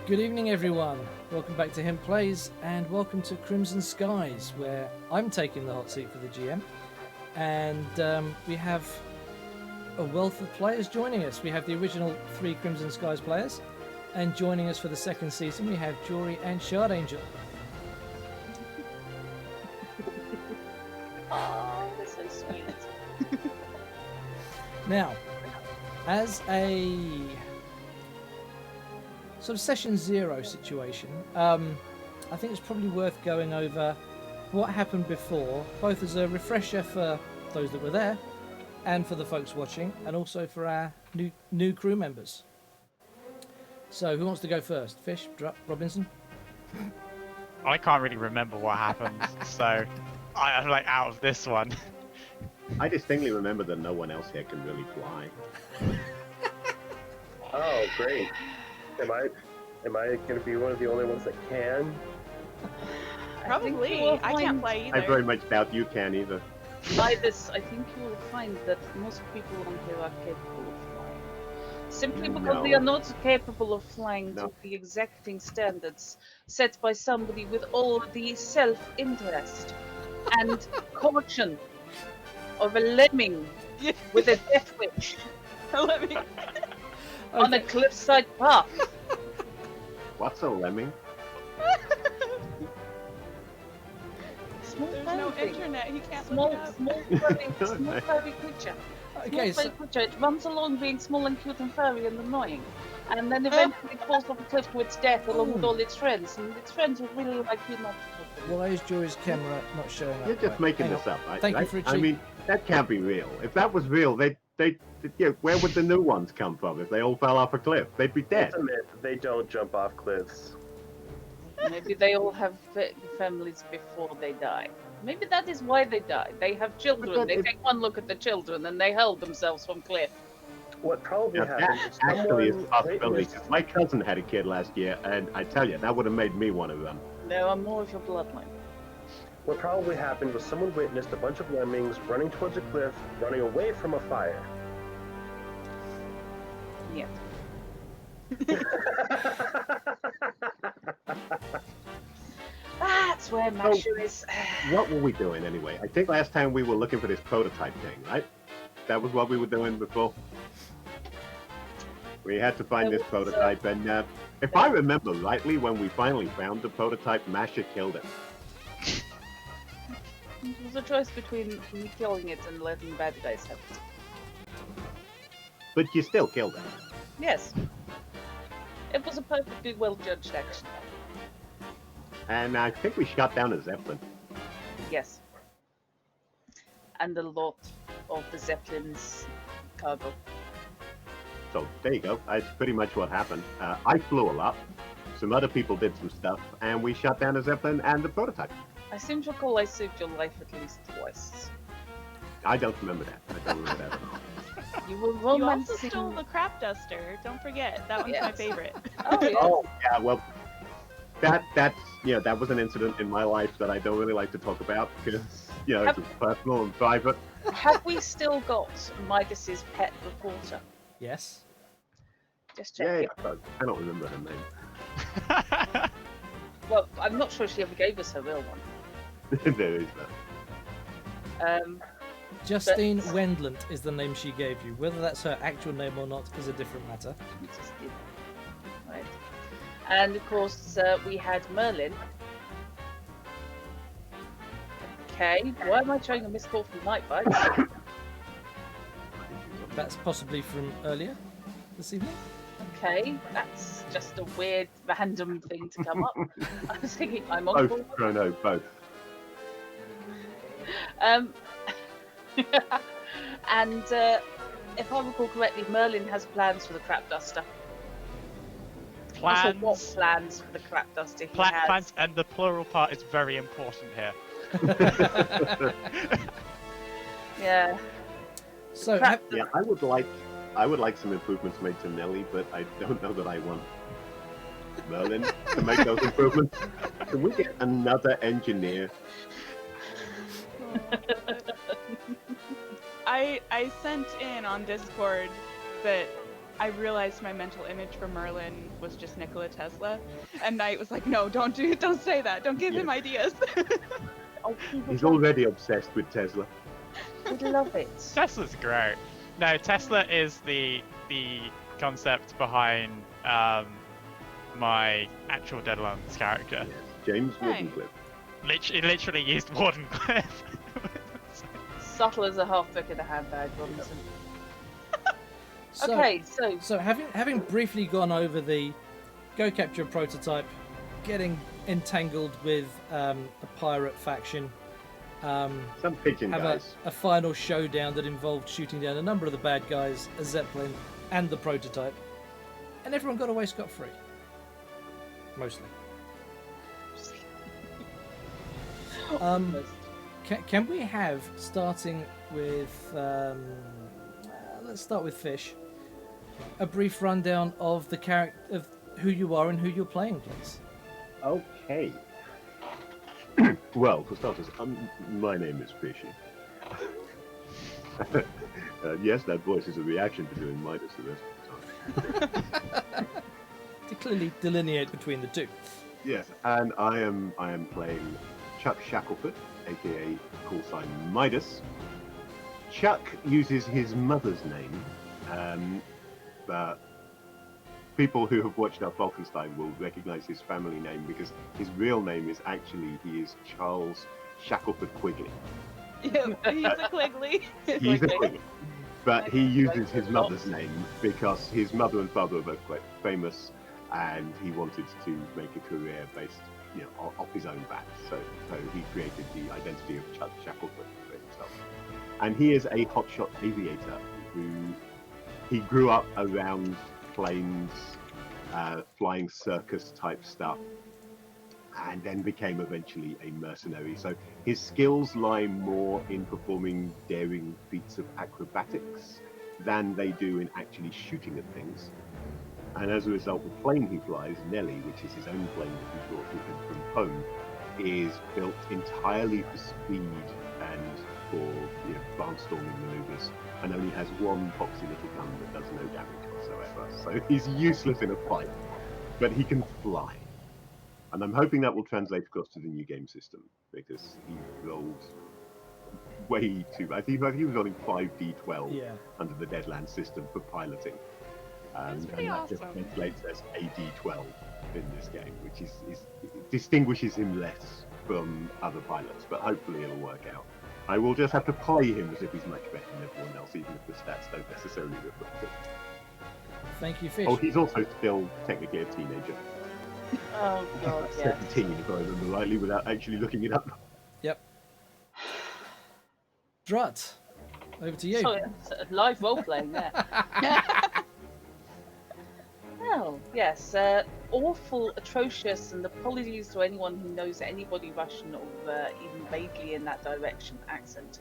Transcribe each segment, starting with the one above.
Good evening, everyone. Welcome back to Him Plays, and welcome to Crimson Skies, where I'm taking the hot seat for the GM. And we have a wealth of players joining us. We have the original 3 Crimson Skies players, and joining us for the second season, we have Jory and Shard Angel. Oh, that's so sweet. Now, as a sort of session 0 situation, I think it's probably worth going over what happened before, both as a refresher for those that were there and for the folks watching, and also for our new crew members. So who wants to go first? Fish, Robinson? I can't really remember what happened, so I'm like out of this one. I distinctly remember that no one else here can really fly. Oh, great. Am I going to be one of the only ones that can? Probably. I can't play either. I very much doubt you can either. By this, I think you will find that most people on here are capable of flying. Simply because they are not capable of flying to the exacting standards set by somebody with all the self-interest and caution of a lemming with a death wish on a cliffside path. What's a lemming? There's no internet. He can't Small, look it up. small furry creature. Okay, Small so furry creature. It runs along being small and cute and furry and annoying. And then eventually falls off a cliff to its death along with all its friends. And its friends would really like you not to talk to. why is Jory's camera not showing up? You're just Right, making hang this on. up, right? Thank you for I mean, that can't be real. If that was real, where would the new ones come from? If they all fell off a cliff, they'd be dead. It's a myth. They don't jump off cliffs. Maybe they all have families before they die. Maybe that is why they die. They have children. They take one look at the children and they hurl themselves from cliff. What probably Now, happened that is actually is someone a possibility. witnessed- 'Cause my cousin had a kid last year, and I tell you, that would have made me one of them. There are more of your bloodline. What probably happened was someone witnessed a bunch of lemmings running towards a cliff, running away from a fire. Yeah. That's where Mashu is. What were we doing anyway? I think last time we were looking for this prototype thing, right? That was what we were doing before. We had to find this prototype, and if I remember rightly, when we finally found the prototype, Masha killed it. It was a choice between me killing it and letting bad guys have it. But you still killed it. Yes. It was a perfectly well judged action. And I think we shot down a Zeppelin. Yes. And a lot of the Zeppelin's cargo. So there you go. That's pretty much what happened. I flew a lot. Some other people did some stuff, and we shot down a Zeppelin and the prototype. I seem to recall I saved your life at least twice. I don't remember that. I don't remember that at all. You were You also romancing. stole the crap duster. Don't forget. That one's my Yes. favorite. Oh, yes. Oh, yeah, well, that was an incident in my life that I don't really like to talk about because, it's personal and private. Have we still got Midas's pet reporter? Yes. Just Yeah, checking. but I don't remember her name. Well, I'm not sure she ever gave us her real one. There is that. Justine Wendland is the name she gave you. Whether that's her actual name or not is a different matter. We just did. Right. And of course, we had Merlin. Okay, why am I showing a missed call from Nightbite? That's possibly from earlier this evening. Okay, that's just a weird, random thing to come up. I was thinking I'm on Both, board. Chrono, both. Um, and if I recall correctly, Merlin has plans for the crap duster. Not sure what Plans, plans for the crap duster he plans, has. and the plural part is very important here. Yeah. So, Crap. Yeah, I would like some improvements made to Nelly, but I don't know that I want Merlin to make those improvements. Can we get another engineer? I sent in on Discord that I realized my mental image for Merlin was just Nikola Tesla, and Knight was like, "No, don't say that. Don't give him ideas." Oh, he He's would love, already obsessed with Tesla. would love it. Tesla's great. No, Tesla is the concept behind my actual Deadlands character. Yes, James Nice. Wardenclyffe. He literally used Wardenclyffe. Subtle as a half-book in a handbag, Robinson. So, Okay, So having briefly gone over the go capture prototype, getting entangled with the pirate faction, Some pigeon have guys. a final showdown that involved shooting down a number of the bad guys, a zeppelin, and the prototype, and everyone got away scot-free. Mostly. Can we have, starting with, let's start with Fish, a brief rundown of the character, of who you are and who you're playing, please? Okay. Well, for starters, my name is Fishy. Yes, that voice is a reaction to doing Midas the rest of the time. To clearly delineate between the two. Yes, and I am playing Chuck Shackelford, aka call sign Midas. Chuck uses his mother's name, but people who have watched our Falkenstein will recognize his family name because his real name is actually, he is Charles Shackelford Quigley. Yeah, he's a Quigley. He's a Quigley. But he uses his mother's name because his mother and father are both quite famous, and he wanted to make a career based, off his own back. So he created the identity of Chuck Shackelford for himself. And he is a hotshot aviator he grew up around planes, flying circus type stuff, and then became eventually a mercenary. So his skills lie more in performing daring feats of acrobatics than they do in actually shooting at things. And as a result, the plane he flies, Nelly, which is his own plane that he brought with him from home, is built entirely for speed and for barnstorming maneuvers, and only has one boxy little gun that does no damage whatsoever. So he's useless in a fight, but he can fly. And I'm hoping that will translate across to the new game system, because he rolled way too bad. He was rolling 5d12 under the Deadlands system for piloting. That's And pretty that just awesome. translates as a d12 in this game, which distinguishes him less from other pilots, but hopefully it'll work out. I will just have to play him as if he's much better than everyone else, even if the stats don't necessarily reflect it. Thank you, Fish. Oh, he's also still technically a teenager. Oh god, yeah. 17, if I remember rightly, without actually looking it up. Yep. Drut, over to you. So it's live role playing there. Well, yes, awful, atrocious, and apologies to anyone who knows anybody Russian or even vaguely in that direction accent.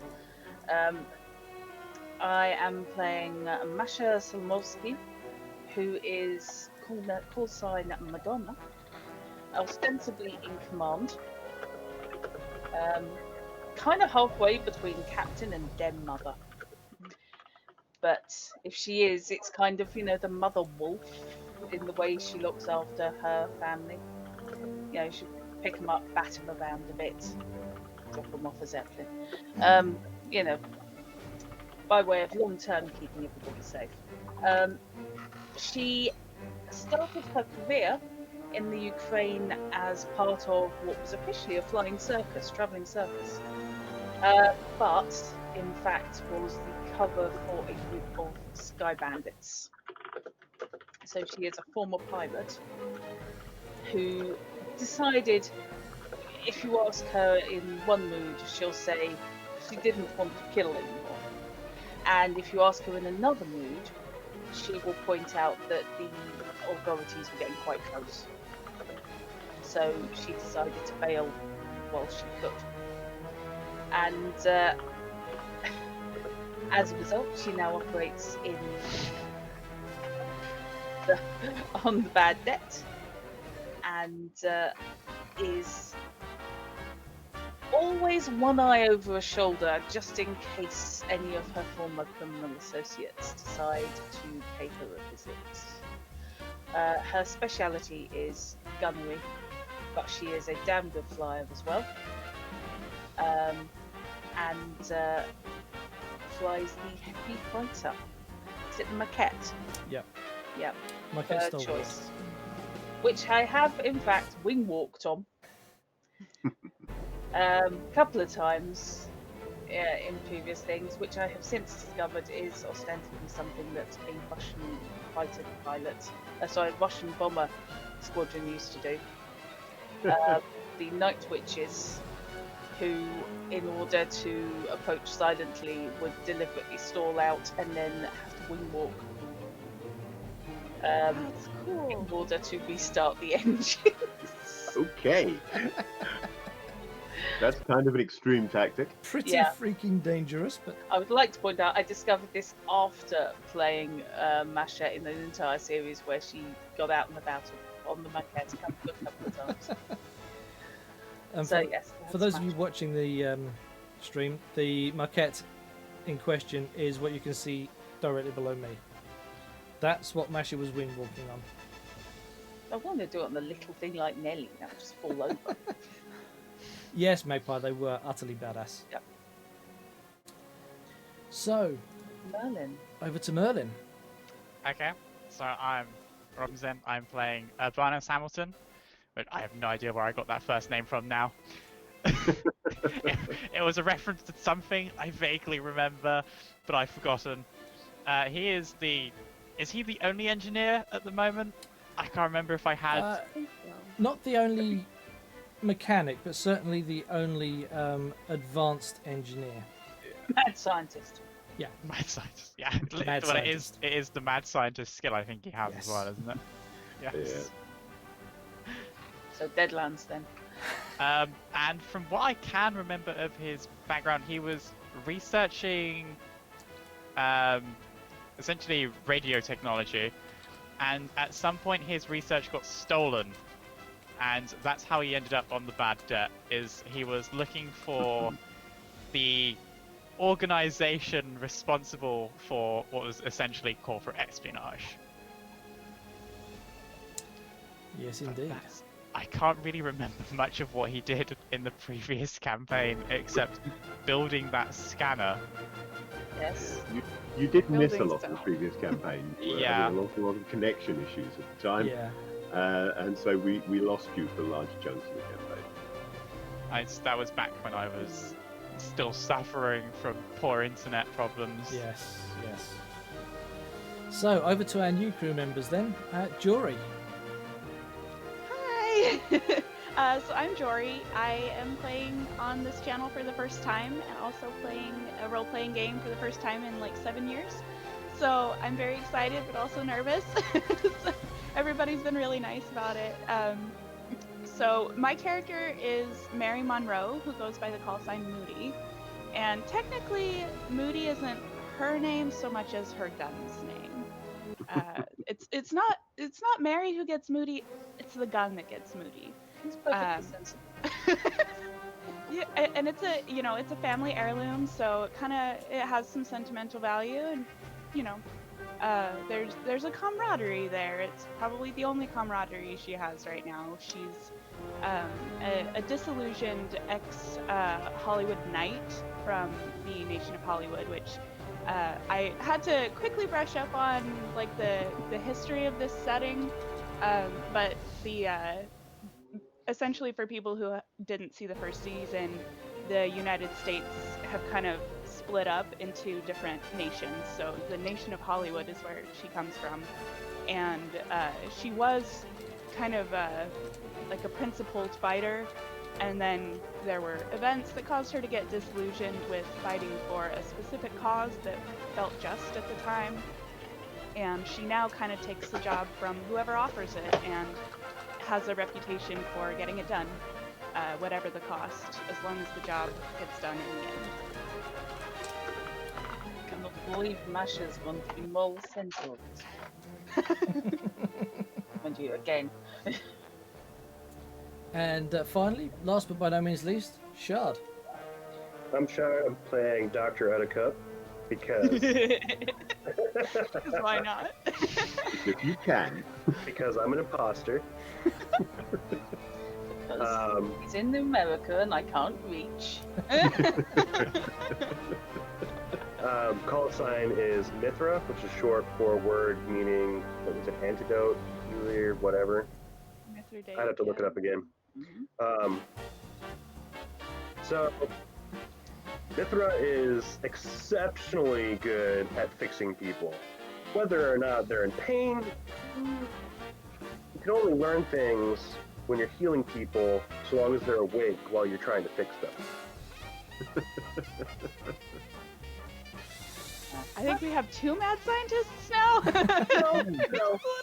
I am playing Masha Salmovsky, who is call sign Madonna, ostensibly in command. Kind of halfway between captain and den mother. But if she is, it's kind of, the mother wolf in the way she looks after her family. She'll pick them up, bat them around a bit, drop them off a zeppelin. By way of long-term keeping everybody safe. She started her career in the Ukraine as part of what was officially a flying circus, travelling circus. But in fact was the cover for a group of Sky Bandits. So she is a former pilot who decided, if you ask her in one mood, she'll say she didn't want to kill anymore. And if you ask her in another mood, she will point out that the authorities were getting quite close. So she decided to bail while she could. And as a result, she now operates on the bad debt, and is always one eye over her shoulder, just in case any of her former criminal associates decide to pay her a visit. Her speciality is gunnery, but she is a damn good flyer as well. And flies the Heavy Fighter. Is it the Maquette? Yep. Yep. Maquette Third Star Wars. choice. Which I have, in fact, wing walked on. Couple of times in previous things, which I have since discovered is ostensibly something that a Russian fighter pilot, Russian bomber squadron used to do. The Night Witches, who, in order to approach silently, would deliberately stall out and then have to wing walk. That's cool. In order to restart the engines. Okay. That's kind of an extreme tactic. Pretty Yeah. freaking dangerous, but I would like to point out I discovered this after playing Masha in an entire series where she got out and about on the Maquette a couple of times. So yes. for those of you watching the stream, the maquette in question is what you can see directly below me. That's what Masha was wing walking on. I want to do it on a little thing like Nelly, that would just fall over. Yes, Magpie, they were utterly badass. Yep. So, Merlin. over to Merlin. Okay, so I'm Robinson. I'm playing Urbanus Hamilton, but I have no idea where I got that first name from now. It was a reference to something I vaguely remember, but I've forgotten. He is the... Is he the only engineer at the moment? I can't remember if I had... I think so. Not the only mechanic, but certainly the only advanced engineer. Mad scientist. Mad scientist. Yeah, Mad well, scientist. it is the mad scientist skill I think he has Yes. as well, isn't it? Yes. So Deadlands then. And from what I can remember of his background, he was researching essentially radio technology, and at some point his research got stolen, and that's how he ended up on the bad debt. Is he was looking for the organization responsible for what was essentially corporate espionage. Yes, indeed. I can't really remember much of what he did in the previous campaign, except building that scanner. Yes. You did miss a Building lot in the stuff. previous campaign. We were Yeah. having a lot of connection issues at the time, Yeah. and so we lost you for large chunks of the campaign. That was back when I was still suffering from poor internet problems. Yes, yes. So, over to our new crew members then. Jory. Hi! So I'm Jory. I am playing on this channel for the first time and also playing a role-playing game for the first time in like 7 years. So I'm very excited but also nervous. So everybody's been really nice about it. So my character is Mary Monroe, who goes by the call sign Moody. And technically, Moody isn't her name so much as her gun's name. It's not Mary who gets Moody. It's the gun that gets Moody. It's perfectly sensible. Yeah, and it's a family heirloom, so it has some sentimental value, and there's a camaraderie there. It's probably the only camaraderie she has right now. She's a disillusioned ex Hollywood knight from the nation of Hollywood, which I had to quickly brush up on, like the history of this setting, but the essentially, for people who didn't see the first season, the United States have kind of split up into different nations. So the nation of Hollywood is where she comes from, and she was kind of like a principled fighter, and then there were events that caused her to get disillusioned with fighting for a specific cause that felt just at the time, and she now kind of takes the job from whoever offers it and has a reputation for getting it done, whatever the cost, as long as the job gets done in the end. I cannot believe Masha's going to be more central. Mind you, again. And finally, last but by no means least, Shard. I'm sure I'm playing Dr. Uttercup because Because why not? If you can. because I'm an imposter. Because he's in America and I can't reach. Call sign is Mithra, which is short for a word meaning, what was it, antidote, healer, whatever. Mithridate, I'd have to look it yeah. up again. Mhm. So, Mithra is exceptionally good at fixing people. Whether or not they're in pain, you can only learn things when you're healing people so long as they're awake while you're trying to fix them. I think we have 2 mad scientists now.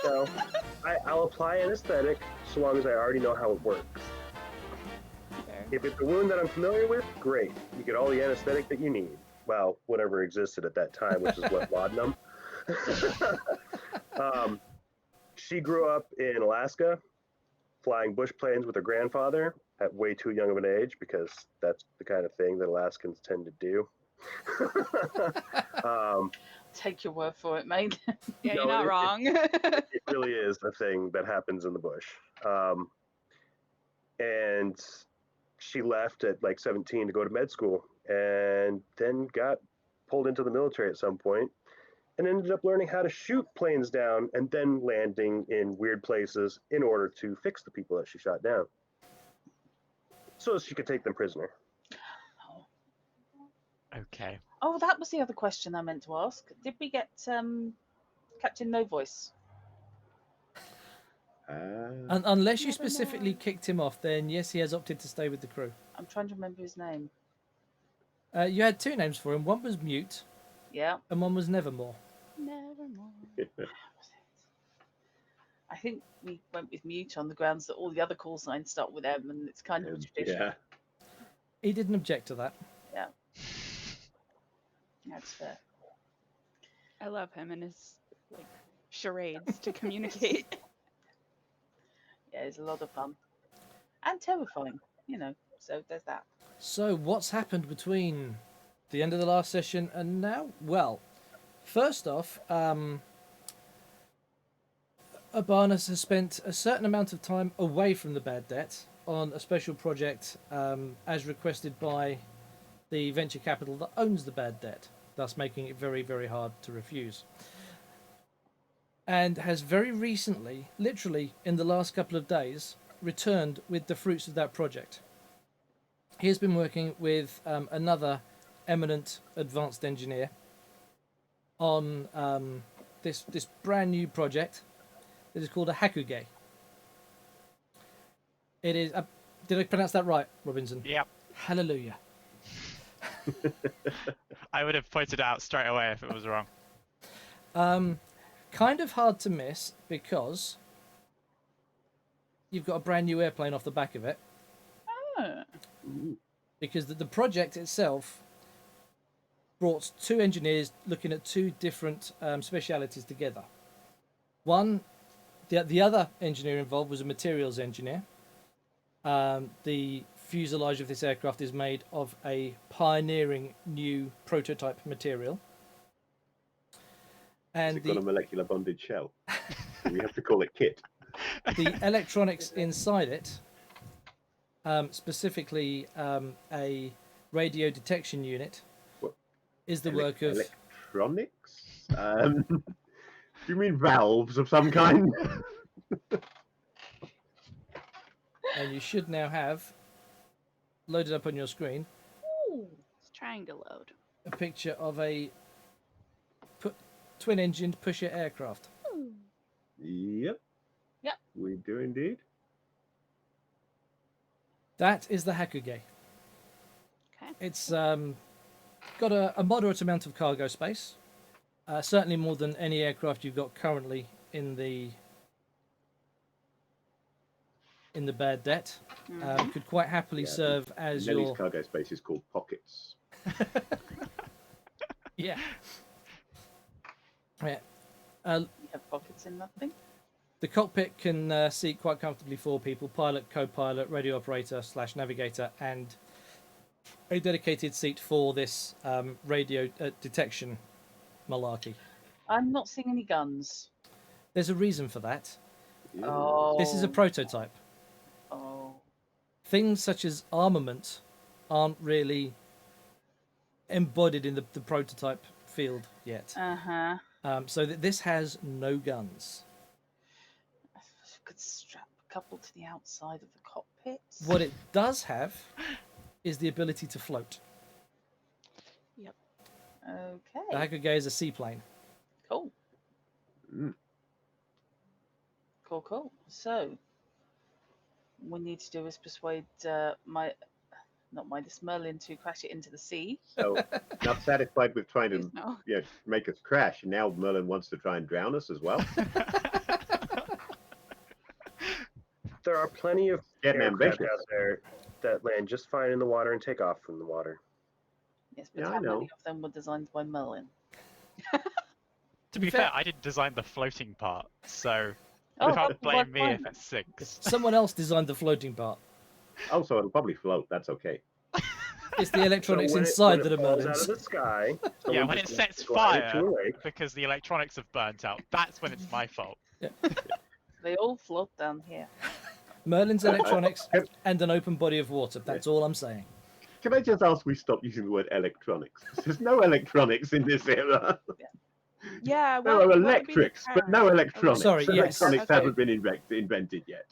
No. I'll apply anesthetic so long as I already know how it works. Fair. If it's a wound that I'm familiar with, great. You get all the anesthetic that you need. Well, whatever existed at that time, which is what, laudanum. She grew up in Alaska, flying bush planes with her grandfather at way too young of an age because that's the kind of thing that Alaskans tend to do. Take your word for it, mate. Yeah, No, you're not wrong. It really is a thing that happens in the bush. And she left at like 17 to go to med school and then got pulled into the military at some point and ended up learning how to shoot planes down and then landing in weird places in order to fix the people that she shot down so she could take them prisoner. Okay. Oh, that was the other question I meant to ask. Did we get Captain No Voice? Unless you specifically kicked him off, then yes, he has opted to stay with the crew. I'm trying to remember his name. You had 2 names for him. One was Mute, Yeah. and one was Nevermore. Nevermore. I think we went with Mute on the grounds that all the other call signs start with M, and it's kind of a tradition. Yeah. He didn't object to that. That's fair. I love him and his like charades to communicate. Yeah, it's a lot of fun. And terrifying, so there's that. So, what's happened between the end of the last session and now? Well, first off, Urbanus has spent a certain amount of time away from the Bad Debt on a special project as requested by the venture capital that owns the Bad Debt, thus making it very, very hard to refuse. And has very recently, literally in the last couple of days, returned with the fruits of that project. He has been working with another eminent advanced engineer on this brand new project that is called a Hakuge. It is. Did I pronounce that right, Robinson? Yep. Hallelujah. I would have pointed out straight away if it was wrong. Kind of hard to miss because you've got a brand new airplane off the back of it. Oh. Because the project itself brought 2 engineers looking at 2 different specialities together. One, the other engineer involved was a materials engineer. The fuselage of this aircraft is made of a pioneering new prototype material. And It's got a molecular bonded shell. We have to call it kit. the electronics inside it, specifically a radio detection unit, What? is the work of... Electronics? Do you mean valves of some kind? And you should now have, loaded up on your screen, It's trying to load. a picture of a twin-engined pusher aircraft. Yep. Yep. We do indeed. That is the Hakuge. Okay. It's got a moderate amount of cargo space, certainly more than any aircraft you've got currently in the Bad Debt. Could quite happily Yeah, serve as Nelly's your... cargo space is called pockets. Yeah. Yeah. You have pockets in that thing? The cockpit can seat quite comfortably 4 people: pilot, co-pilot, radio operator / navigator, and a dedicated seat for this radio detection malarkey. I'm not seeing any guns. There's a reason for that. Oh. This is a prototype. Oh. Things such as armament aren't really embodied in the prototype field yet. Uh-huh. So that this has no guns. I could strap a couple to the outside of the cockpit. What it does have is the ability to float. Okay. The Hakugei is a seaplane. Cool. Mm. Cool. So, what we need to do is persuade this Merlin to crash it into the sea. So, not satisfied with trying to Please no. make us crash, and now Merlin wants to try and drown us as well. There are plenty of Getting aircraft ambitious. out there that land just fine in the water and take off from the water. Yes, but Yeah, I how know. many of them were designed by Merlin? To be fair, I didn't design the floating part, so Oh, you can't that's blame me fine if then. it sinks. Someone else designed the floating part. Also, it'll probably float. That's okay. It's the electronics when inside when that are falls out Merlin's. of the sky. Yeah, someone when it just sets glide fire to a lake. because the electronics have burnt out, that's when it's my fault. They all float down here. Merlin's electronics and an open body of water. That's all I'm saying. Can I just ask we stop using the word electronics? There's no electronics in this era. Yeah. There what- are what would be the electrics, but no term? electronics. Sorry, yes. Electronics Okay. haven't been invented yet.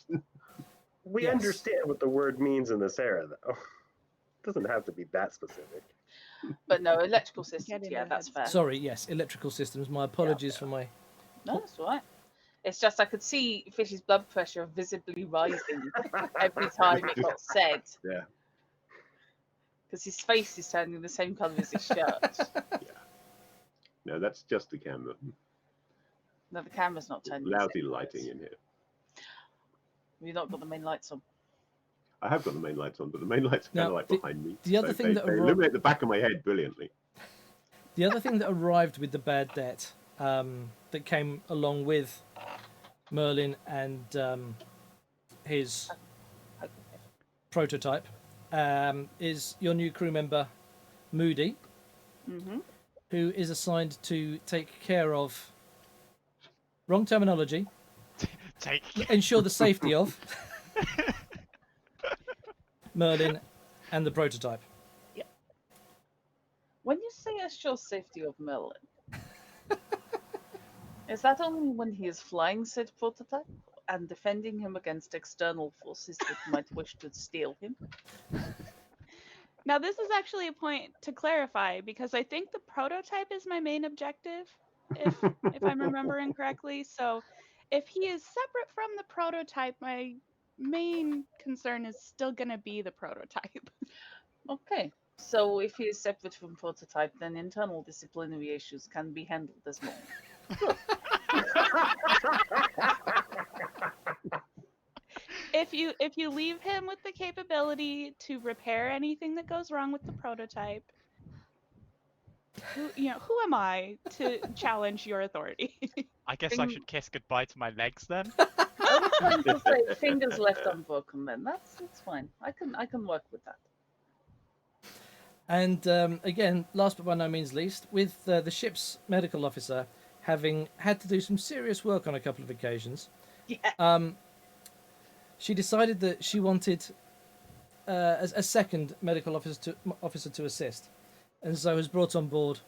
We Yes. understand what the word means in this era, though. It doesn't have to be that specific. But no, electrical systems, Get in yeah, their that's heads. fair. Sorry, yes, electrical systems. My apologies for my. No, that's all right. It's just I could see Fish's blood pressure visibly rising every time it got said. Yeah. Because his face is turning the same colour as his shirt. No, that's just the camera. No, the camera's not turning. the Lousy same lighting colours. in here. We've not got the main lights on. I have got the main lights on, but the main lights are kind Now, of like the- behind me. the other So thing they, that they arri- illuminate the back of my head brilliantly. The other thing that arrived with the bad debt, that came along with Merlin and his prototype, is your new crew member, Moody, Mm-hmm. who is assigned to take care of. Wrong terminology. Take. Ensure the safety of Merlin and the prototype. When you say assure safety of Merlin, is that only when he is flying said prototype and defending him against external forces that might wish to steal him? Now, this is actually a point to clarify because I think the prototype is my main objective, if I'm remembering correctly. So, if he is separate from the prototype, my main concern is still going to be the prototype. Okay. So if he is separate from prototype, then internal disciplinary issues can be handled as normal. If you leave him with the capability to repair anything that goes wrong with the prototype, who am I to challenge your authority? I guess I should kiss goodbye to my legs then. I was going to say fingers left unbroken. Then that's fine. I can work with that. And again, last but by no means least, with the ship's medical officer having had to do some serious work on a couple of occasions, Yeah. she decided that she wanted a second medical officer to assist, and so has brought on board,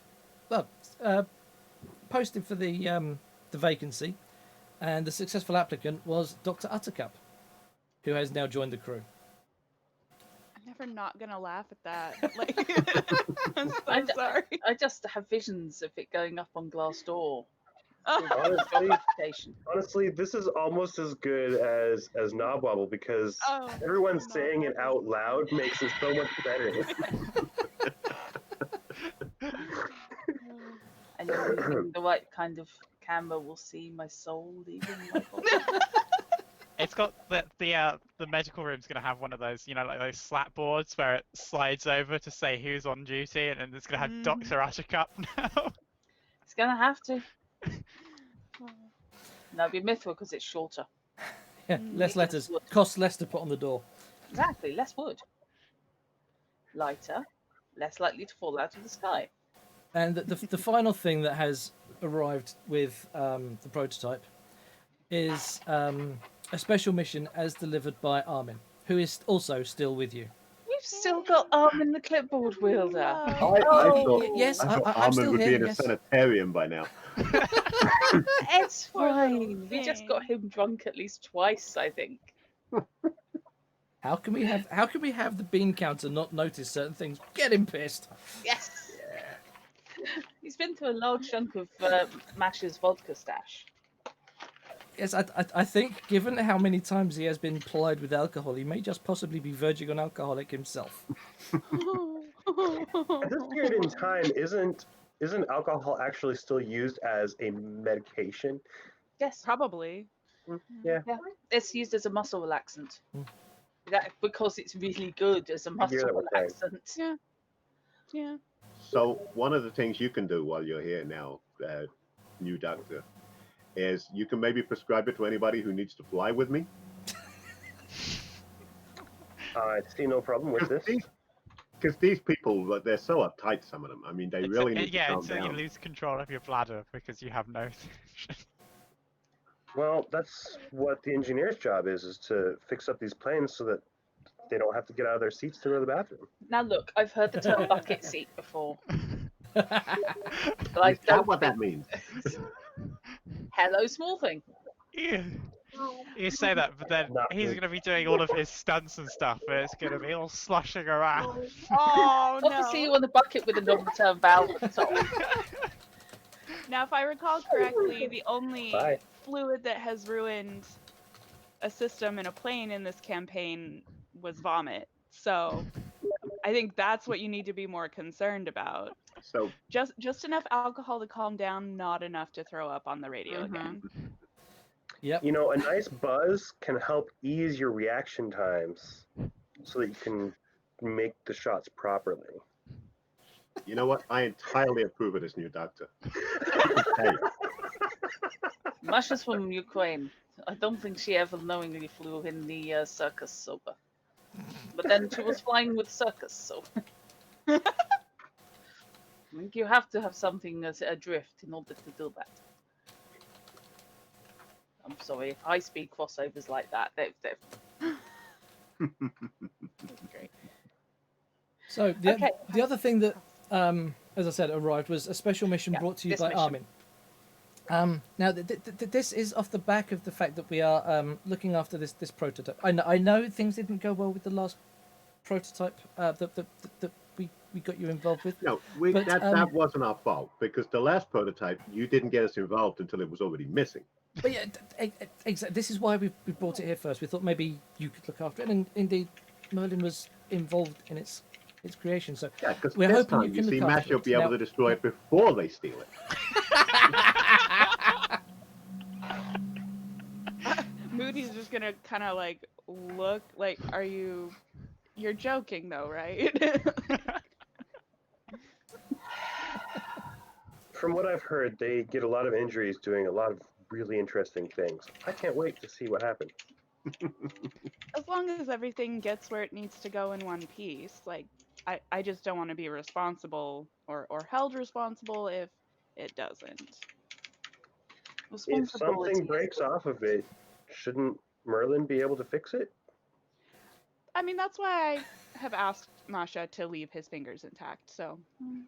posted for the vacancy, and the successful applicant was Dr. Uttercup, who has now joined the crew. I'm never not gonna laugh at that. Like, I'm I so d- sorry. I just have visions of it going up on Glassdoor. Honestly, Station. honestly, this is almost as good as Knobwobble because Oh, everyone no, saying it out loud makes it so much better. And using the right kind of camera will see my soul leaving my body. It's got the medical room's gonna have one of those, like those slat boards where it slides over to say who's on duty, and it's gonna have Mhm. Dr. Uttercup now. It's gonna have to. No, it'd be Mithril because it's shorter. Yeah, less letters, costs less to put on the door. Exactly, less wood. Lighter, less likely to fall out of the sky. And the final thing that has arrived with the prototype is a special mission as delivered by Armin, who is also still with you. We've still got Armin the clipboard wielder. I Oh, thought, yes, I thought I'm Armin still would here, be in a yes. sanitarium by now. It's Poor little fine. We just got thing. him drunk at least twice, I think. How can we have the bean counter not notice certain things? Get him pissed. Yes. He's been through a large chunk of Mash's vodka stash. Yes, I think given how many times he has been plied with alcohol, he may just possibly be verging on alcoholic himself. At this period in time, isn't alcohol actually still used as a medication? Yes. Probably. Yeah. Yeah. It's used as a muscle relaxant. Mm. That, because it's really good as a muscle that was right. relaxant. Yeah. Yeah. So one of the things you can do while you're here now, new doctor, is you can maybe prescribe it to anybody who needs to fly with me. I see no problem with this. Because these people, they're so uptight, some of them. I mean, they really need to calm until down. you lose control of your bladder because you have no. Well, that's what the engineer's job is to fix up these planes so that they don't have to get out of their seats to go to the bathroom. Now look, I've heard the term bucket seat before. But I Is that don't what that means? Hello, small thing. You say that, but then Not he's good. going to be doing all of his stunts and stuff, and it's going to be all sloshing around. Oh Love to see no. you on the bucket with a non-return valve at the top. Now, if I recall correctly, the only Bye. fluid that has ruined a system in a plane in this campaign was vomit. So I think that's what you need to be more concerned about. So Just enough alcohol to calm down, not enough to throw up on the radio Mhm. again. Yep. You know, a nice buzz can help ease your reaction times so that you can make the shots properly. you know what? I entirely approve of this new doctor. Hey, Masha's from Ukraine. I don't think she ever knowingly flew in the circus sober. But then she was flying with circus, so. I think you have to have something as adrift in order to do that. I'm sorry if I speak crossovers like that. They've Great. So the Okay. the other thing that, as I said, arrived was a special mission Yeah, brought to you this by mission. Armin. Now, this is off the back of the fact that we are looking after this prototype. I know things didn't go well with the last prototype that we got you involved with. no, But, that wasn't our fault because the last prototype, you didn't get us involved until it was already missing. But yeah, exactly. This is why we brought it here first. We thought maybe you could look after it, and indeed, Merlin was involved in its creation. So Yeah, because We're this hoping you time, you can see, look Mash after will it. be able Now- to destroy it before they steal it. Moody's just gonna kind of like look like, you're joking though, right? From what I've heard, they get a lot of injuries doing a lot of really interesting things. I can't wait to see what happens. As long as everything gets where it needs to go in one piece, like I just don't want to be responsible or held responsible if it doesn't. If responsibility. something breaks off of it, shouldn't Merlin be able to fix it? I mean, that's why I have asked Masha to leave his fingers intact. So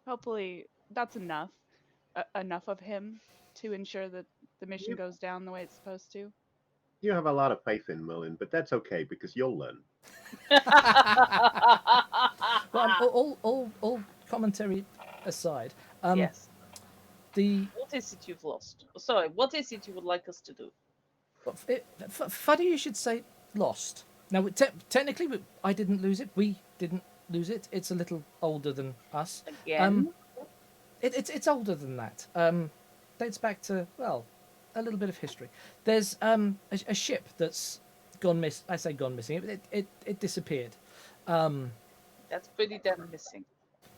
hopefully that's enough, enough of him to ensure that the mission goes down the way it's supposed to. You have a lot of faith in Merlin, but that's okay because you'll learn. well, all commentary aside, Yes. the What is it you've lost? Sorry, what is it you would like us to do? funny you should say lost. Now, technically, I didn't lose it. We didn't lose it. It's a little older than us. Again? It's older than that. Dates back to, well, a little bit of history. There's a ship that's gone miss. I say gone missing. It disappeared. That's pretty damn missing.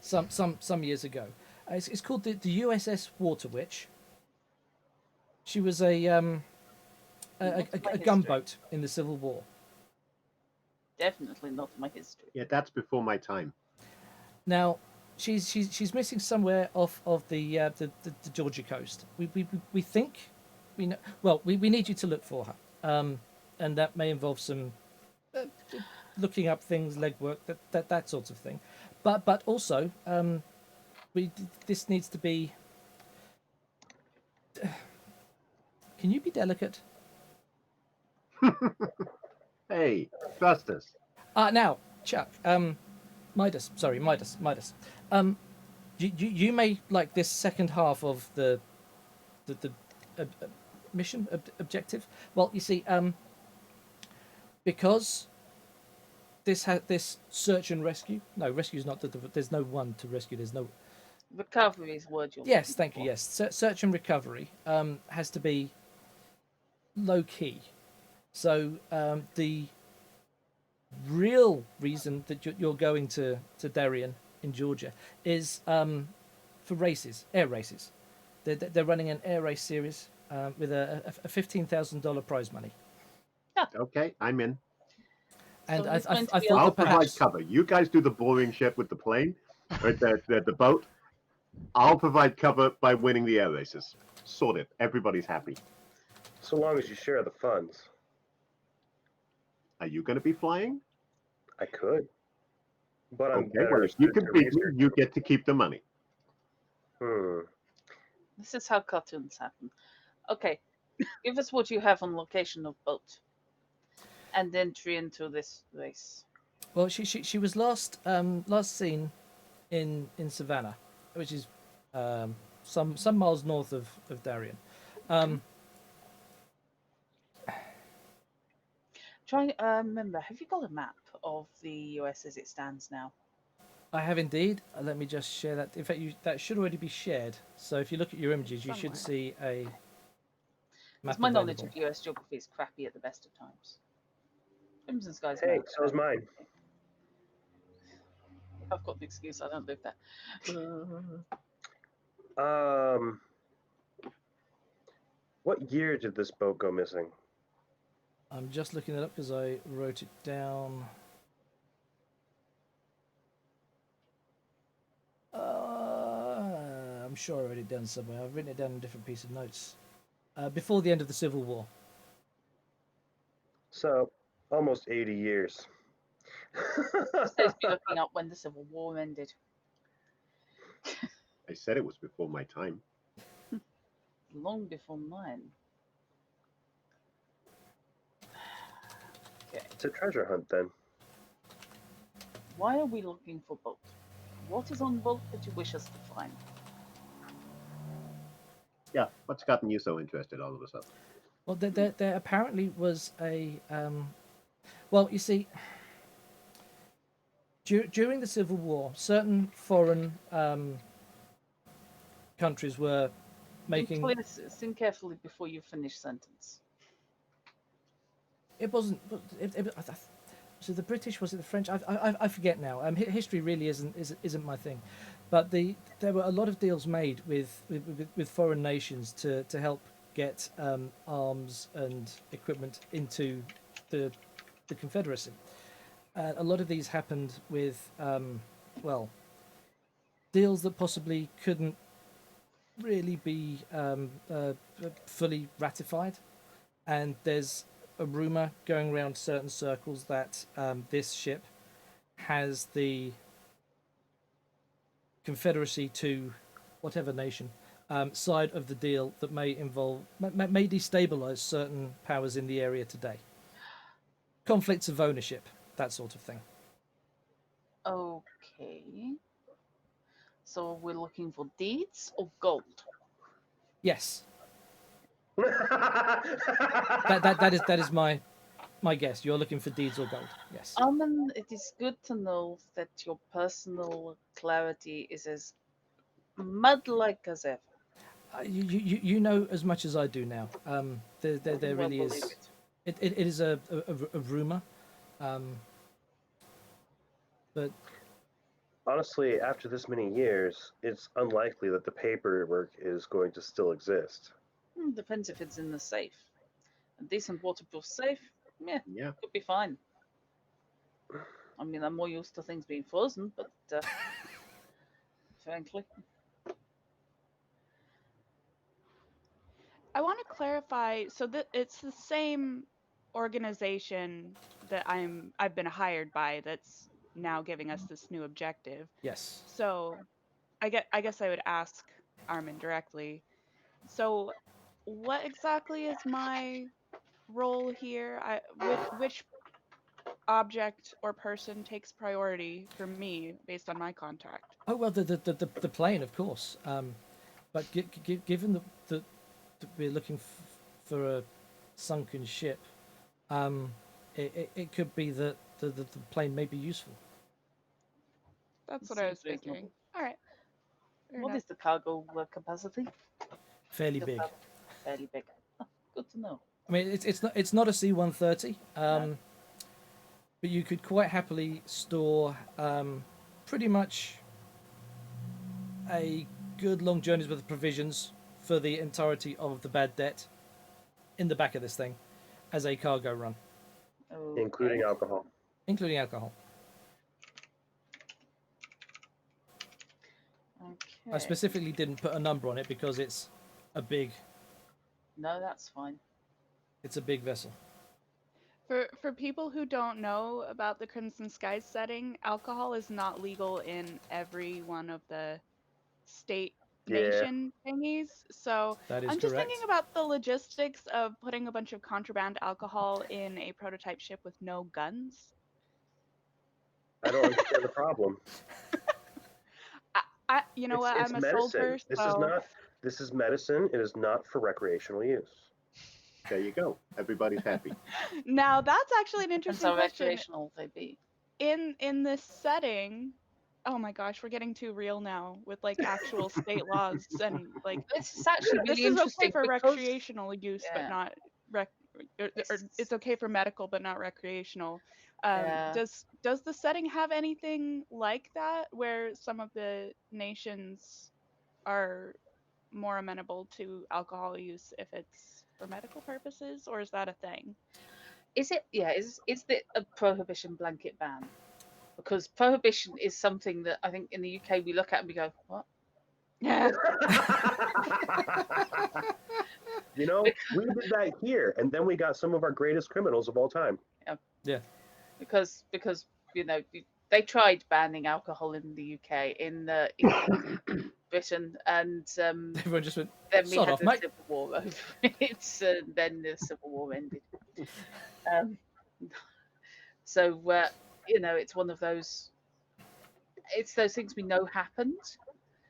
Some years ago. It's called the USS Water Witch. She was a gunboat in the Civil War. Definitely not my history. Yeah, that's before my time. Now, she's missing somewhere off of the Georgia coast. We think we know. Well, we need you to look for her, and that may involve some looking up things, legwork, that sort of thing. But also, this needs to be. Can you be delicate? Hey, trust us. Now, Chuck, Midas. You may like this second half of the mission objective. Well, you see, because this search and rescue. No, rescue is not. There's no one to rescue. There's no. Recovery is what you're Yes, looking thank you. for. Yes, search and recovery has to be low key. So the real reason that you're going to Darien in Georgia is for races, air races. They're running an air race series with a $15,000 prize money. Okay, I'm in. And So I it's going to thought be that I'll on- provide perhaps cover. You guys do the boring shit with the plane, or the boat. I'll provide cover by winning the air races. Sorted. Everybody's happy. So long as you share the funds. Are you going to be flying? I could. But I'm Okay, better well, if you at can beat me, research. you get to keep the money. This is how cartoons happen. Okay, give us what you have on location of boat, and entry into this race. well, she was last seen in Savannah, which is some miles north of Darien. Try remember. Have you got a map of the US as it stands now? I have indeed. Let me just share that. In fact, that should already be shared. So if you look at your images, you should see a map Because my knowledge available. of US geography is crappy at the best of times. Crimson Skies. Hey, map. so's mine. I've got an excuse. I don't live there. What year did this boat go missing? I'm just looking it up because I wrote it down. I'm sure I wrote it down somewhere. I've written it down in a different piece of notes. Before the end of the Civil War. So, almost 80 years. Saves me looking up when the Civil War ended. I said it was before my time. Long before mine. Okay. It's a treasure hunt then. Why are we looking for boat? What is on boat that you wish us to find? Yeah, what's gotten you so interested all of a sudden? Well, there apparently was a. Well, you see, during the Civil War, certain foreign countries were making. Please think carefully before you finish sentence. It wasn't. So the British, was it the French? I forget now. History really isn't my thing, but there were a lot of deals made with foreign nations to help get arms and equipment into the Confederacy. A lot of these happened with deals that possibly couldn't really be fully ratified, and there's a rumor going around certain circles that this ship has the Confederacy to whatever nation side of the deal that may destabilize certain powers in the area today. Conflicts of ownership, that sort of thing. Okay. So we're looking for deeds or gold? Yes, that is my guess. You're looking for deeds or gold. Yes. It is good to know that your personal clarity is as mud-like as ever. You know as much as I do now. There Well, really believe is. it. It is a rumor, but Honestly, after this many years, it's unlikely that the paperwork is going to still exist. Depends if it's in the safe. A decent waterproof safe, yeah, Yeah. could be fine. I mean, I'm more used to things being frozen, but frankly. I want to clarify. So that it's the same organization that I've been hired by that's now giving us this new objective. Yes. So I guess I would ask Armin directly. So what exactly is my role here? Which object or person takes priority for me based on my contract? Oh well, the plane, of course. But given that we're looking for a sunken ship, it could be that the plane may be useful. That's what I was Seems reasonable. thinking. All right. Fair What enough. is the cargo capacity? Fairly The big. cargo- Fairly big. Oh, good to know. I mean, it's not a C-130, No. but you could quite happily store pretty much a good long journey's worth of provisions for the entirety of the bad debt in the back of this thing as a cargo run, Okay. including alcohol. including alcohol. I Okay. specifically didn't put a number on it because it's a big No, that's fine. vessel. For people who don't know about the Crimson Skies setting, alcohol is not legal in every one of the state Yeah. nation thingies. So That is I'm just correct. thinking about the logistics of putting a bunch of contraband alcohol in a prototype ship with no guns. I don't understand the problem. You know what? I'm a soldier, This so is not. This is medicine. It is not for recreational use. There you go. Everybody's happy. now that's actually an Depends interesting how question. recreational they be. In this setting, oh my gosh, we're getting too real now with like actual state laws and like It's actually this really is okay interesting for because recreational use, but Yeah. not or it's okay for medical, but not recreational. Yeah. Does the setting have anything like that where some of the nations are more amenable to alcohol use if it's for medical purposes, or is that a thing? Is it? Yeah. Is it a prohibition blanket ban? Because prohibition is something that I think in the UK we look at and we go, what? Yeah. You know, we did that here, and then we got some of our greatest criminals of all time. Because you know they tried banning alcohol in the UK, in Britain, and Everyone just went, then we "Sod had off, the mate." Civil War over it, and then the Civil War ended. So you know, it's one of those. It's those things we know happened,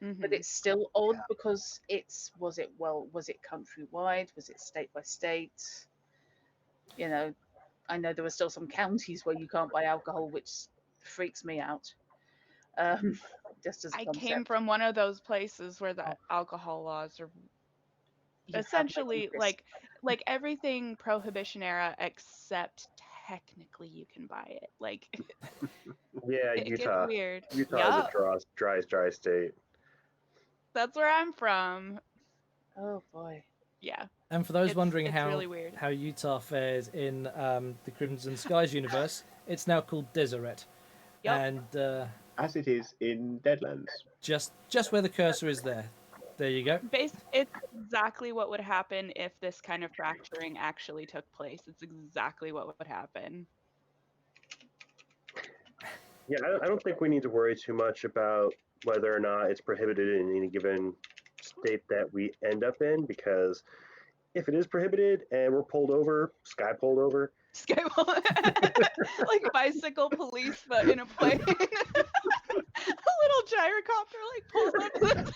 but Mhm. it's still odd because was it countrywide? Was it state by state? You know, I know there were still some counties where you can't buy alcohol, which freaks me out. Just as a I concept. came from one of those places where the alcohol laws are You have my essentially interest. like everything prohibition era except technically you can buy it. Like Yeah, it gets Utah. weird. Utah Yup, is a dry state. that's where I'm from. Oh boy. Yeah. And for those It's- wondering it's really weird. how Utah fares in the Crimson Skies universe, it's now called Deseret. Yup. And As it is in Deadlands. just where the cursor is there. There you go. It's exactly what would happen if this kind of fracturing actually took place. It's exactly what would happen. Yeah, I don't think we need to worry too much about whether or not it's prohibited in any given state that we end up in, because if it is prohibited and we're pulled over, Sky pulled over, Skywall, like bicycle police, but in a plane. A little gyrocopter like pulls up to the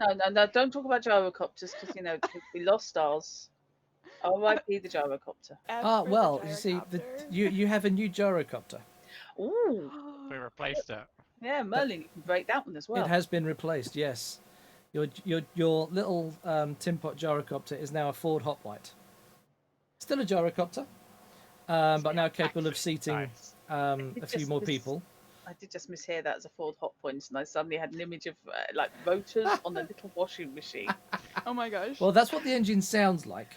side. No, don't talk about gyrocopters because you know we lost ours. R.I.P. the gyrocopter. As Ah, for the well, you see, gyrocopter- you have a new gyrocopter. Ooh, We replaced it. yeah, Merlin, you can break that one as well. It has been replaced. Yes, your little tin pot gyrocopter is now a Ford Hoplite. Still a gyrocopter, but now capable of seating Nice. a few more people. I did just mishear that as a Ford Hot Point, and I suddenly had an image of like rotors on a little washing machine. Oh my gosh. Well, that's what the engine sounds like.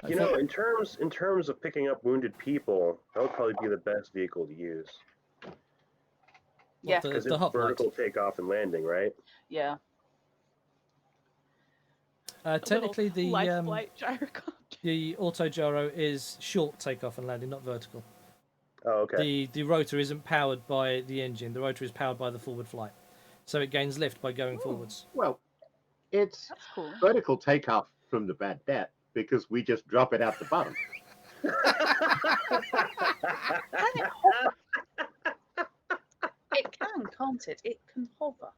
you know, in terms of picking up wounded people, that would probably be the best vehicle to use. Yeah. The Because it's hoplite. vertical takeoff and landing, right? Yeah. Technically, life flight gyrocopter. the autogyro is short takeoff and landing, not vertical. Oh, okay. The rotor isn't powered by the engine. The rotor is powered by the forward flight, so it gains lift by going forwards. Well, it's That's cool. vertical takeoff from the bad debt because we just drop it out the bottom. Can it hover? It can, can't it? It can hover.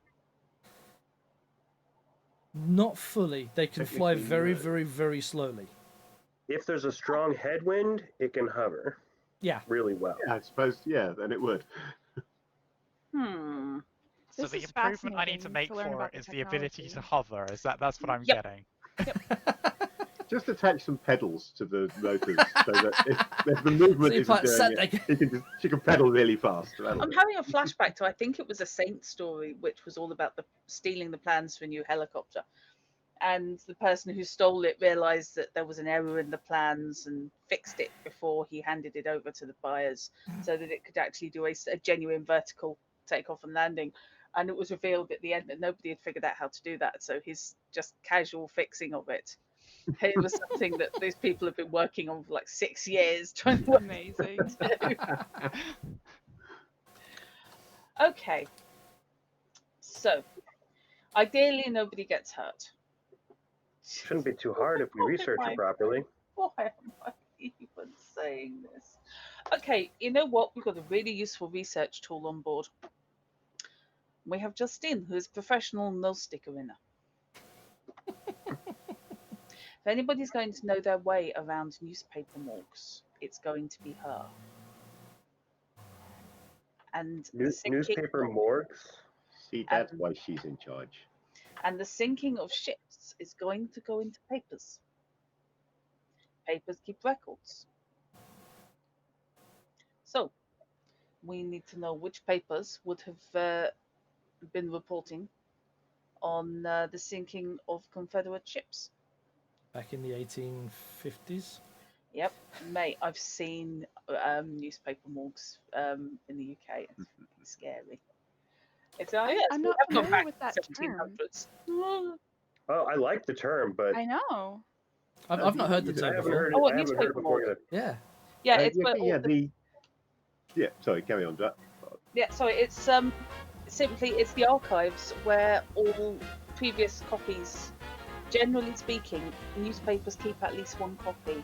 Not fully. They can fly Technically, very, no. very, very slowly. If there's a strong headwind, it can hover Yeah. really well. Yeah, I suppose. Yeah, then it would. Hmm. So This the is improvement I need to fascinating make to learn for about it is the the ability to technology. hover. That's what I'm Yep. getting. Just attach some pedals to the motors so that if the movement So you isn't put doing it, she can pedal really fast. That'll I'm do. having a flashback to, I think it was a Saint story, which was all about the stealing the plans for a new helicopter. And the person who stole it realized that there was an error in the plans and fixed it before he handed it over to the buyers so that it could actually do a genuine vertical takeoff and landing. And it was revealed at the end that nobody had figured out how to do that. So his just casual fixing of it. It was something that these people have been working on for like 6 years trying to work Amazing. Okay. So, ideally, nobody gets hurt. Shouldn't be too hard if we research it properly. Why am I even saying this? Okay, you know what? We've got a really useful research tool on board. We have Justine, who is a professional no sticker winner. If anybody's going to know their way around newspaper morgues, it's going to be her. And the sinking Newspaper morgues? See, that's why she's in charge. and the sinking of ships is going to go into papers. Papers keep records. So, we need to know which papers would have been reporting on the sinking of Confederate ships. Back in the 1850s. Yep, mate, I've seen newspaper morgues in the UK. It's really scary. It's I'm not we have gone familiar back with to that the term. 1700s. Oh, I like the term, but I know. I've not heard the I term haven't before. heard it. Oh, a I haven't heard newspaper it before morgue. either. Yeah. Yeah, it's where all yeah. Sorry, carry on, Jack. Yeah, sorry, it's simply it's the archives where all previous copies, generally speaking, newspapers keep at least one copy,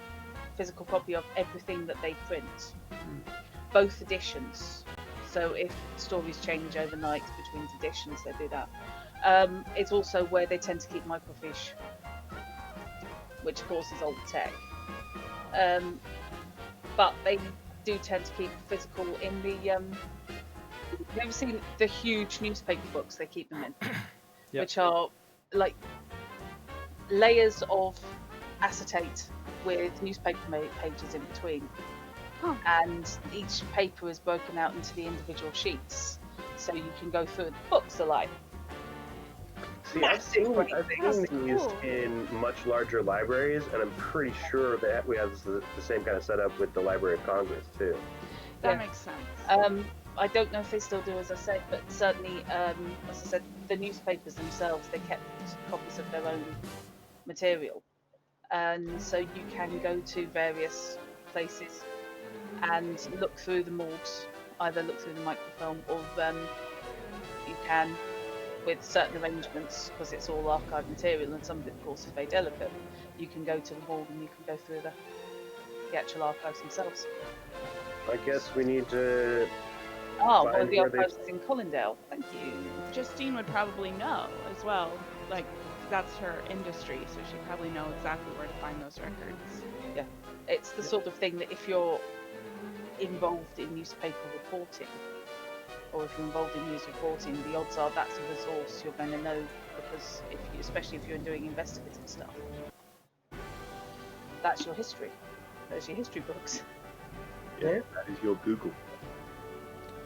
physical copy of everything that they print, both editions. So if stories change overnight between editions, they do that. It's also where they tend to keep microfiche, which of course is old tech. But they do tend to keep physical in the you've ever seen the huge newspaper books they keep them in? Yep. Which are like layers of acetate with newspaper pages in between. Huh. And each paper is broken out into the individual sheets. So you can go through the books alike. See, I've Massive seen great That's these cool. in much larger libraries, and I'm pretty sure that we have the same kind of setup with the Library of Congress too. That Yeah. makes sense. I don't know if they still do, as I said, but certainly, as I said, the newspapers themselves, they kept copies of their own material. And so you can go to various places and look through the morgues, either look through the microfilm or you can, with certain arrangements, because it's all archived material and some of it, of course, is very delicate, you can go to the morgue and you can go through the actual archives themselves. I guess we need to. Ah, one of Find the where they- archives is in Collindale. Thank you. Justine would probably know as well. Like, that's her industry, so she'd probably know exactly where to find those records. It's the sort of thing that if you're involved in newspaper reporting, or if you're involved in news reporting, the odds are that's a resource you're going to know, because especially if you're doing investigative stuff, that's your history. There's your history books. Yeah, that is your Google.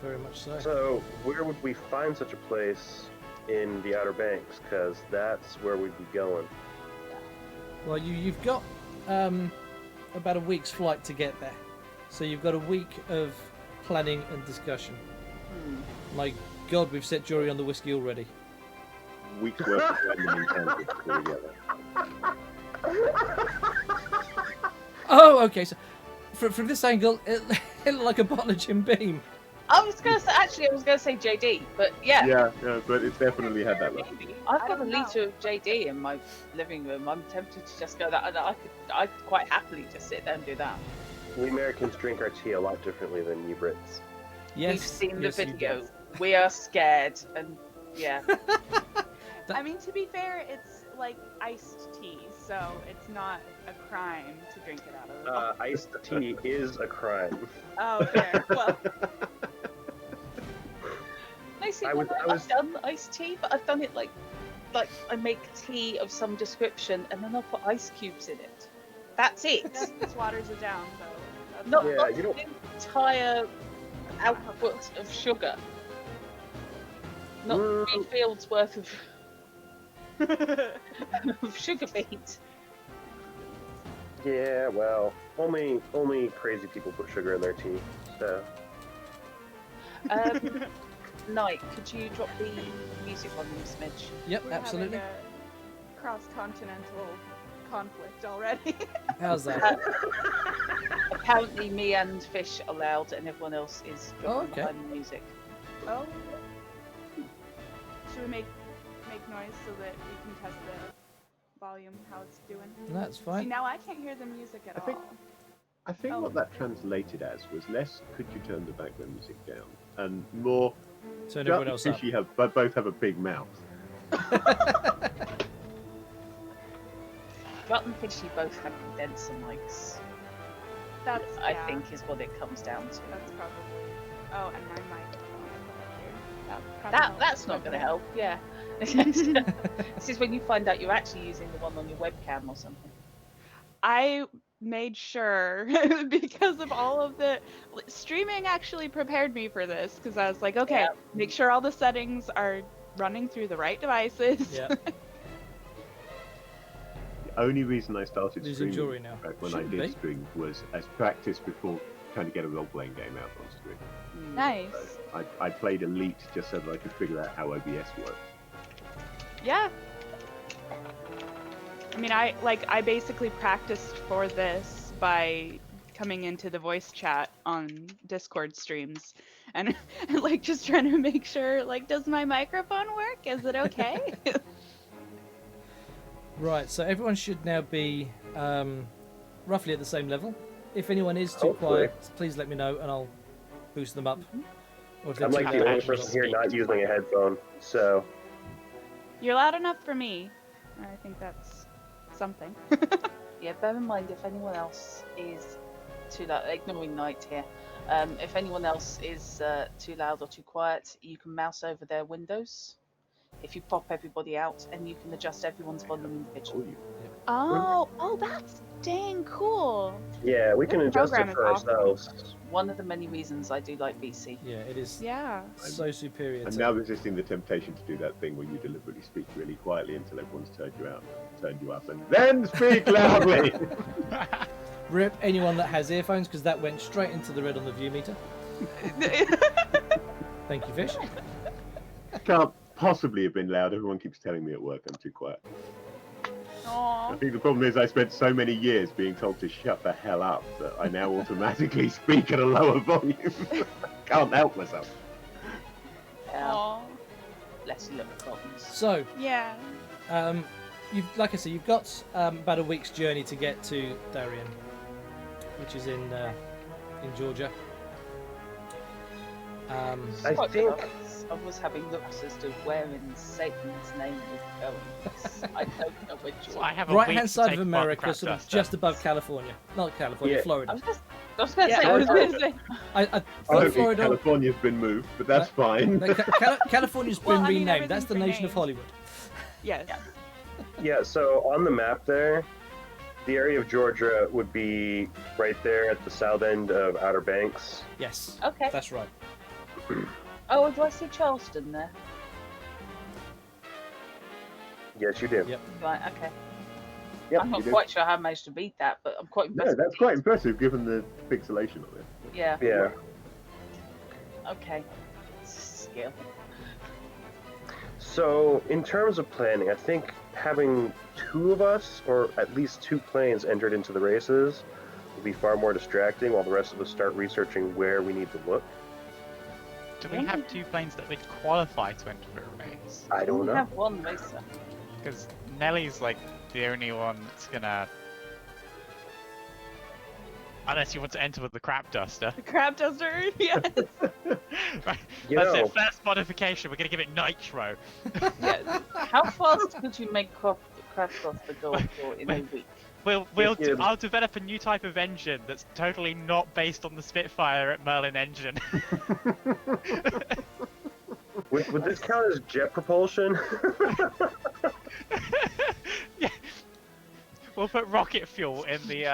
Very much so. So, where would we find such a place in the Outer Banks? Because that's where we'd be going. Well, you've got about a week's flight to get there, so you've got a week of planning and discussion. My God, we've set Jory on the whiskey already. Weeks worth of random encounters before we get there. Oh, okay. So from this angle, it looked like a bottle of Jim Beam. I was going to say JD, but yeah. Yeah, but it's definitely had that look. Maybe. I've I got a don't know. litre of JD in my living room. I'm tempted to just go that, and I could quite happily just sit there and do that. We Americans drink our tea a lot differently than you Brits. Yes, We've seen yes, the you video. do. We are scared, and yeah. I mean, to be fair, it's like iced tea, so it's not a crime to drink it out of. Iced tea is a crime. Oh, fair. Well, I see. I was- I've done iced tea, but I've done it like I make tea of some description, and then I'll put ice cubes in it. That's it. that just waters it down, though. That's Not Yeah, like you don't- an entire output of sugar. Not Mm. 3 fields worth of of sugar beet. Yeah, well, only crazy people put sugar in their tea. So Knight, could you drop the music volume a smidge? Yep, We're absolutely. having a cross-continental conflict already. How's that? Apparently, me and Fish are loud, and everyone else is dropping okay. behind the music. Oh. Should we make noise so that we can test the volume, how it's doing? That's See, fine. now I can't hear the music at I think- all. I think Oh. what that translated as was less could you turn the background music down, and more Turn Judd everyone and else up. Fishy both have a big mouth. Rut and Fishy both have condenser mics, That's, I yeah, think is what it comes down to. that's probably. Oh, and my microphone I put up here. That probably helps That's not quite a going to bit. help, yeah. This is when you find out you're actually using the one on your webcam or something. I made sure because of all of the streaming actually prepared me for this because I was like, okay, Yeah. make sure all the settings are running through the right devices. Yeah. The only reason I started Losing streaming Jory now. back when I Shouldn't did be. stream was as practice before trying to get a role-playing game out on stream. Nice. I played Elite just so that I could figure out how OBS worked. Yeah. I mean, I basically practiced for this by coming into the voice chat on Discord streams and like just trying to make sure like, does my microphone work? Is it okay? Right, so everyone should now be roughly at the same level. If anyone is too Hopefully. quiet, please let me know and I'll boost them up. Or if they're I'm too like loud, the only actually person here speak not to using a headphone. So You're loud enough for me. I think that's something. Yeah, bear in mind if anyone else is too loud, ignoring Night here, if anyone else is too loud or too quiet, you can mouse over their windows. If you pop everybody out, and you can adjust everyone's volume individually. Oh, that's dang cool. yeah, we can This adjust program it is for awesome. ourselves. One of the many reasons I do like BC. Yeah, it is Yeah. so superior I'm to... now resisting the temptation to do that thing where you deliberately speak really quietly until everyone's turned you up, and then speak loudly. Rip anyone that has earphones, because that went straight into the red on the view meter. Thank you, Fish. Can't possibly have been loud. Everyone keeps telling me at work I'm too quiet. I Aw. think the problem is I spent so many years being told to shut the hell up that I now automatically speak at a lower volume. Can't help myself. Aw. Bless you, little problems. So, Yeah. you've, like I said, you've got about a week's journey to get to Darien, which is in Georgia. I Quite think nice. I was having looks as to where in Satan's name we're going. I don't know which So one. I have a Right week hand to side take of one America, crap sort of duster. just above California. Not California, Yeah. Florida. I was going to Yeah, say, I was gonna say. I I thought don't think Florida... California's been moved, but that's fine. No, California's been Well, I mean, renamed. That's everything's the been nation of named. Hollywood. Yes. yeah. So on the map there, the area of Georgia would be right there at the south end of Outer Banks. Yes, okay. that's right. Oh, do I see Charleston there? Yes, you do. Yep. Right, okay. Yep, I'm not you do. quite sure how I managed to beat that, but I'm quite No, impressed. that's quite impressive given the pixelation of it. Yeah, Yeah. okay. skill. So, in terms of planning, I think having 2 of us, or at least 2 planes, entered into the races will be far more distracting while the rest of us start researching where we need to look. Do we have 2 planes that would qualify to enter a race? I don't We know. have one racer. Because Nellie's like the only one that's gonna. Unless you want to enter with the crap duster. The crab duster. Yes. Right. You That's know- it. First modification. We're gonna give it nitro. Yeah. How fast could you make Craft Duster go for in a week? I'll develop a new type of engine that's totally not based on the Spitfire at Merlin engine. Would this count as jet propulsion? Yeah. We'll put rocket fuel in the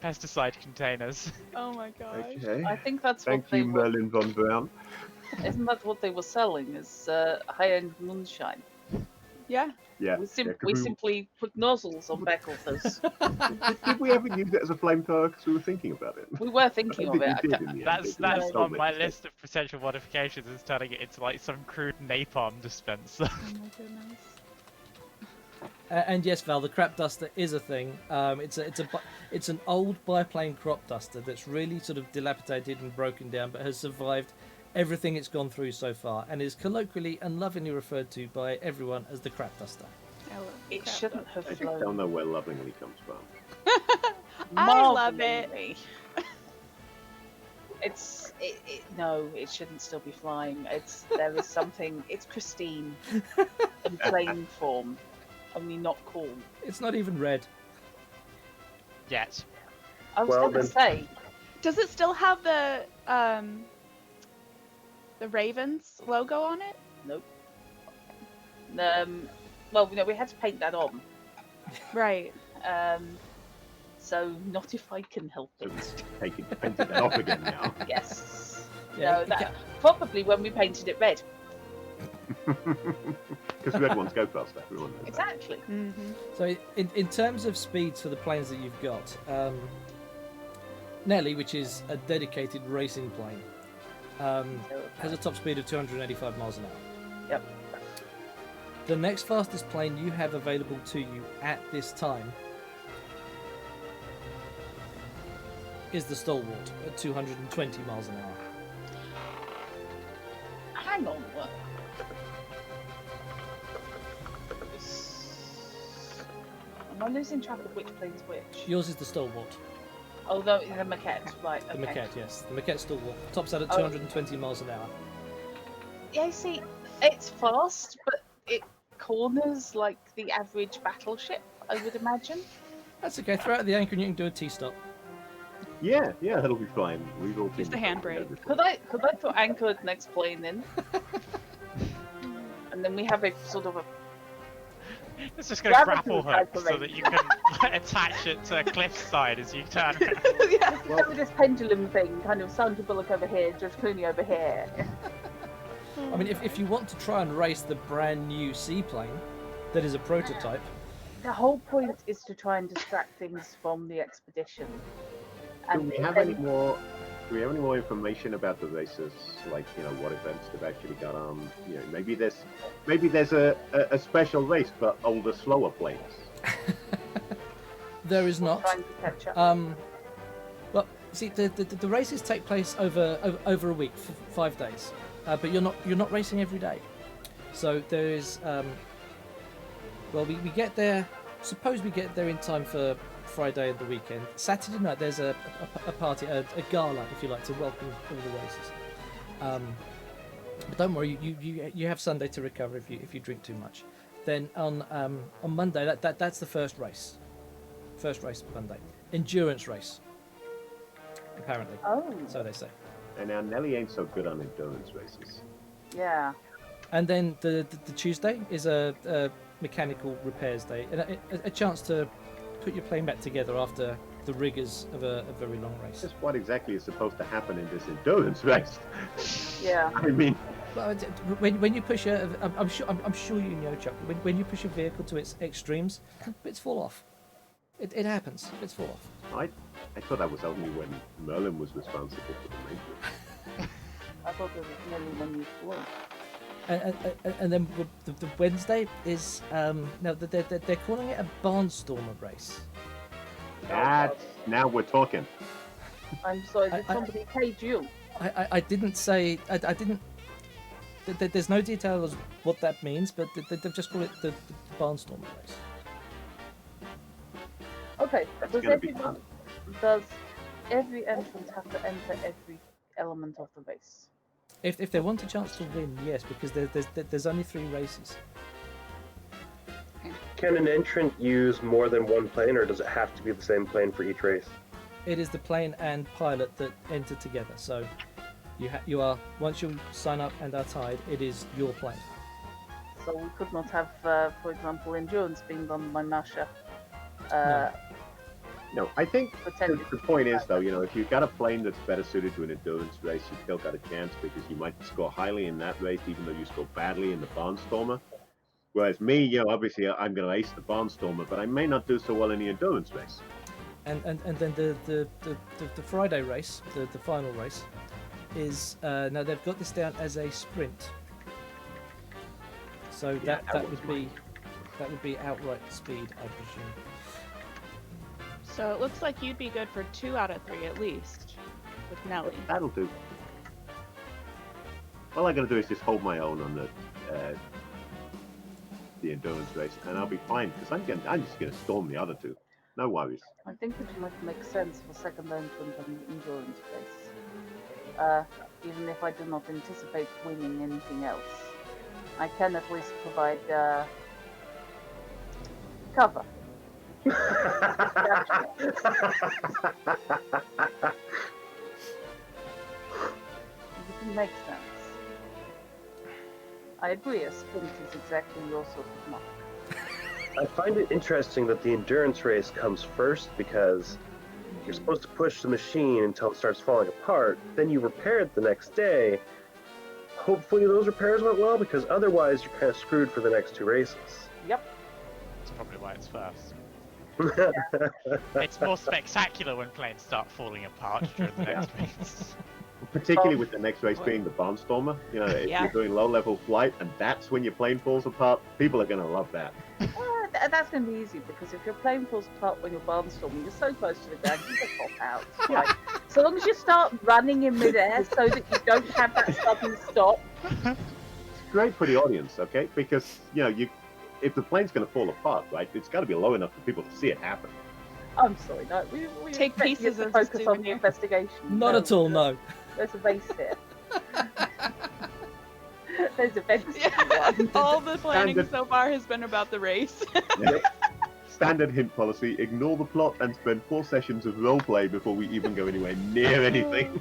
pesticide containers. Oh my gosh. Okay. I think that's Thank what they you, were. Merlin von Braun. Isn't that what they were selling? Is high-end moonshine? Yeah. Yeah. We, yeah, 'cause we simply put nozzles on back of those. did we ever use it as a flamethrower? Because we were thinking about it. We were thinking I of think it. we did in the end. That's It was so on my much list of potential modifications, is turning it into like some crude napalm dispenser. Oh my goodness. And yes, Val, the crop duster is a thing. It's an old biplane crop duster that's really sort of dilapidated and broken down, but has survived everything it's gone through so far, and is colloquially and lovingly referred to by everyone as the crap duster. I love the It crab shouldn't duster. have I just don't flown. know where lovingly comes from. I love it. marvellously. No, it shouldn't still be flying. There is something. It's pristine in plain form, only not cool. It's not even red. Yet. I was Well, gonna then- say, Does it still have the Ravens logo on it? nope. Well, we had to paint that on. Right. So not if I can help So it. it's painted that off again now. Yes. Yeah, No, it that probably when we painted it red. Because red ones go faster. Everyone knows that. Exactly. Mm-hmm. So in terms of speeds for the planes that you've got, Nelly, which is a dedicated racing plane, has a top speed of 285 miles an hour. Yep. The next fastest plane you have available to you at this time is the Stalwart at 220 miles an hour. Hang on. What? Am I losing track of which plane's which? Yours is the Stalwart. Oh, no, the maquette. Right. The Okay. Maquette, yes. The Maquette Stalwart. Tops out at Oh. 220 miles an hour. Yeah, see, it's fast, but it corners like the average battleship, I would imagine. That's okay. Throw out the anchor and you can do a T-stop. Yeah, that'll be fine. We've all Use been the handbrake. Could I put anchor next plane in? And then we have a sort of a It's just gonna Gravity grapple hook type of so that you can attach it to a cliffside as you turn. yeah, with this pendulum thing, kind of Sandra Bullock over here, George Clooney over here. I mean, if you want to try and race the brand new seaplane that is a prototype, The whole point is to try and distract things from the expedition. Do we have any more? Do we have any more information about the races? Like, what events they've actually got on? Maybe there's a special race for older, slower planes. there is not. Trying to catch up. Well, see, the races take place over a week, 5 days, but you're not racing every day. So there is. Well, we get there. Suppose we get there in time for Friday and the weekend. Saturday night there's a party, a gala, if you like, to welcome all the races. But don't worry, you have Sunday to recover if you drink too much. Then on Monday, that's the first race. First race Monday, endurance race. Apparently, Oh, so they say. And now Nelly ain't so good on endurance races. yeah. And then the Tuesday is a mechanical repairs day, and a chance to put your plane back together after the rigors of a very long race. Just what exactly is supposed to happen in this endurance race? Yeah. I mean, Well, when you push I'm sure you know, Chuck. When you push a vehicle to its extremes, bits fall off. It happens. Bits fall off. I thought that was only when Merlin was responsible for the maintenance. I thought thought it was nearly when you flew. And then the Wednesday is no, they're calling it a barnstormer race. That's now we're talking. I'm sorry, did somebody paid you? I didn't say I didn't. There's no detail as what that means, but they've just called it the barnstormer race. Okay, That's does gonna be fun. every entrant have to enter every element of the race? If they want a chance to win, yes, because there's only 3 races. Can an entrant use more than one plane, or does it have to be the same plane for each race? It is the plane and pilot that enter together. So you are once you sign up and are tied, it is your plane. So we could not have, for example, endurance being done by Masha. No, I think Pretending the point is, though, if you've got a plane that's better suited to an endurance race, you've still got a chance because you might score highly in that race, even though you score badly in the barnstormer. Whereas me, obviously I'm going to ace the barnstormer, but I may not do so well in the endurance race. And then the Friday race, the final race, is now they've got this down as a sprint. So Yeah, that would be outright speed, I presume. So it looks like you'd be good for 2 out of 3 at least with Nelly. That'll do. All I got to do is just hold my own on the endurance race, and I'll be fine because I'm just going to storm the other 2. No worries. I think it might make sense for second entrant and endurance race. Even if I do not anticipate winning anything else, I can at least provide cover. That's It makes sense. I agree, a sprint is exactly your sort of mark. I find it interesting that the endurance race comes first because you're supposed to push the machine until it starts falling apart, then you repair it the next day. Hopefully those repairs went well, because otherwise you're kind of screwed for the next 2 races. Yep. That's probably why it's first. It's more spectacular when planes start falling apart during the next race. Particularly with the next race being the barnstormer. If Yeah. you're doing low-level flight and that's when your plane falls apart, people are going to love that. That's going to be easy because if your plane falls apart when you're barnstorming, you're so close to the ground, you just pop out. Right? So long as you start running in midair so that you don't have that sudden stop. Great for the audience, okay? Because, if the plane's going to fall apart, right, it's got to be low enough for people to see it happen. I'm sorry, no. We Take expect you pieces to as a focus on the souvenir. investigation. Not at all, no. There's a base here. There's a base Yeah. here. All the planning Standard. so far has been about the race. Standard hint policy, ignore the plot and spend 4 sessions of roleplay before we even go anywhere near anything.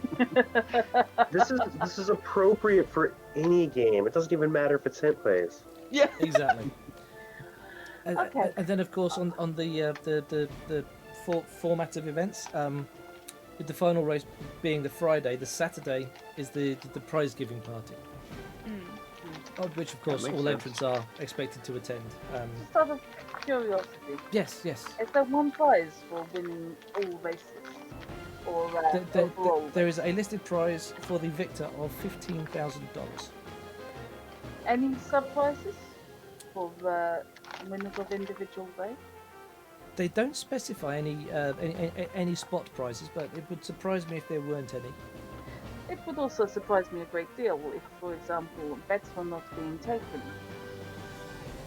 This is appropriate for any game. It doesn't even matter if it's hint plays. Yeah. Exactly. And, Okay. and then, of course, on the format of events, with the final race being the Friday, the Saturday is the prize giving party, of which, of course, makes all sense. entrants are expected to attend. Just out of curiosity, Yes. is there one prize for winning all races? Or overall? There is a listed prize for the victor of $15,000. Any sub prizes for winners of individual race? They don't specify any spot prizes, but it would surprise me if there weren't any. It would also surprise me a great deal if, for example, bets were not being taken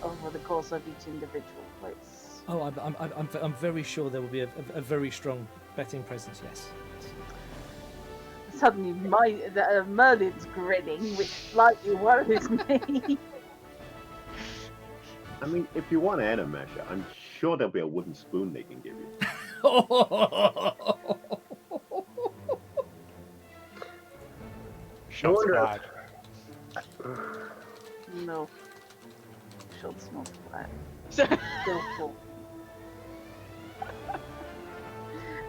over the course of each individual race. Oh, I'm very sure there will be a very strong betting presence. Yes. Suddenly, Merlin's grinning, which slightly worries me. I mean, if you want to enter Measure, I'm sure there'll be a wooden spoon they can give you. Shots wonder- fired. No. Shots not fired. So- Still full.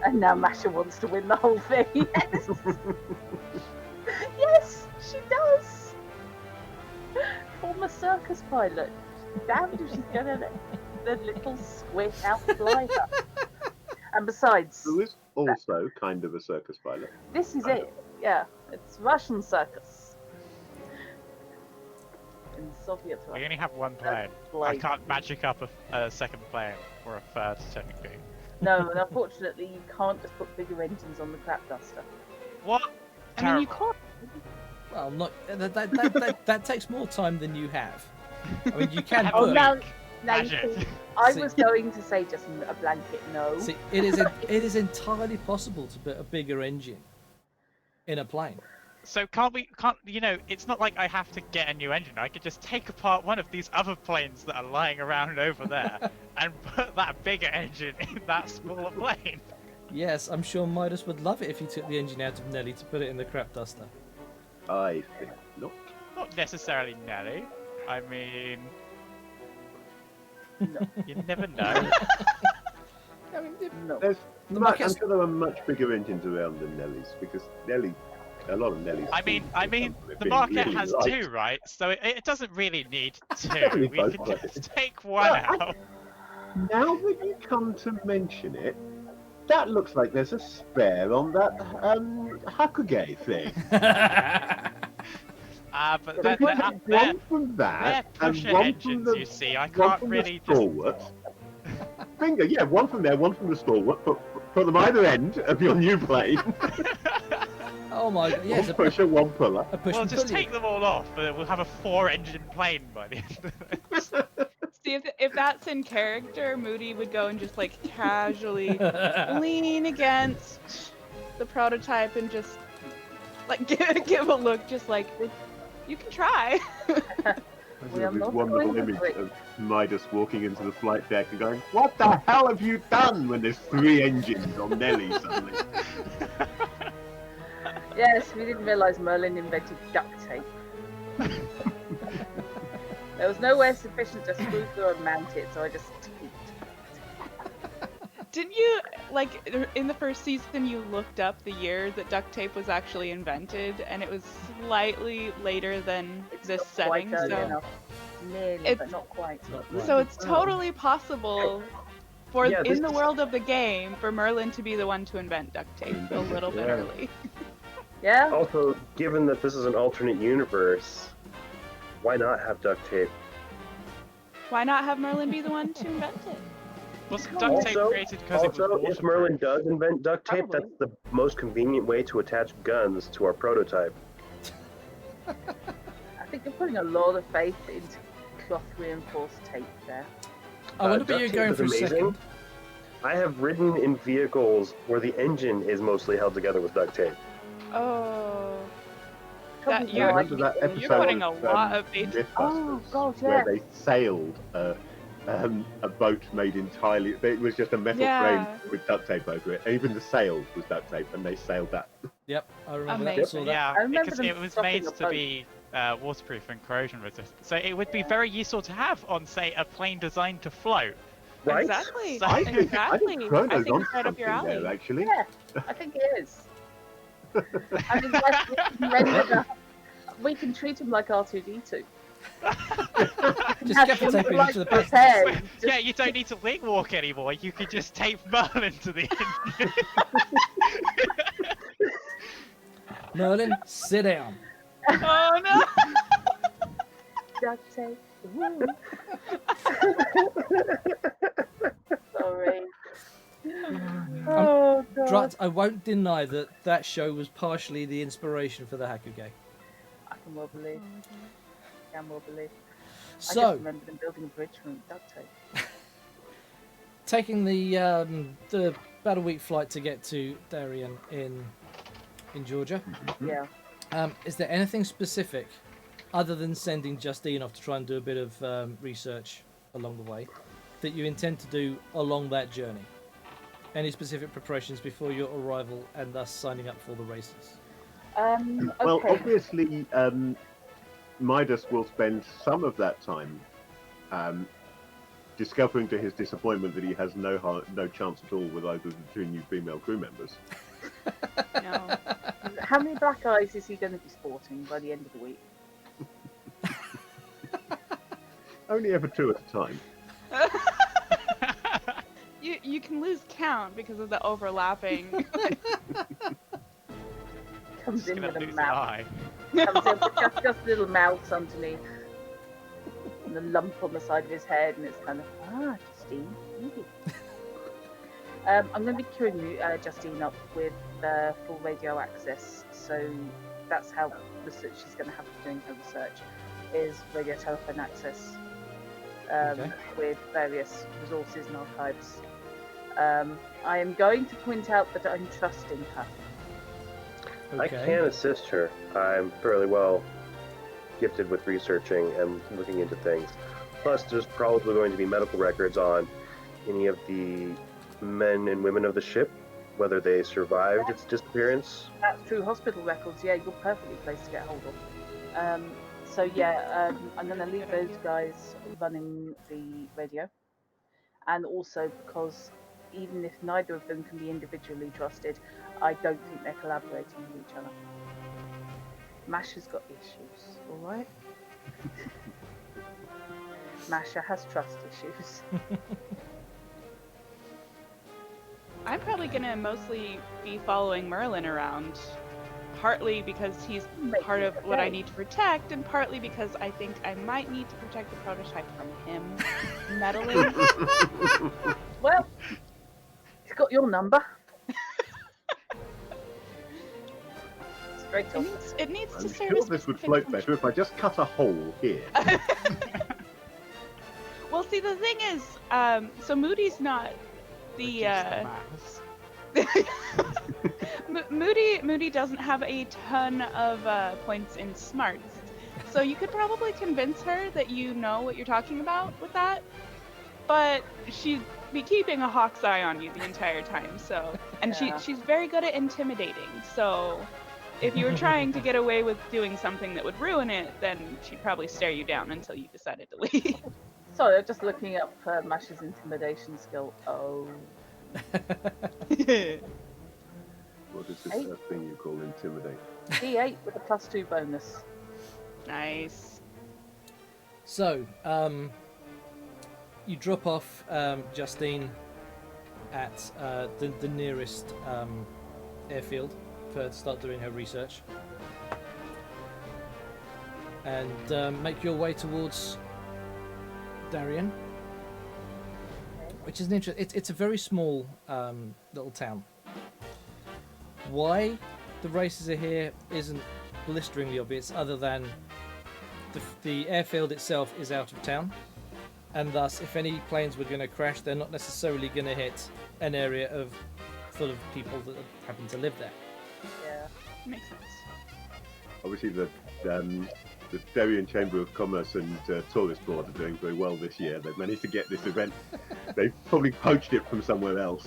And now Masha wants to win the whole thing. Yes! Yes, she does! Former circus pilot. Damned if she's gonna let the little squid outfly her. And besides, Who is also kind of a circus pilot. this is it. Yeah, it's Russian circus. in the Soviet We flag. only have one plane. I Like, can't magic up a second plane, or a third, technically. no, and unfortunately, you can't just put bigger engines on the crap duster. What? I mean, you Terrible. could. Well, not that takes more time than you have. I mean, you can Have a Oh, put. week. now you Magic. see, I See- was going to say just a blanket no. See, it is entirely possible to put a bigger engine in a plane. So can't you know, it's not like I have to get a new engine. I could just take apart one of these other planes that are lying around over there and put that bigger engine in that smaller plane. Yes, I'm sure Midas would love it if you took the engine out of Nelly to put it in the crap duster. I think not. Not necessarily Nelly. I mean, No. you never know. I mean, No. There's The much, I'm Marquez- sure there are much bigger engines around than Nelly's because a lot of Nelly's. I mean, the being market really has light. two, right? So it doesn't really need two. Only We both can ways. just take one Well, out. Now that you come to mention it, that looks like there's a spare on that Hakuge thing. But So they're, put they're one from they're that and pusher one from engines, the you see. I one can't from really the just. stalwart. Finger, yeah, one from there, one from the stalwart. Put them either end of your new plane. Oh my god, yes, One pusher, one puller. a push Well, and just pull you. take them all off, and we'll have a 4-engine plane by the end of it. See, if that's in character, Moody would go and just like casually lean against the prototype and just like give a look, just like you can try. We are This not wonderful going to image break. of Midas walking into the flight deck and going, "What the hell have you done?" When there's 3 engines on Nelly suddenly. Yes, we didn't realise Merlin invented duct tape. There was nowhere sufficient to screw through and mount it, so I just taped. Didn't you like in the first season you looked up the year that duct tape was actually invented, and it was slightly later than It's this not quite setting, early so enough. Nearly, It's- but not quite. Not quite. so it's totally possible for Yeah, this in the is- world of the game for Merlin to be the one to invent duct tape a little bit Yeah. early. Yeah? Also, given that this is an alternate universe, why not have duct tape? Why not have Merlin be the one to invent it? Was duct tape Also- created because it was Also, if Merlin waterproof? does invent duct tape, Probably. that's the most convenient way to attach guns to our prototype. I think you're putting a lot of faith into cloth reinforced tape there. I wonder duct what you're tape going is for a amazing. second. I have ridden in vehicles where the engine is mostly held together with duct tape. Oh, Trouble you're- is, Remember that episode you're putting a of, lot of faith. Mythbusters, Oh, God, where yes. they sailed a boat made entirely. It was just a metal Yeah. frame with duct tape over it. And even the sail was duct tape, and they sailed that. Yep, I remember that. Amazing. Saw that. Yeah, I remember because them it was stopping made a to boat. be waterproof and corrosion resistant. So it would be very useful to have on, say, a plane designed to float. Right? Exactly. I think Exactly. Chrono's I think on it's right up your something alley. there, actually. Yeah, I think it is. I mean, like, we can treat him like R2D2. Just get the tape into the his back. head. Yeah, you don't need to wing walk anymore. You could just tape Merlin to the engine. Merlin, sit down. Oh no! Duct tape. Woo. Sorry. Oh, God. Drat, I won't deny that that show was partially the inspiration for the Hakuge. I can well believe. I can well believe. I just So, remember them building a bridge from duct tape. taking the Battle Week flight to get to Darien in Georgia, Yeah. is there anything specific other than sending Justine off to try and do a bit of research along the way that you intend to do along that journey? Any specific preparations before your arrival and thus signing up for the races? Okay. Well, obviously, Midas will spend some of that time discovering to his disappointment that he has no chance at all with either of the 2 new female crew members. No. How many black eyes is he going to be sporting by the end of the week? Only ever 2 at a time. You can lose count because of the overlapping. Comes Just in gonna with a lose an mouth. eye. Comes in with just a little mouth underneath. and a lump on the side of his head, and it's kind of Justine, maybe. I'm going to be queuing you, Justine, up with full radio access. So that's how research she's going to have for doing her research is radio telephone access Okay. with various resources and archives. I am going to point out that I'm trusting her. I Okay. can assist her. I'm fairly well gifted with researching and looking into things. Plus, there's probably going to be medical records on any of the men and women of the ship, whether they survived its disappearance. That's true. Hospital records, yeah, you're perfectly placed to get hold of. So yeah, I'm going to leave those guys running the radio, and also because even if neither of them can be individually trusted, I don't think they're collaborating with each other. Masha's got issues, all right? Masha has trust issues. I'm probably gonna mostly be following Merlin around, partly because he's part of what I need to protect, and partly because I think I might need to protect the prototype from him meddling. Well, he's got your number. Straight off. It needs to I'm serve sure a this would specific float function. better if I just cut a hole here. Well, see, the thing is, so Moody's not the. Reduce maths. Moody doesn't have a ton of points in smarts, so you could probably convince her that you know what you're talking about with that. But she'd be keeping a hawk's eye on you the entire time. So, and Yeah. she's very good at intimidating. So, if you were trying to get away with doing something that would ruin it, then she'd probably stare you down until you decided to leave. Sorry, I'm just looking up Masha's intimidation skill. Oh. What is this Hey. thing you call intimidate? D8 with a +2 bonus. Nice. So, you drop off Justine at the nearest airfield for her to start doing her research, and make your way towards Darien, which is an it's a very small little town. Why the races are here isn't blisteringly obvious, other than the airfield itself is out of town, and thus if any planes were going to crash, they're not necessarily going to hit an area full of people that happen to live there. Yeah. Makes sense. Obviously, the Darien Chamber of Commerce and Tourist Board are doing very well this year. They've managed to get this event. They've probably poached it from somewhere else.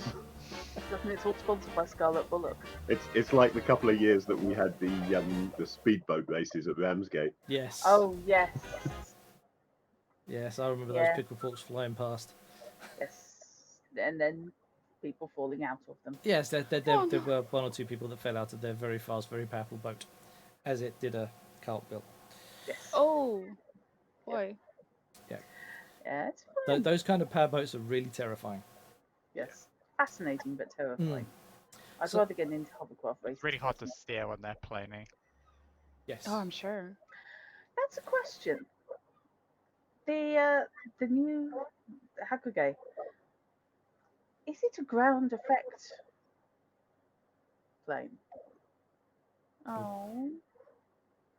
Doesn't it's all sponsored by Scarlet Bullock? It's like the couple of years that we had the speedboat races at Ramsgate. Yes. Oh yes. Yes, I remember Yeah. those pickle forks flying past. Yes. And then people falling out of them. Yes, there Oh, there no. were one or two people that fell out of their very fast, very powerful boat, as it did a cart bill. Yes. Oh, boy. Yeah, it's fine. Those kind of powerboats are really terrifying. Yes. Fascinating but terrifying. I'd So- rather get into hovercraft racing. It's really hard to steer when they're planing. Yes. Oh, I'm sure. That's a question. The new Hakuge, is it a ground effect plane? Oh.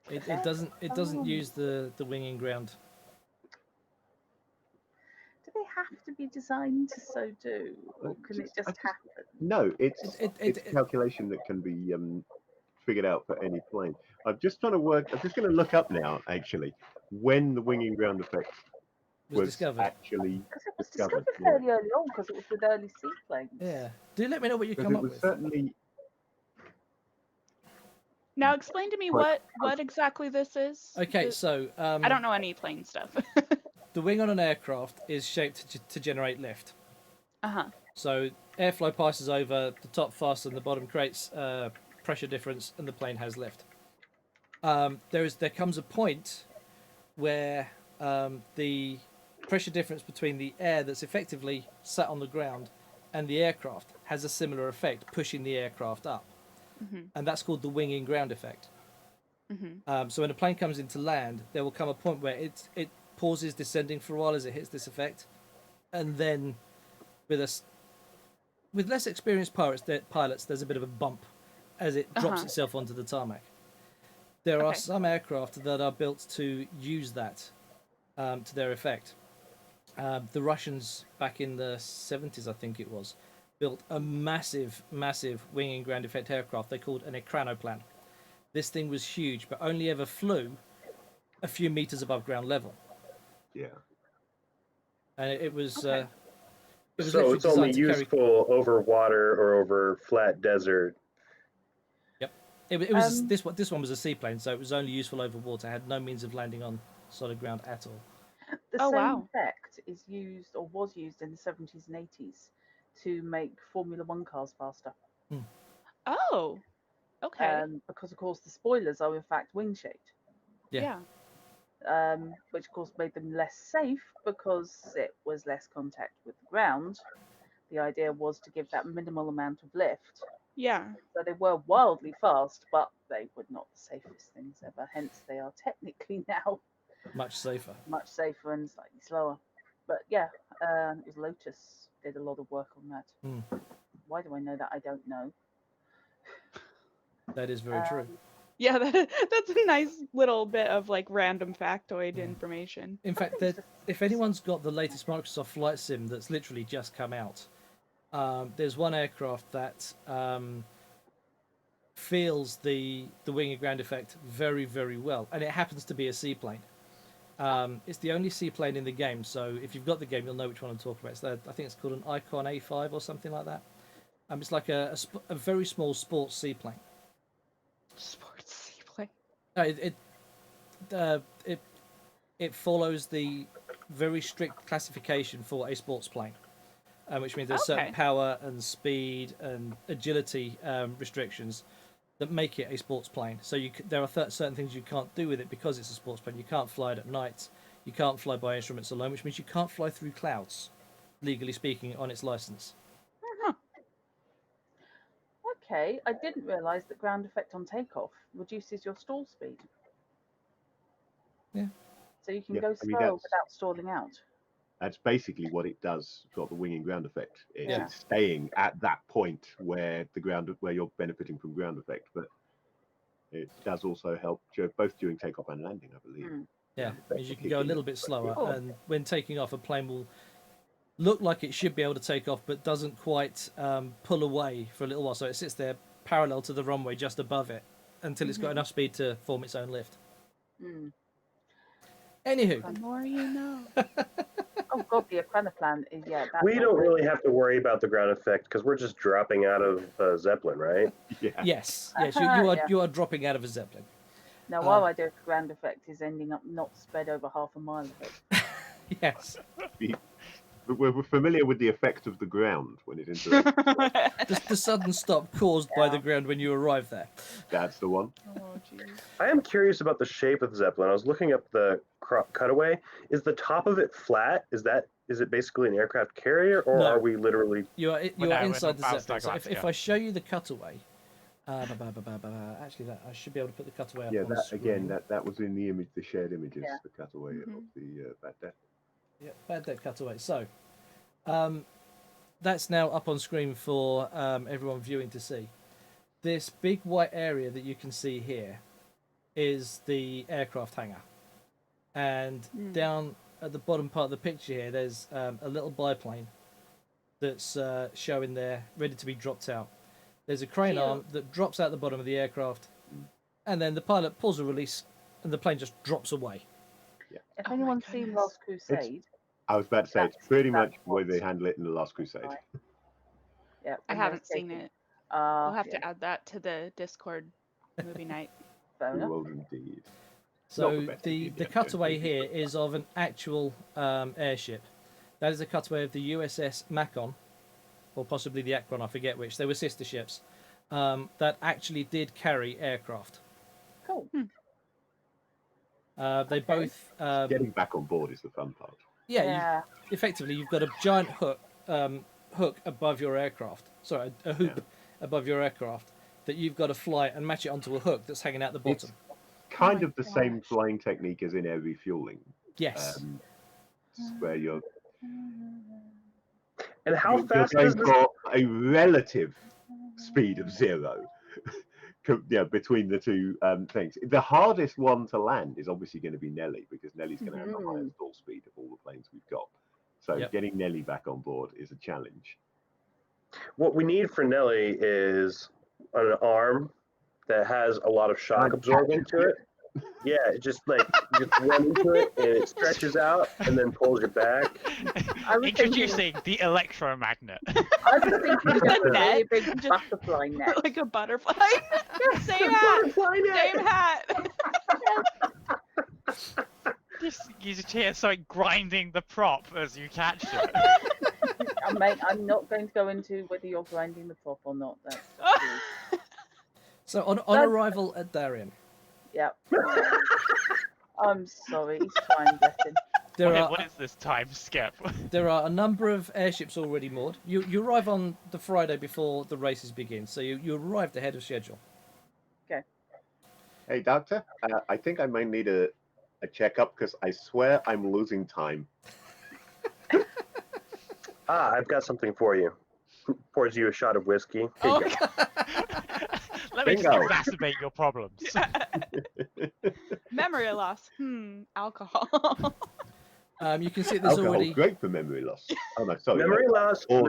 It doesn't Oh. use the winging ground. Do they have to be designed to so do, or can it just happen? No, it's It- a calculation that can be figured out for any plane. I'm just going to look up now, actually, when the winging ground effect Was discovered. actually Because it was discovered, discovered yeah. fairly early on, because it was with early seaplanes. Yeah. Do let me know what you because come it up was with. certainly Now explain to me Right. what exactly this is. Okay, The- so I don't know any plane stuff. the wing on an aircraft is shaped to generate lift. Uh-huh. So airflow passes over, the top faster than the bottom creates pressure difference, and the plane has lift. There comes a point where the pressure difference between the air that's effectively sat on the ground and the aircraft has a similar effect, pushing the aircraft up, and that's called the winging ground effect. So when a plane comes into land, there will come a point where pauses descending for a while as it hits this effect, and then with less experienced pilots, there's a bit of a bump as it drops itself onto the tarmac. There are some aircraft that are built to use that to their effect. The Russians back in the 70s, I think it was, built a massive wing and ground effect aircraft they called an ekranoplan. This thing was huge, but only ever flew a few meters above ground level. Yeah. And it was So literally it's only designed to carry. useful over water or over flat desert. Yep. It was this one was a seaplane, so it was only useful over water. Had no means of landing on solid ground at all. The Oh, same wow. effect is used or was used in the 70s and 80s to make Formula One cars faster. Oh, okay. Because of course the spoilers are in fact wing shaped. Yeah. Which of course made them less safe because it was less contact with the ground. The idea was to give that minimal amount of lift. Yeah. So they were wildly fast, but they were not the safest things ever. Hence, they are technically now Much safer. much safer and slightly slower. But yeah, it was Lotus did a lot of work on that. Why do I know that? I don't know. That is very true. Yeah, that's a nice little bit of like random factoid information. In fact, if anyone's got the latest Microsoft Flight Sim that's literally just come out, there's one aircraft that feels the wing and ground effect very, very well, and it happens to be a seaplane. It's the only seaplane in the game, so if you've got the game, you'll know which one I'm talking about. I think it's called an Icon A5 or something like that. It's like a very small sports seaplane. Sports seaplane. It follows the very strict classification for a sports plane, which means there's certain power and speed and agility restrictions that make it a sports plane. So there are certain things you can't do with it because it's a sports plane. You can't fly it at night. You can't fly by instruments alone, which means you can't fly through clouds, legally speaking, on its license. Okay, I didn't realise that ground effect on takeoff reduces your stall speed. Yeah. So you can go slow without stalling out. That's basically what it does for the wing and ground effect. It's Yeah. staying at that point where you're benefiting from ground effect, but it does also help both during takeoff and landing, I believe. Yeah, means you can go a little bit slower, Cool. and when taking off, a plane will look like it should be able to take off, but doesn't quite pull away for a little while. So it sits there parallel to the runway, just above it, until it's got enough speed to form its own lift. Anywho, The more you know. Oh god, the Ekranoplan is that's We don't lovely. really have to worry about the ground effect because we're just dropping out of Zeppelin, right? Yeah. yes, you Yeah. are dropping out of a Zeppelin. Now, while I do it, ground effect is ending up not spread over half a mile of it. Yes, But we're familiar with the effect of the ground when it interacts. the sudden stop caused by the ground when you arrive there. That's the one. Oh, jeez. I am curious about the shape of the Zeppelin. I was looking up the cutaway. Is the top of it flat? Is it basically an aircraft carrier, or No. are we literally? You are no, inside we're the not Zeppelin. Battlestar So if Galactica. I show you the cutaway, actually, I should be able to put the cutaway up Yeah, on that screen. again. That was in the image, the shared images, Yeah. the cutaway of the Bad Death. Yeah, bad debt cutaway. So, that's now up on screen for everyone viewing to see. This big white area that you can see here is the aircraft hangar, and down at the bottom part of the picture here, there's a little biplane that's showing there, ready to be dropped out. There's a crane arm that drops out the bottom of the aircraft, and then the pilot pulls a release, and the plane just drops away. If Oh my anyone's seen goodness. Last Crusade, I was about to say it's That's pretty much the way what- they handle it in the Last Crusade. Right. yeah, I when haven't they're seen taking- it. I'll have yeah, to add that to the Discord movie night. fair enough. Well, indeed. So Not the best the idea. cutaway here is of an actual airship. That is a cutaway of the USS Macon, or possibly the Akron, I forget which. They were sister ships that actually did carry aircraft. Cool. They both, Getting back on board is the fun part. Yeah. Effectively, you've got a giant hook above your aircraft. Sorry, a hoop above your aircraft that you've got to fly and match it onto a hook that's hanging out the bottom. Kind my of the same flying technique as in air refueling. Yes. Where you're And how you're fast going is this? for a relative speed of 0. Between the two things. The hardest one to land is obviously going to be Nelly, because Nelly's going to have the highest stall speed of all the planes we've got. So Yep. getting Nelly back on board is a challenge. What we need for Nelly is an arm that has a lot of shock absorbing to it. Yeah, it just run into it and it stretches out and then pulls you back. I was Introducing the electromagnet. I was thinking The just a net, really big just- butterfly net. Like a butterfly. Same hat. Same hat. You just hear something grinding the prop as you catch it. Mate, I'm not going to go into whether you're grinding the prop or not. That's So on arrival at Darien, Yep. I'm sorry, he's trying, bless him. What is this time skip? There are a number of airships already moored. You arrive on the Friday before the races begin, so you arrived ahead of schedule. Hey, Doctor, I think I might need a checkup, because I swear I'm losing time. I've got something for you. Pours you a shot of whiskey. Oh, Bingo. Let me just Bingo. exacerbate your problems. memory loss. Alcohol. You can see there's Alcohol's already great for memory loss. Oh no, sorry. Memory loss. Or-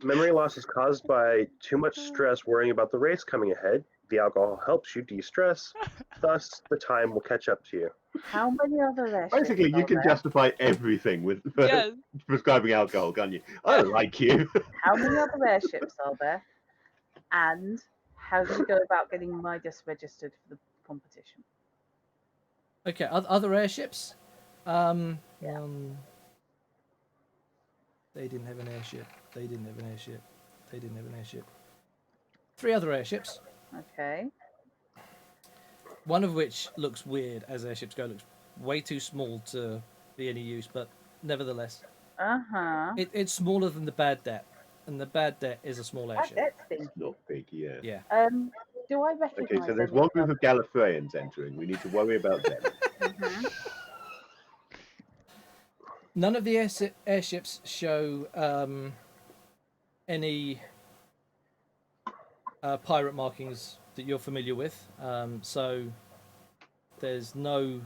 Memory loss is caused by too much stress worrying about the race coming ahead. The alcohol helps you de-stress. Thus, the time will catch up to you. How many other airships Basically, you are can there? justify everything with Yes. prescribing alcohol, can't you? I like you. How many other airships are there? And how do you go about getting Midas registered for the competition? okay. Other airships. They didn't have an airship. They didn't have an airship. They didn't have an airship. 3 other airships. Okay. One of which looks weird as airships go. Looks way too small to be any use, but nevertheless, it's smaller than the Bad Det, and the Bad Det is a small airship. That's thinking. Not big, yeah. Yeah. Do I recognise? Okay, so there's any one of group them? of Gallifreyans entering. We need to worry about them. Mhm. None of the airships show any pirate markings that you're familiar with. So there's no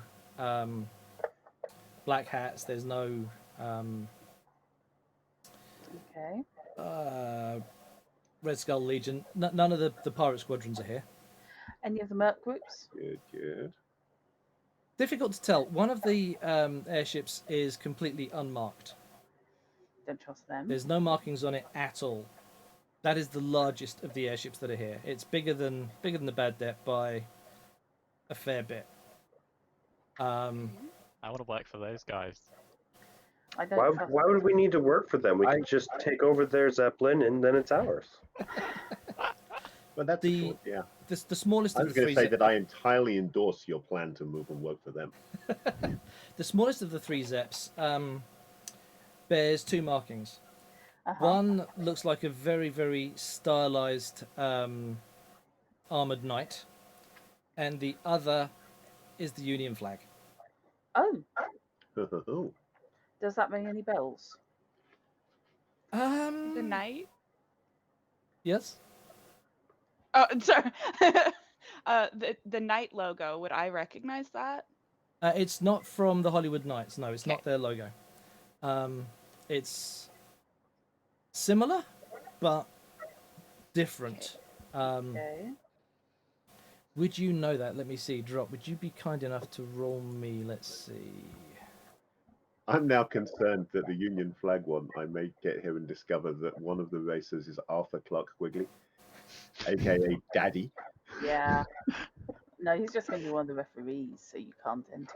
black hats. There's no Okay. Red Skull Legion. None of the pirate squadrons are here. Any of the Merc groups? Good, good. Difficult to tell. One of the airships is completely unmarked. Don't trust them. There's no markings on it at all. That is the largest of the airships that are here. It's bigger than the Bad Det by a fair bit. I want to work for those guys. I don't Why, trust why would we need to work for them? We can just take over their Zeppelin and then it's ours. But that's The- yeah. the smallest I of was the going three. to say that I entirely endorse your plan to move and work for them. The smallest of the 3 Zeps bears 2 markings. Uh-huh. One looks like a very, very stylized armored knight, and the other is the Union flag. Oh, Oh, does that ring any bells? The night. Yes. Oh, sorry. The night logo. Would I recognize that? It's not from the Hollywood Knights. No, it's not Okay. their logo. It's similar, but different. Okay. Would you know that? Let me see. Drop. Would you be kind enough to roll me? Let's see. I'm now concerned that the Union flag one, I may get here and discover that one of the racers is Arthur Clarke Quigley, aka Daddy. Yeah. No, he's just going to be one of the referees, so you can't enter.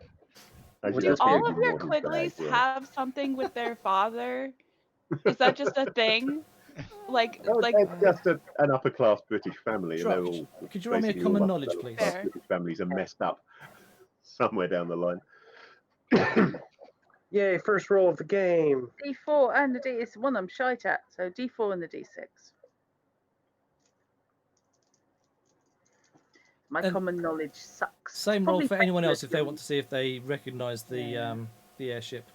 Actually, Do that's all maybe of your more his Quigleys bag, yeah. have something with their father? Is that just a thing? Like, Oh, they're just an upper class British family, and they're Drop, all. could you roll me a basically all common upper knowledge, class please? Fair. British families are messed up somewhere down the line. Yay, first roll of the game. D4 and the D is one I'm shite at, so D4 and the D6. My And- common knowledge sucks. Same roll Probably for anyone else better if they than- want to see if they recognise the Yeah. the airship.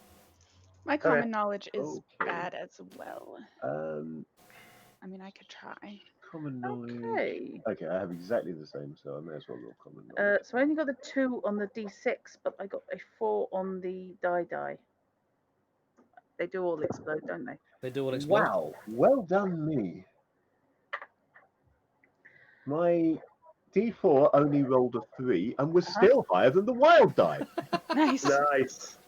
My common knowledge is Okay. bad as well. I mean, I could try. Common knowledge. Okay. Okay, I have exactly the same, so I may as well roll common knowledge. So I only got a 2 on the D6, but I got a 4 on the die. They do all explode, don't they? They do all explode. Wow, well done me. My D4 only rolled a 3 and was still higher than the wild die. Nice. Nice.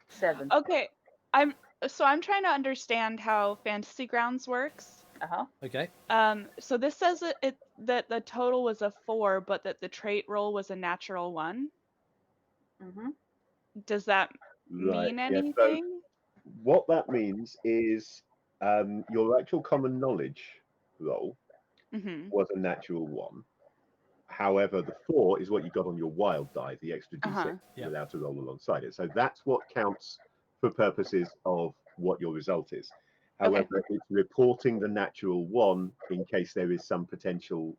7. Okay, I'm trying to understand how Fantasy Grounds works. Okay. So this says that the total was a 4, but that the trait roll was a natural 1. Mm-hmm. Does that Right, mean yeah, so anything? what that means is your actual common knowledge roll Mm-hmm. was a natural 1. However, the 4 is what you got on your wild die, the extra D6 Uh-huh. Yeah. without a roll alongside it. So that's what counts for purposes of what your result is. However, it's reporting the natural 1 in case there is some potential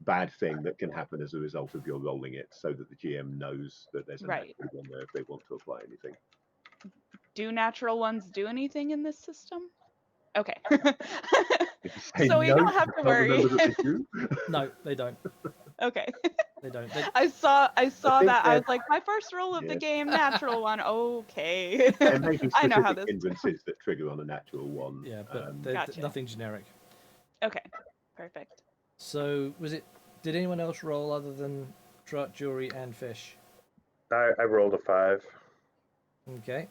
bad thing that can happen as a result of your rolling it, so that the GM knows that there's a Right. natural 1 there if they want to apply anything. Do natural ones do anything in this system? Okay. If you say So we no, don't have I to can't remember worry. that they do. No, they don't. Okay. They don't. I saw think that. I was that- like, my first roll of the Yeah. game, natural 1. Okay. There may be I know how specific this. hindrances that trigger on a natural 1. Yeah, but um, they're Gotcha. nothing generic. Okay. Perfect. So did anyone else roll other than Trut, Jury, and Fish? I rolled a 5. Okay.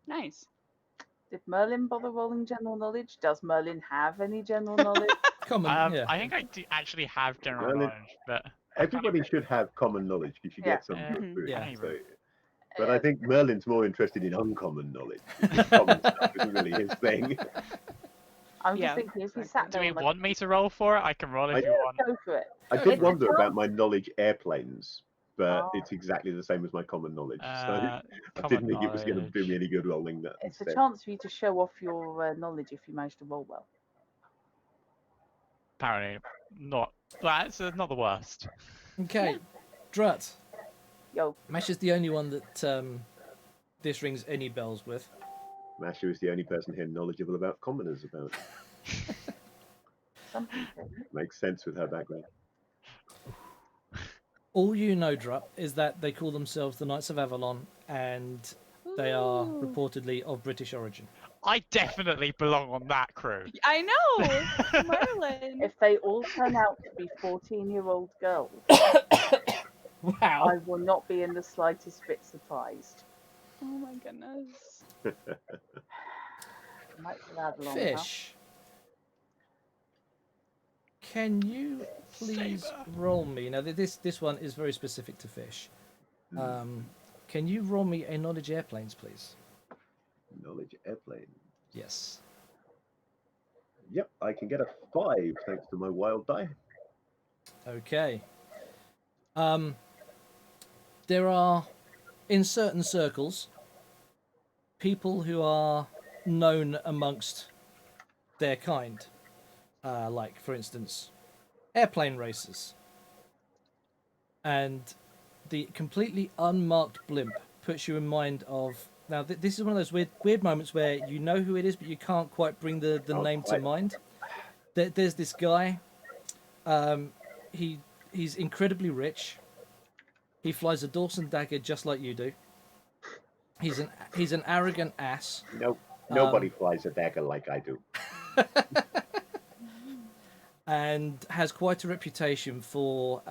Nice. Did Merlin bother rolling general knowledge? Does Merlin have any general knowledge? Common. Yeah. I think I do actually have general Well, knowledge, but Everybody should have common knowledge because you Yeah. get some Yeah. through it. Yeah. So, but I think Merlin's more interested in uncommon knowledge. Common stuff isn't really his thing. I'm Yeah, just thinking if he exactly. sat do there we on the want me to roll for it? I can roll if you want. go for it. I It's did a wonder chance- about my knowledge airplanes, but Oh. it's exactly the same as my common knowledge. So I Common didn't think it was going to do me knowledge. any good rolling that. It's a instead. chance for you to show off your knowledge if you manage to roll well. Apparently, not. That's not the worst. Okay. Drut. Yo, Mash is the only one that this rings any bells with. Masha is the only person here knowledgeable about commoners. About some people. makes sense with her background. All you know, Drut, is that they call themselves the Knights of Avalon, and they are Ooh. reportedly of British origin. I definitely belong on that crew. I know. Merlin. If they all turn out to be 14-year-old girls, Wow. I will not be in the slightest bit surprised. Oh my goodness. Knights of Avalon, huh? Fish. Can you please Saber. roll me? Now, this one is very specific to Fish. Can you roll me a knowledge airplanes, please? Knowledge airplane. Yes. Yep, I can get a 5 thanks to my wild die. Okay. There are, in certain circles, people who are known amongst their kind. Like, for instance, airplane racers. And the completely unmarked blimp puts you in mind of... Now, this is one of those weird moments where you know who it is, but you can't quite bring the Oh, name to quite. mind. There's this guy. He's incredibly rich. He flies a Dawson Dagger just like you do. He's an arrogant ass. Nope, nobody flies a dagger like I do. And has quite a reputation for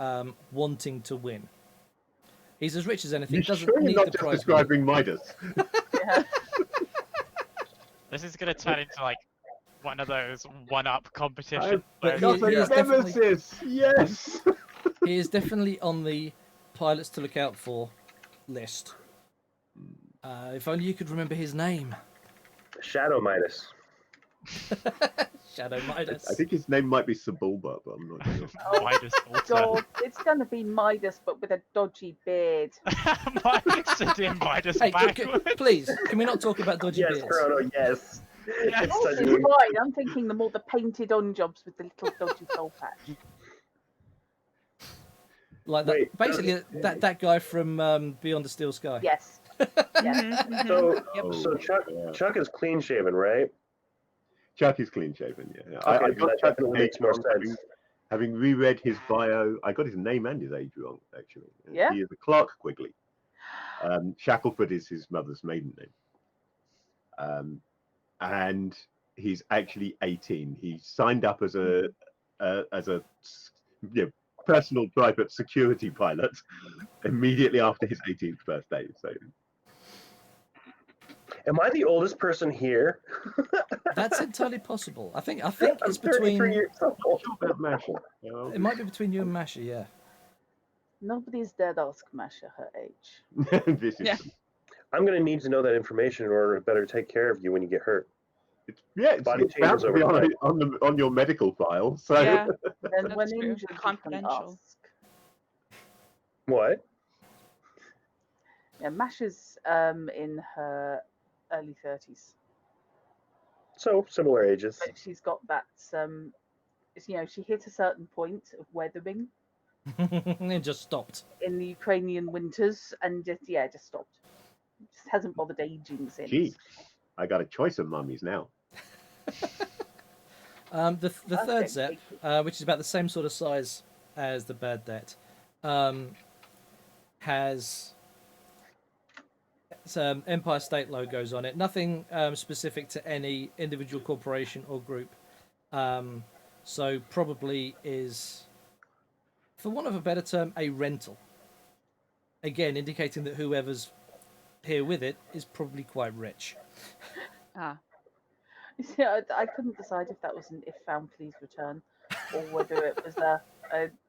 wanting to win. He's as rich as anything. You Doesn't sure you're need not the just prize money. describing Midas? Yeah. This is gonna turn into like one of those one-up competitions. I've But where- he got is a definitely- nemesis! Yes! He is definitely on the pilots to look out for list. If only you could remember his name. Shadow Midas. Shadow Midas. I think his name might be Sebulba, but I'm not sure. Midas Alter. God, it's going to be Midas, but with a dodgy beard. Midas and in Midas Hey, backwards. please, can we not talk about dodgy Yes, beards? Chrono, yes. Yes. It's Oh, such you're a- right. I'm thinking the more the painted-on jobs with the little dodgy soul patch. Like that, Wait, basically that guy from Beyond the Steel Sky. Yes. Yes. Mhm, So, mhm. Yep. so Chuck is clean shaven, right? Chuck is clean shaven. Yeah. Okay, I then got that Chuck's definitely age makes more wrong, sense. having reread his bio. I got his name and his age wrong, actually. Yeah? He is a Clark Quigley. Shackleford is his mother's maiden name. And he's actually 18. He signed up as a personal private security pilot immediately after his 18th birthday. So Am I the oldest person here? That's entirely possible. I think I'm it's 33 between. years old. about Masha. You know? It might be between you and Masha. Yeah. Nobody's dared ask Masha her age. This is Yeah. I'm going to need to know that information in order to better take care of you when you get hurt. it's Body it's bound changes to be over on your medical file. So Yeah. Then That's when true. injured, you can Confidential. ask. What? Yeah, Masha's in her early 30s. So, similar ages. But she's got that, she hit a certain point of weathering It just stopped. in the Ukrainian winters and just stopped. Just hasn't bothered aging since. Gee, I got a choice of mummies now. The third Okay, Zep, thank which is about the same sort of size as the Bad Det, has some Empire State logos on it. Nothing specific to any individual corporation or group. So probably is, for want of a better term, a rental. Again, indicating that whoever's here with it is probably quite rich. Ah. Yeah, I couldn't decide if that was an if found please return or whether it was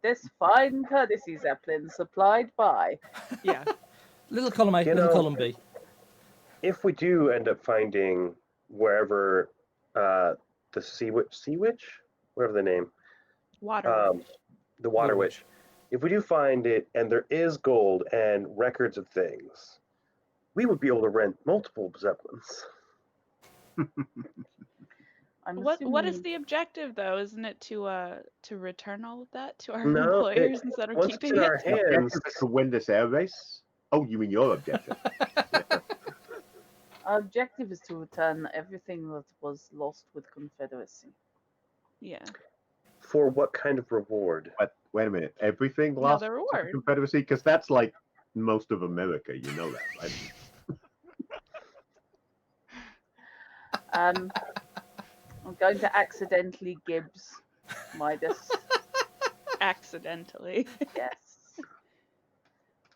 this fine courtesy Zeppelin supplied by. Yeah. Little column A, You little know- column B. If we do end up finding wherever the sea witch, whatever the name, Water. the water Witch. witch, if we do find it and there is gold and records of things, we would be able to rent multiple Zeppelins. I'm What is assuming- the objective though? Isn't it to return all of that to our No, employers instead of once it's keeping in it? our The hands, objective is to win this air race. Oh, you mean your objective? Our objective is to return everything that was lost with Confederacy. Yeah. for what kind of reward? But wait a minute, everything No, lost the to the reward. Confederacy? Because that's like most of America, you know that, right? I'm going to accidentally Gibbs Midas. Accidentally. Yes.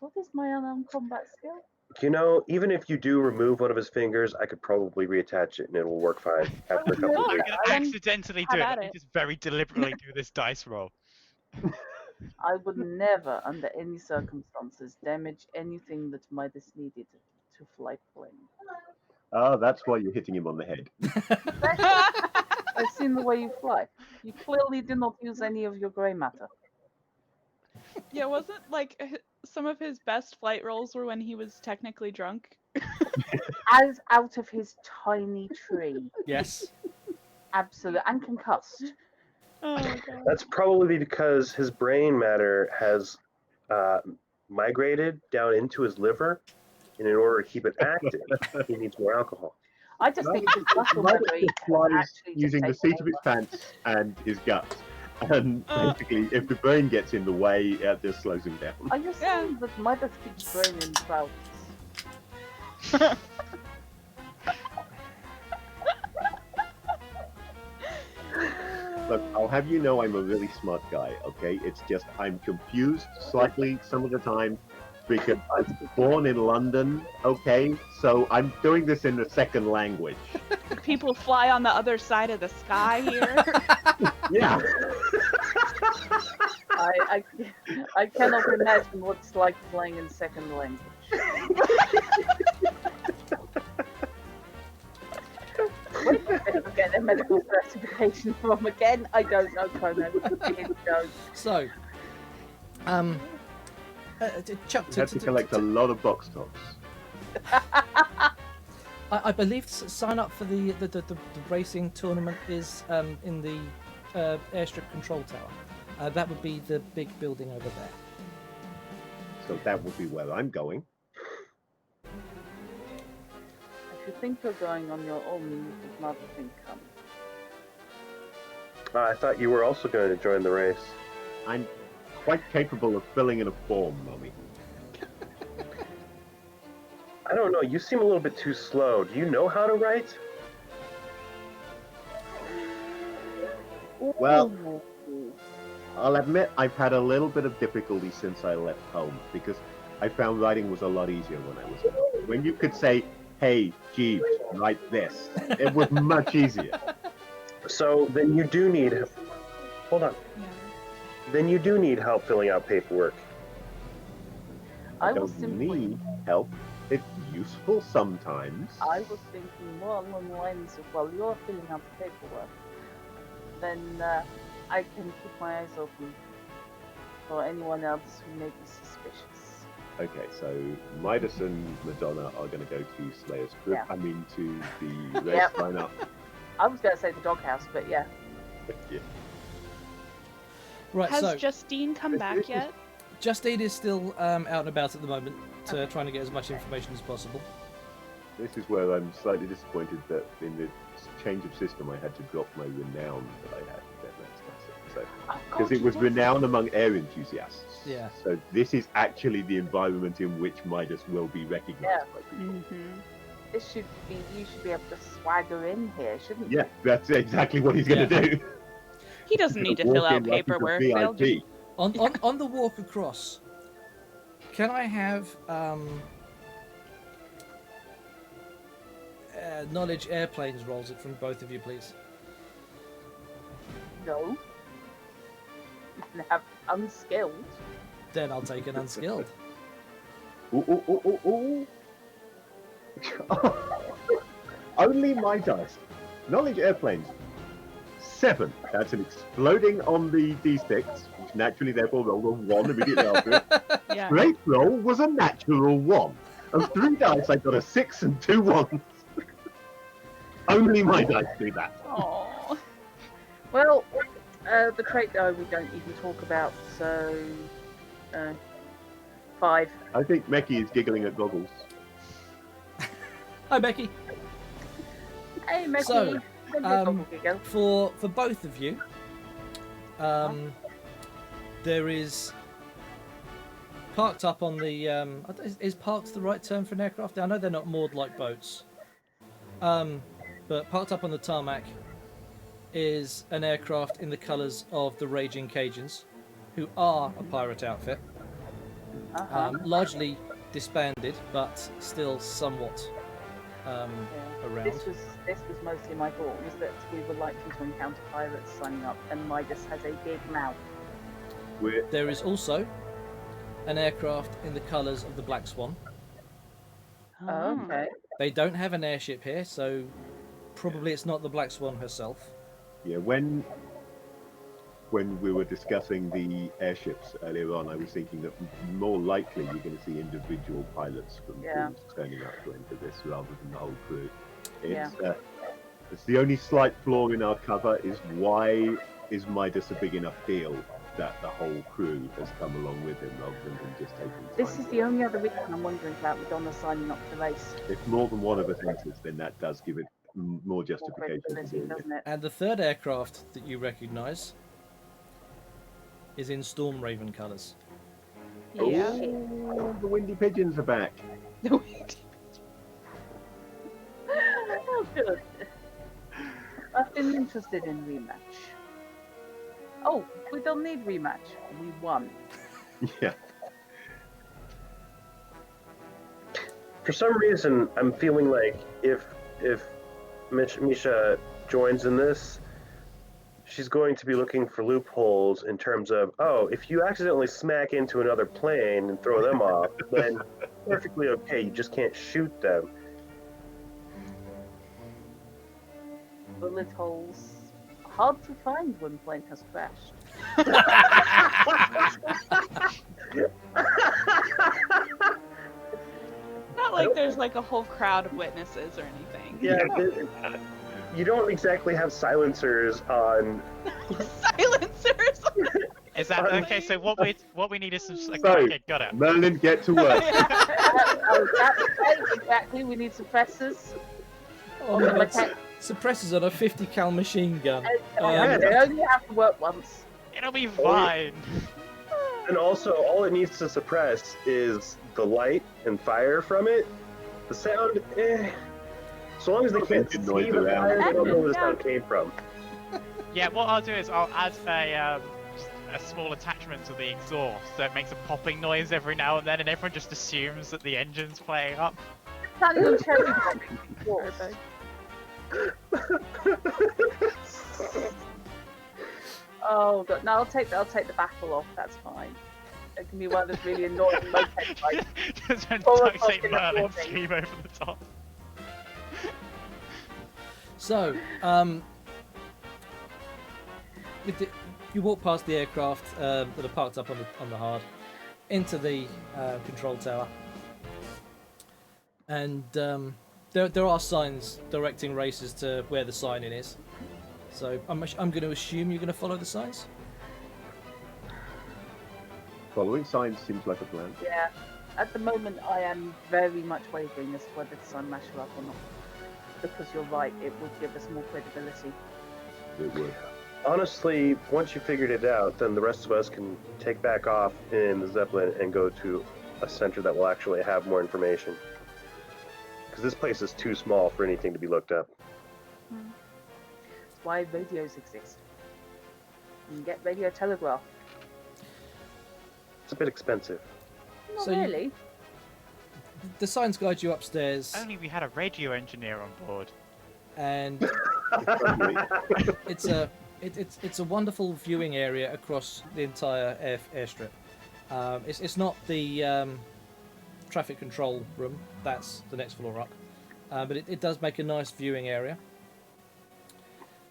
What is my unarmed combat skill? You know, even if you do remove one of his fingers, I could probably reattach it and it will work fine after a couple no, of I'm weeks. gonna Then accidentally have do it. at Let me it. just very deliberately do this dice roll. I would never, under any circumstances, damage anything that Midas needed to fly plane. Oh, that's why you're hitting him on the head. I've seen the way you fly. You clearly did not use any of your grey matter. Yeah, wasn't like some of his best flight rolls were when he was technically drunk? As out of his tiny tree. Yes. Absolutely. And concussed. Oh my god. That's probably because his brain matter has migrated down into his liver, and in order to keep it active, he needs more alcohol. I just think his muscle Midas memory just flies actually just using the takes seat of his over. pants and his guts. And basically, if the brain gets in the way, it just slows him down. Are you saying that Midas keeps brain in trousers? Look, I'll have you know I'm a really smart guy, okay? It's just I'm confused slightly some of the time because I was born in London, okay? So I'm doing this in a second language. People fly on the other side of the sky here. Yeah. I cannot imagine what it's like playing in second language. Where did they ever get their medical certification from again? I don't know, Conan. I don't. So, Chuck, You have to collect a lot of box tops. I believe sign up for the racing tournament is in the airstrip control tower. That would be the big building over there. So that would be where I'm going. If you think you're going on your own, you would not think come. I thought you were also going to join the race. I'm quite capable of filling in a form, Mummy. I don't know. You seem a little bit too slow. Do you know how to write? Well, Ooh. I'll admit I've had a little bit of difficulty since I left home because I found writing was a lot easier when I was home. When you could say, "Hey, Jeeves, write this," it was much easier. So then you do need. Hold on. Yeah. Then you do need help filling out paperwork. I don't was simply, need help. It's useful sometimes. I was thinking more along the lines of, while you're filling out the paperwork, then I can keep my eyes open for anyone else who may be suspicious. Okay, so Midas and Madonna are going to go to Slayer's group. Yeah. I mean, to the race Yep. lineup. I was going to say the doghouse, but yeah. Yeah. Right, Has so Justine come This back is- yet? Justine is still out and about at the moment, trying to get as much information as possible. This is where I'm slightly disappointed that in the change of system I had to drop my renown that I had. That's classic. So, Oh, because God, it was you renown among air enthusiasts. Yeah. So this is actually the environment in which Midas will be recognized by people. Mm-hmm. This should be, you should be able to swagger in here, shouldn't you? Yeah, that's exactly what he's going to do. He doesn't need to Walk fill in out like he's a paperwork. They'll VIP. just On the walk across, can I have knowledge airplanes rolls it from both of you, please? No. You can have unskilled. Then I'll take an unskilled. Ooh, ooh, ooh, ooh, ooh. Only my dice. Knowledge airplanes. 7. That's an exploding on the d6, which naturally therefore rolled a 1 immediately after it. yeah. Great roll was a natural 1. Of 3 dice, I got a 6 and 2 1s. Only my dice do that. Aw. Well, the trait though we don't even talk about, so 5. I think Meki is giggling at goggles. Hi, Becky. Hey, Mickey. So, Don't be a goggle giggle. For both of you, there is parked up on the. Is parked the right term for an aircraft? I know they're not moored like boats. But parked up on the tarmac is an aircraft in the colours of the Raging Cajuns, who are a pirate outfit, largely disbanded, but still somewhat around. This was mostly my thought, was that we were likely to encounter pirates signing up, and Midas has a big mouth. We're There is also an aircraft in the colours of the Black Swan. Oh, okay. They don't have an airship here, so probably it's not the Black Swan herself. Yeah, when we were discussing the airships earlier on, I was thinking that more likely you're going to see individual pilots from Yeah. crews turning up to enter this rather than the whole crew. Yeah. It's the only slight flaw in our cover is why is Midas a big enough deal that the whole crew has come along with him rather than him just taking time. This is the only other reason I'm wondering about Madonna signing up for the race. If more than one of us enters, then that does give it more More justification. for credibility, doing it. doesn't it? And the third aircraft that you recognise is in Storm Raven colours. Yeah. Oh, the Windy Pigeons are back. Oh, good. I've been interested in rematch. Oh, we don't need rematch. We won. Yeah. For some reason, I'm feeling like if Misha joins in this, she's going to be looking for loopholes in terms of, oh, if you accidentally smack into another plane and throw them off, then perfectly okay, you just can't shoot them. Bullet holes. Hard to find when plane has crashed. Not like there's like a whole crowd of witnesses or anything. Yeah, you don't exactly have silencers on. Silencers. Okay, so what we need is some. So, Okay, got it. Merlin, get to work. Oh, that's right, exactly. We need suppressors. Oh my god, suppressors on a 50 cal machine gun. They only have to work once. It'll be fine. And also, all it needs to suppress is the light and fire from it. The sound, so long as they can't see Noise the around. fire, they don't know where the sound came from. Yeah, what I'll do is I'll add a small attachment to the exhaust, so it makes a popping noise every now and then, and everyone just assumes that the engine's playing up. It's not even cherry pie. Oh god, no, I'll take the baffle off. That's fine. It can be one of those really annoying moped like Just when 4 duct o'clock tape in the Merlin morning. scream over the top. So, you walk past the aircraft that are parked up on the hard, into the control tower, and there are signs directing racers to where the sign-in is. So I'm going to assume you're going to follow the signs. Following signs seems like a plan. Yeah. At the moment, I am very much wavering as to whether to sign Masher up or not. Because you're right, it would give us more credibility. It would. Honestly, once you figured it out, then the rest of us can take back off in the Zeppelin and go to a center that will actually have more information. Because this place is too small for anything to be looked up. That's why radios exist. You can get radio telegraph. It's a bit expensive. Not So you- really. The signs guide you upstairs, Only we had a radio engineer on board. and it's a wonderful viewing area across the entire airstrip. It's not the traffic control room. That's the next floor up, but it does make a nice viewing area.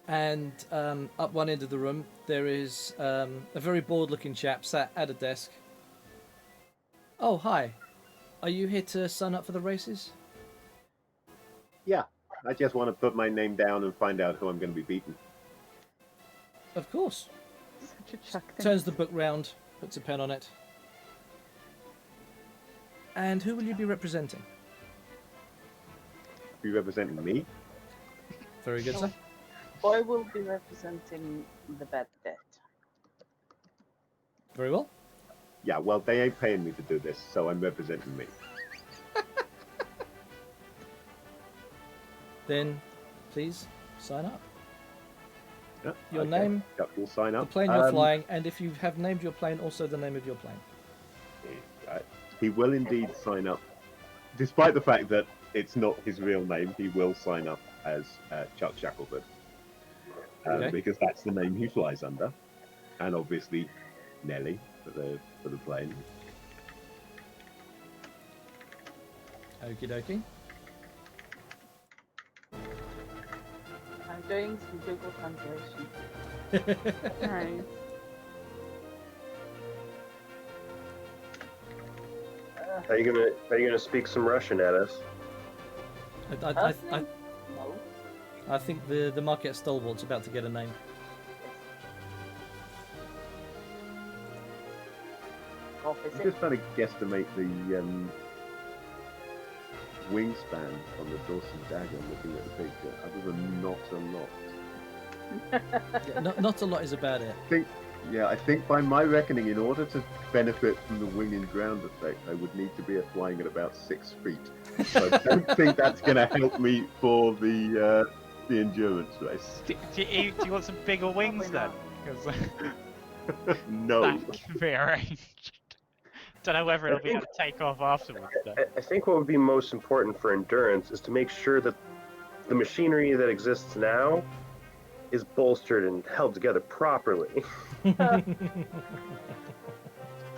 And up one end of the room there is a very bored-looking chap sat at a desk. Oh, hi. Are you here to sign up for the races? Yeah, I just want to put my name down and find out who I'm going to be beating. Of course. Such a Chuck thing. Turns the book round, puts a pen on it. And who will you be representing? Are you representing me? Very good, sir. I will be representing the bad debt. Very well. Yeah, well, they ain't paying me to do this, so I'm representing me. Then, please sign up. Yeah, Your okay. name, Yeah, we'll sign the up. plane you're flying, and if you have named your plane, also the name of your plane. He will indeed sign up. Despite the fact that it's not his real name, he will sign up as Chuck Shackelford. Okay. Because that's the name he flies under. And obviously, Nelly for the plane. Okie dokie. I'm doing some Google translation. Nice. Are you gonna speak some Russian at us? No. I think the Marquette Stalwart's about to get a name. Off is I'm it? just trying to guesstimate the wingspan on the Dawson Dagger, looking at the picture. Other than not a lot. Yeah, not a lot is about it. I think by my reckoning, in order to benefit from the wing and ground effect, I would need to be flying at about 6 feet. So I don't think that's going to help me for the endurance race. Do you want some bigger wings then? Probably Because No. that can be arranged. Don't know whether it'll be able to take off afterwards. Though. I think what would be most important for endurance is to make sure that the machinery that exists now is bolstered and held together properly.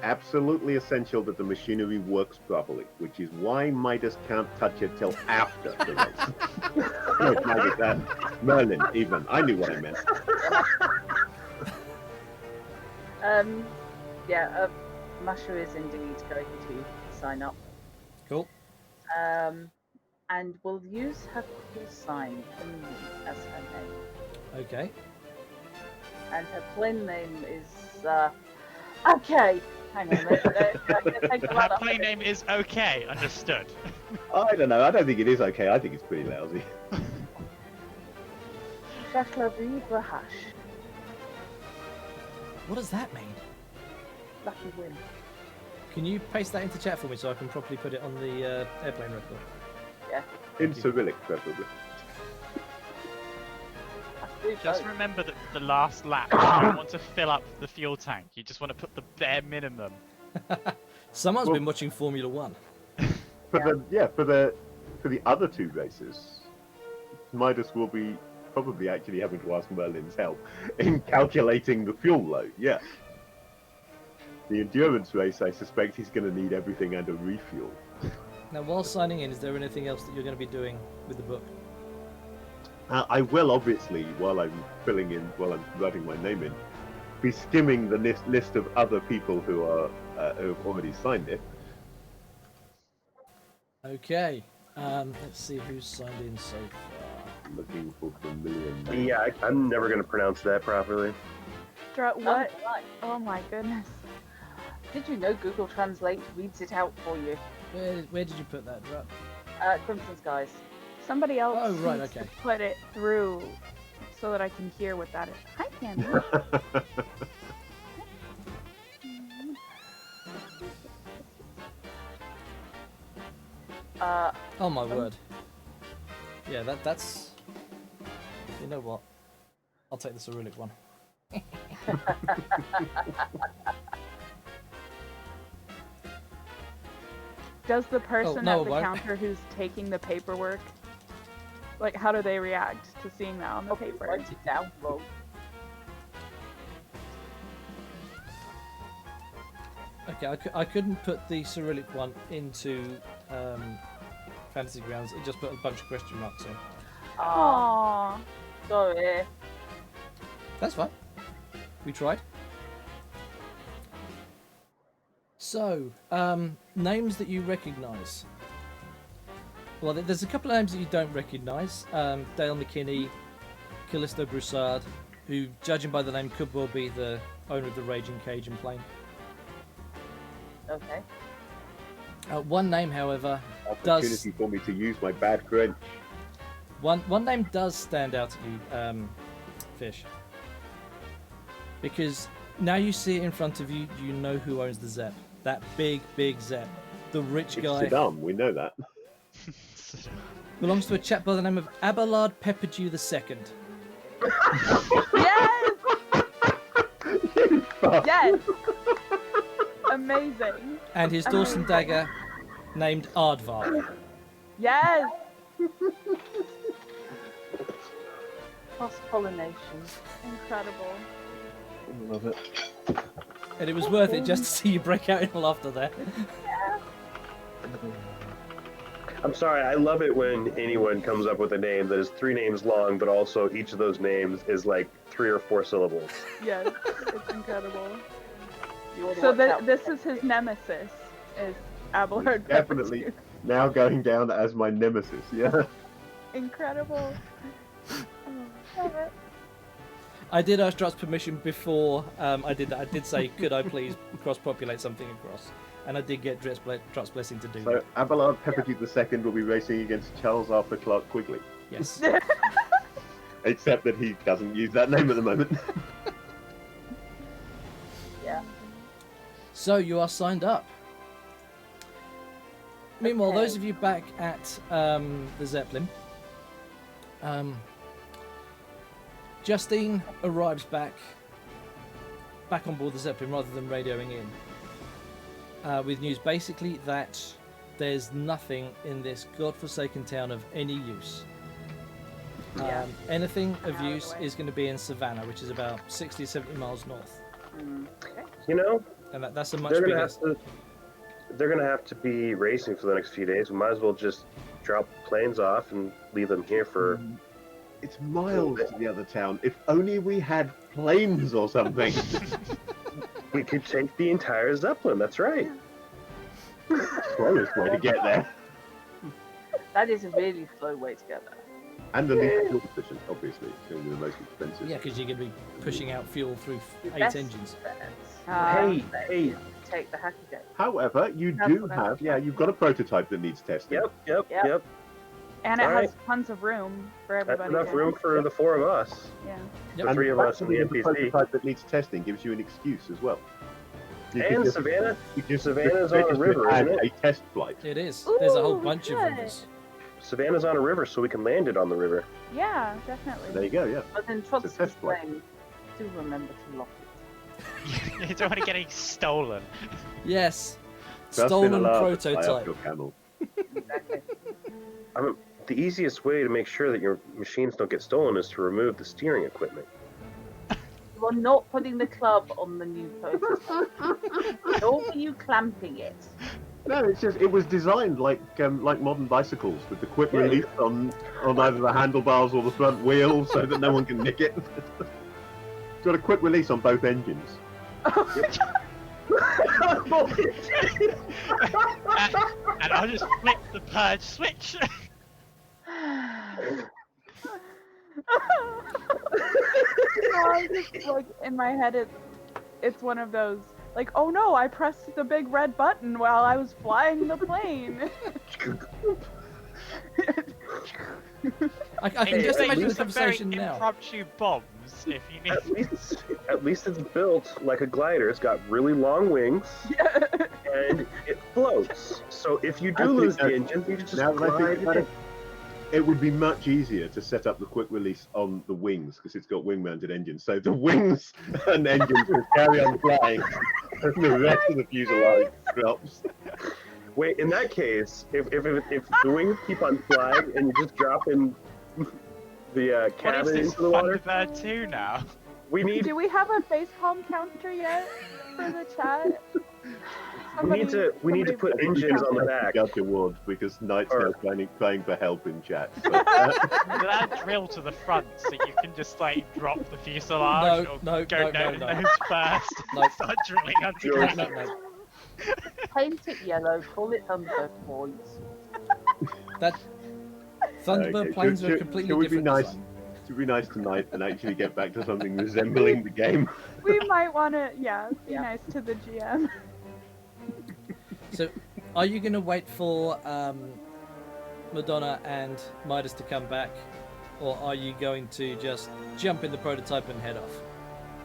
Absolutely essential that the machinery works properly, which is why Midas can't touch it till after the race. No, Midas, Merlin, even. I knew what I meant. Masha is indeed going to sign up. Cool. And will use her call sign only as her name. Okay. And her plane name is Okay, hang on. I'm gonna take the Her ladder. play name is okay, understood. I don't know. I don't think it is okay. I think it's pretty lousy. Shashlavi Brahash. What does that mean? Lucky win. Can you paste that into chat for me so I can properly put it on the airplane record? In Cyrillic, preferably. Just remember that the last lap, you don't want to fill up the fuel tank. You just want to put the bare minimum. Someone's Well- been watching Formula One. For the other two races, Midas will be probably actually having to ask Merlin's help in calculating the fuel load. Yeah. The endurance race, I suspect he's going to need everything and a refuel. Now, while signing in, is there anything else that you're going to be doing with the book? I will obviously, while I'm writing my name in, be skimming the list of other people who have already signed it. Okay. Let's see who's signed in so far. Looking for familiar names. Yeah, I'm never gonna pronounce that properly. What? Right. Oh my goodness. Did you know Google Translate reads it out for you? Where did you put that, Drup? Crimson Skies. Somebody else Oh, right, needs okay. to put it through so that I can hear what that is. Hi, Candy. Oh my word. Yeah, that's... You know what? I'll take the Cyrillic one. Does the person no, at the what? counter who's taking the paperwork, like, how do they react to seeing that on the paper? Write it down wrong. Okay, I couldn't put the Cyrillic one into Fantasy Grounds. It just put a bunch of question marks in. Ah, Aww. sorry. That's fine. We tried. So, names that you recognise. Well, there's a couple of names that you don't recognise. Dale McKinney, Callisto Broussard, who, judging by the name, could well be the owner of the Raging Cajun plane. Okay. One name, however, Opportunity for me to use my bad French. one name does stand out at you, Fish. Because now you see it in front of you, you know who owns the Zepp. That big Zepp. The rich It's guy. Saddam, we know that. Belongs to a chap by the name of Abelard Pepperdew II. Yes! You fuck. Yes! Amazing. And his Dawson dagger named Aardvark. Yes! Cross-pollination. Incredible. Love it. And it was worth it just to see you break out in laughter there. I'm sorry, I love it when anyone comes up with a name that is 3 names long, but also each of those names is like 3 or 4 syllables. Yes, it's incredible. You wanna So watch out this for is his nemesis, is Abelard Definitely Pepperdew. now going down as my nemesis, yeah. Incredible. Love it. I did ask Drup's permission before I did that. I did say, could I please cross-populate something across? And I did get Drup's blessing to do So that. Abelard Pepperdew II will be racing against Charles Arthur Clarke Quigley. Yes. Except that he doesn't use that name at the moment. Yeah. So you are signed up. Meanwhile, Okay. those of you back at the Zeppelin, Justine arrives back on board the Zeppelin rather than radioing in with news basically that there's nothing in this godforsaken town of any use. Yeah. Anything of Out of the use way. is going to be in Savannah, which is about 60 70 miles north. You know, And that's a much they're gonna bigger... have to. They're gonna have to be racing for the next few days. We might as well just drop planes off and leave them here for. It's miles to the other town. If only we had planes or something. We could take the entire Zeppelin. That's right. Slowest way to get there. That is a really slow way to get there. And the least fuel efficient, obviously. It's going to be the most expensive. Yeah, because you're going to be pushing out fuel through The 8 best engines. bet Hey, hey. Take the hacky gate. However, you That's do what I have, was yeah, you've got a prototype that needs testing. Yep. And it All has right. tons of room for That's everybody. enough to- room for the 4 of us. Yeah. Yep. The 3 of us and the fact that NPC. prototype that needs testing gives you an excuse as well. You could And just- Savannah. you could just Savannah's on a register river, as isn't it? a test flight. It is. There's a whole Ooh, bunch of good. rivers. Savannah's on a river, so we can land it on the river. Yeah, definitely. There you go, yeah. But in It's a Trotsky's test flight. claim, do remember to lock it. You don't want to get any stolen. Yes. Just in Stolen a laugh, fly up prototype. your camel. Exactly. The easiest way to make sure that your machines don't get stolen is to remove the steering equipment. You are not putting the club on the new prototype. Nor are you clamping it. No, it's just it was designed like modern bicycles with the quick Yeah. release on either the handlebars or the front wheel, so that no one can nick it. It's got a quick release on both engines. And I'll just flip the purge switch. I just, like, in my head, it's one of those, like, oh no, I pressed the big red button while I was flying the plane. I can Hey, just they imagine the use some very conversation now. impromptu bombs if you need. At least it's built like a glider. It's got really long wings and it floats. So if you I do think lose the that- engine, you just Now that I glide think about it. it, it would be much easier to set up the quick release on the wings because it's got wing-mounted engines. So the wings and engines will carry on flying, and the rest of the fuselage drops. Wait, in that case, if the wings keep on flying and you just drop in the What is cabin this into the water, Thunderbird 2 now? we need Do we have a facepalm counter yet for the chat? we need to somebody- put engines on the back. Judge award because Knight's Or- now playing for help in chat. So, That drill to the front so you can just like drop the fuselage or No, go no, nose no. first. No. Start drilling under Sure. No, no, no. Paint it yellow, call it Thunderbird Boys. That Thunderbird Okay, planes should- are a completely should we be different nice? design. It would be nice tonight and actually get back to something resembling the game. We might want to, be Yeah. nice to the GM. So, are you going to wait for Madonna and Midas to come back, or are you going to just jump in the prototype and head off?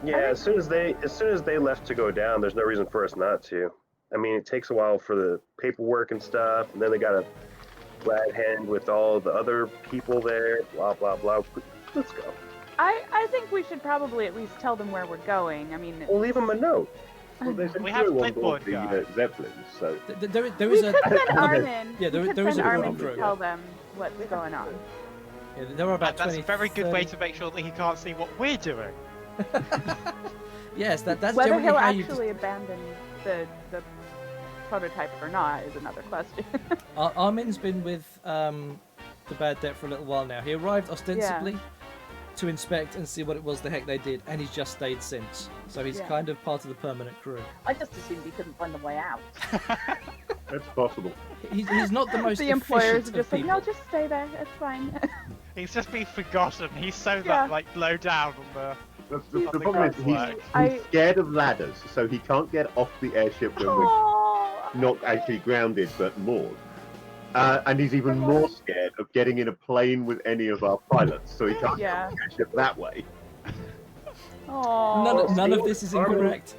Yeah, as soon as they left to go down, there's no reason for us not to. I mean, it takes a while for the paperwork and stuff, and then they got to glad hand with all the other people there. Blah blah blah. Let's go. I think we should probably at least tell them where we're going. I mean, We'll leave them a note. Well, there's a We have crew on clipboard board the guy. Zeppelins, so There we is could a send Armin. Yeah, we could there is send a Armin crew. to tell them what's going on. yeah, there are about That's 20. a very good way 30 to make sure that he can't see what we're doing. Yes, that's Whether generally he'll how you. actually abandon the prototype or not is another question. Armin's been with the Bad Debt for a little while now. He arrived ostensibly to inspect and see what it was the heck they did, and he's just stayed since. So he's Yeah. kind of part of the permanent crew. I just assumed he couldn't find a way out. that's possible. He's not the most The employers efficient are of just like, people. no, just stay there. It's fine. He's just been forgotten. He's so Yeah. like low down on the. The problem is Like, he's scared of ladders, so he can't get off the airship when we're Oh, not actually grounded but moored. And he's even more scared of getting in a plane with any of our pilots, so he can't Yeah. get off the airship that way. oh. None of this is Armin- incorrect.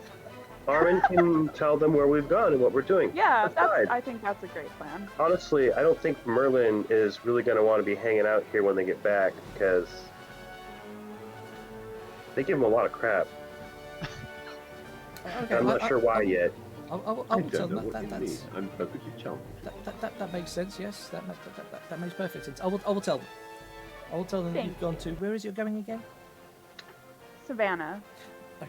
Armin can tell them where we've gone and what we're doing. Yeah, Aside. I think that's a great plan. Honestly, I don't think Merlin is really going to want to be hanging out here when they get back because they give him a lot of crap. Okay, I'm not sure why yet. I I will tell don't know them what that. you That's, mean. I'm perfectly charmed. that makes sense. Yes, that makes perfect sense. I will tell them. I will tell them that Thank you've gone to. Where is it you're going again? Savannah,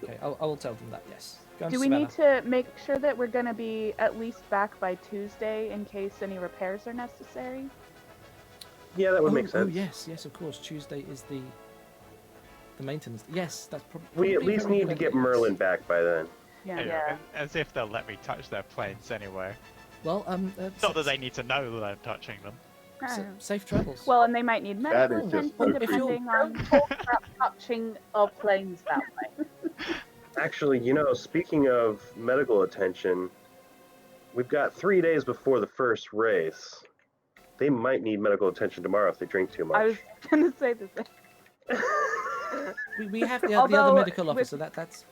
Okay, I will tell them that. Yes. Going do to we Savannah. need to make sure that we're going to be at least back by Tuesday in case any repairs are necessary? Yeah, that would Oh, make sense. Oh yes, of course. Tuesday is the maintenance. Yes, that's probably. We at least need to get Merlin back by then. Yeah. Yeah. As if they'll let me touch their planes anyway. Well, Not that they need to know that I'm touching them. safe travels. Well, and they might need That medical is just attention okay. depending Don't on. talk about touching our planes that way. Actually, speaking of medical attention, we've got 3 days before the first race. They might need medical attention tomorrow if they drink too much. I was gonna say the same. We have the Although, other medical with- officer. That's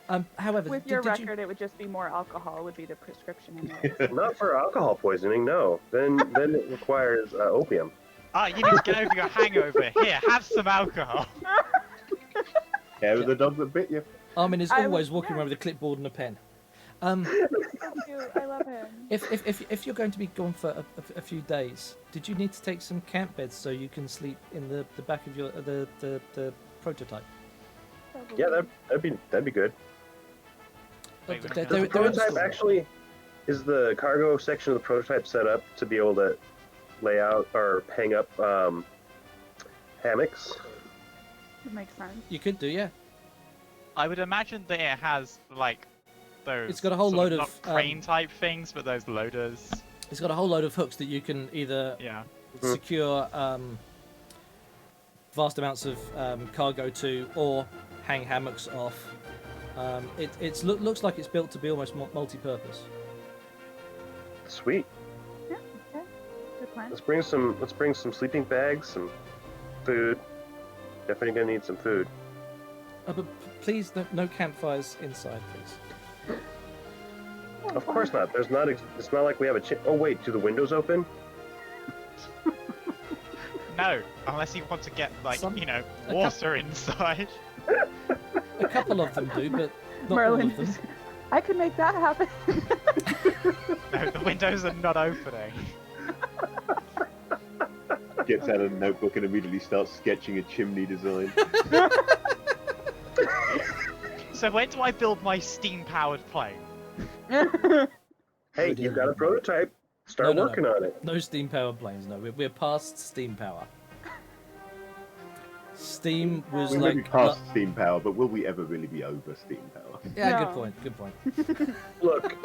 fine. However, With did, your did you- record, it would just be more alcohol would be the prescription anyway. Not for alcohol poisoning, no. Then it requires opium. Ah, you need to get over your hangover. Here, have some alcohol. Hair of the dog that bit you. Armin is I always was- walking yeah. around with a clipboard and a pen. So cute. I love him. If you're going to be gone for a few days, did you need to take some camp beds so you can sleep in the back of your the prototype? Yeah, that'd be good. Wait, They're- wait, they're- Does the they're prototype installed. actually is the cargo section of the prototype set up to be able to lay out or hang up hammocks? That makes sense. You could do, yeah. I would imagine that it has like those. It's got a whole sort load of, not crane type things, but those loaders. It's got a whole load of hooks that you can either Yeah. secure vast amounts of cargo to, or hang hammocks off. It looks like it's built to be almost multi-purpose. Sweet. Yeah. Okay. Good plan. Let's bring some sleeping bags, some food. Definitely gonna need some food. But please, no campfires inside, please. Of course not. There's not. It's not like we have a. Oh wait, do the windows open? No, unless you want to get like Some- water inside. A couple of them do, but not Merlin, all of them. I could make that happen. No, the windows are not opening. Gets out a notebook and immediately starts sketching a chimney design. So when do I build my steam-powered plane? Hey, you've got a prototype. Start No. working on it. No steam powered planes. No, we're past steam power. Steam was We may like be past steam power, but will we ever really be over steam power? yeah, No. good point. Good point. Look,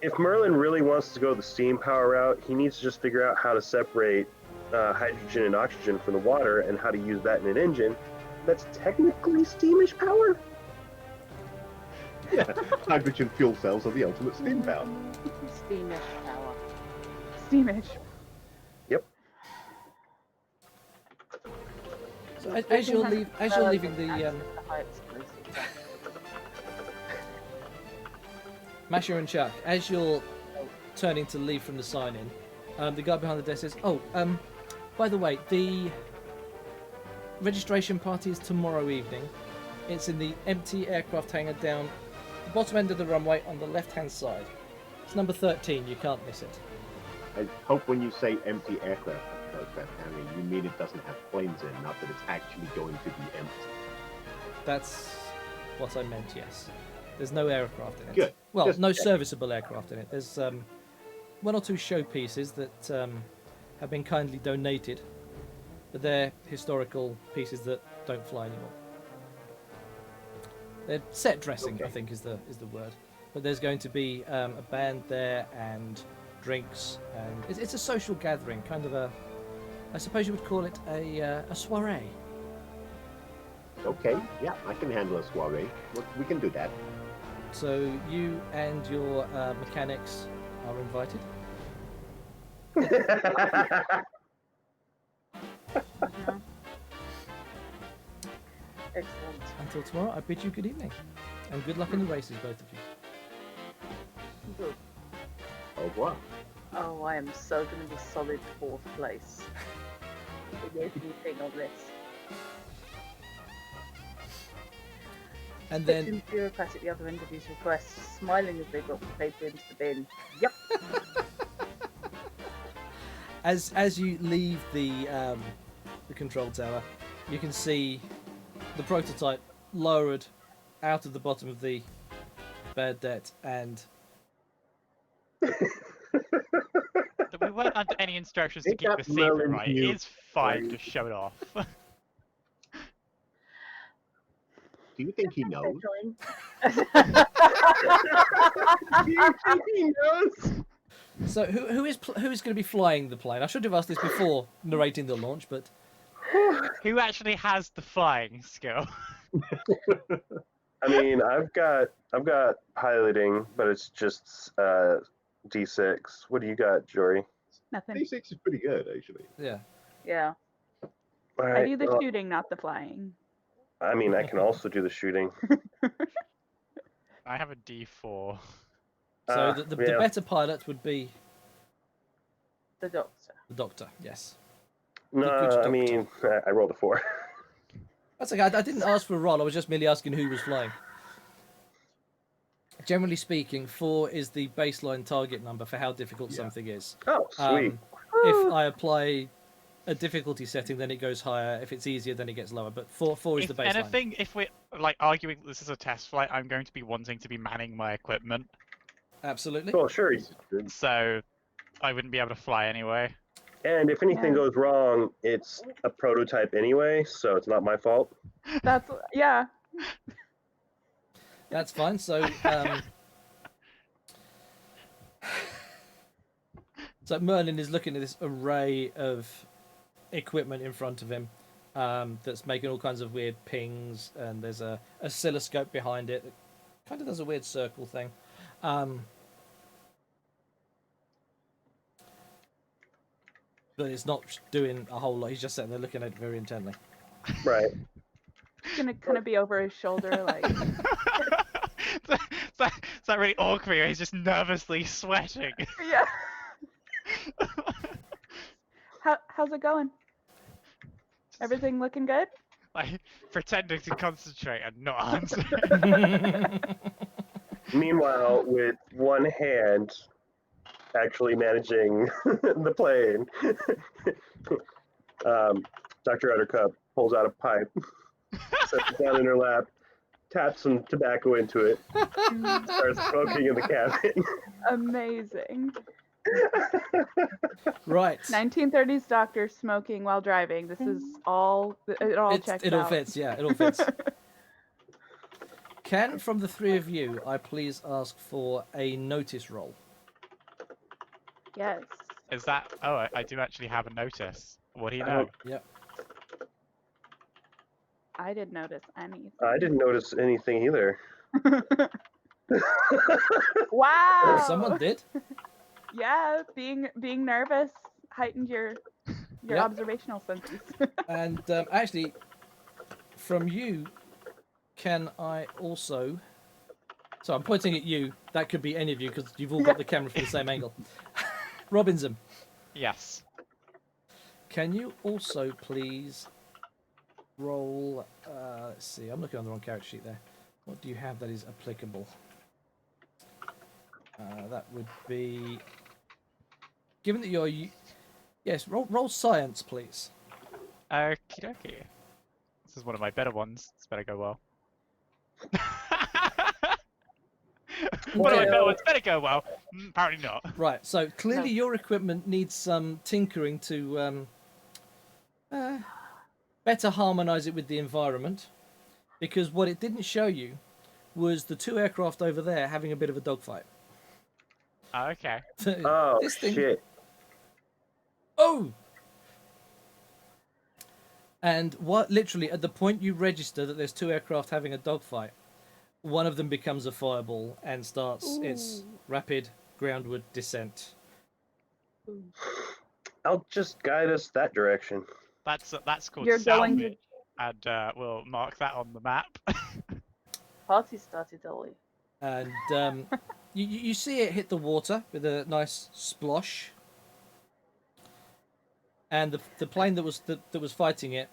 if Merlin really wants to go the steam power route, he needs to just figure out how to separate hydrogen and oxygen from the water and how to use that in an engine. That's technically steamish power. Yeah, hydrogen fuel cells are the ultimate steam power. Steamish power. Steamish. So as you're leaving the high explosive. Masha and Chuck, as you're turning to leave from the sign-in, the guy behind the desk says, "Oh, by the way, the registration party is tomorrow evening. It's in the empty aircraft hangar down the bottom end of the runway on the left-hand side. It's number 13. You can't miss it." I hope when you say empty aircraft carrier, you mean it doesn't have planes in, not that it's actually going to be empty. That's what I meant. Yes, there's no aircraft in it. Good. Well, Just no checking. serviceable aircraft in it. There's one or two showpieces that have been kindly donated, but they're historical pieces that don't fly anymore. They're set dressing, I Okay. think is the word. But there's going to be a band there and drinks, and it's a social gathering, kind of a, I suppose you would call it a soiree. Okay, yeah, I can handle a soiree. We can do that. So you and your mechanics are invited. Excellent. Until tomorrow, I bid you good evening, and good luck in the races, both of you. Good. Au revoir. Oh, I am so going to be solid 4th place in everything on this. And Then then, bureaucrat at the other end of his request, smiling as they got the paper into the bin. Yep. as you leave the control tower, you can see the prototype lowered out of the bottom of the bad debt, and We weren't under any instructions to Ain't keep that the secret, Merlin right? cute? It is fine to show it off. Do you think he knows? He knows. so who is going to be flying the plane? I should have asked this before narrating the launch, but Who actually has the flying skill? I mean, I've got piloting, but it's just D6. What do you got, Jory? Nothing. D6 is pretty good, actually. Yeah. Yeah. All I right. do the well, shooting, not the flying. I mean, I can also do the shooting. I have a D4. So the yeah. better pilot would be The doctor. the doctor. Yes. No, good I doctor. mean, I rolled a 4. That's okay. I didn't ask for a roll. I was just merely asking who was flying. Generally speaking, 4 is the baseline target number for how difficult something is. Oh, sweet. If I apply a difficulty setting, then it goes higher. If it's easier, then it gets lower. But 4 is If the baseline. anything, if we're like arguing that this is a test flight, I'm going to be wanting to be manning my equipment, Absolutely. Well, sure. so I wouldn't be able to fly anyway. And if anything Yeah. goes wrong, it's a prototype anyway, so it's not my fault. That's yeah. That's fine. So, so Merlin is looking at this array of equipment in front of him that's making all kinds of weird pings, and there's a oscilloscope behind it that kind of does a weird circle thing. But it's not doing a whole lot. He's just sitting there looking at it very intently. Right. Gonna kind of be over his shoulder, like. It's that really awkward. He's just nervously sweating. Yeah. How's it going? Everything looking good? Like pretending to concentrate and not answering. Meanwhile, with one hand, actually managing the plane, Dr. Uttercup pulls out a pipe, sets it down in her lap, taps some tobacco into it, starts smoking in the cabin. Amazing. Right. 1930s doctor smoking while driving. This is all. It all checks It all out. fits. Yeah, it all fits. Can, from the three of you, I please ask for a notice roll? Yes. Is that? Oh, I do actually have a notice. What do you know? Yep. I didn't notice anything. I didn't notice anything either. Wow. Someone did. Yeah, being nervous heightened your Yep. observational senses. And actually, from you, can I also... So I'm pointing at you. That could be any of you because you've all got the camera from the same angle. Robinson, Yes. can you also please roll... let's see, I'm looking on the wrong character sheet there. What do you have that is applicable? That would be... Given that you're... Yes, roll science, please. Okie dokie. This is one of my better ones. This better go well. One of my better ones better go well. Apparently not. Right, so clearly your equipment needs some tinkering to better harmonise it with the environment, because what it didn't show you was the two aircraft over there having a bit of a dogfight. Oh, okay. Oh, This thing- shit. Oh! And what literally at the point you register that there's two aircraft having a dogfight, one of them becomes a fireball and starts its rapid groundward descent. I'll just guide us that direction. That's called You're going to. salvage, and we'll mark that on the map. Party started early. And you see it hit the water with a nice splosh, and the plane that was fighting it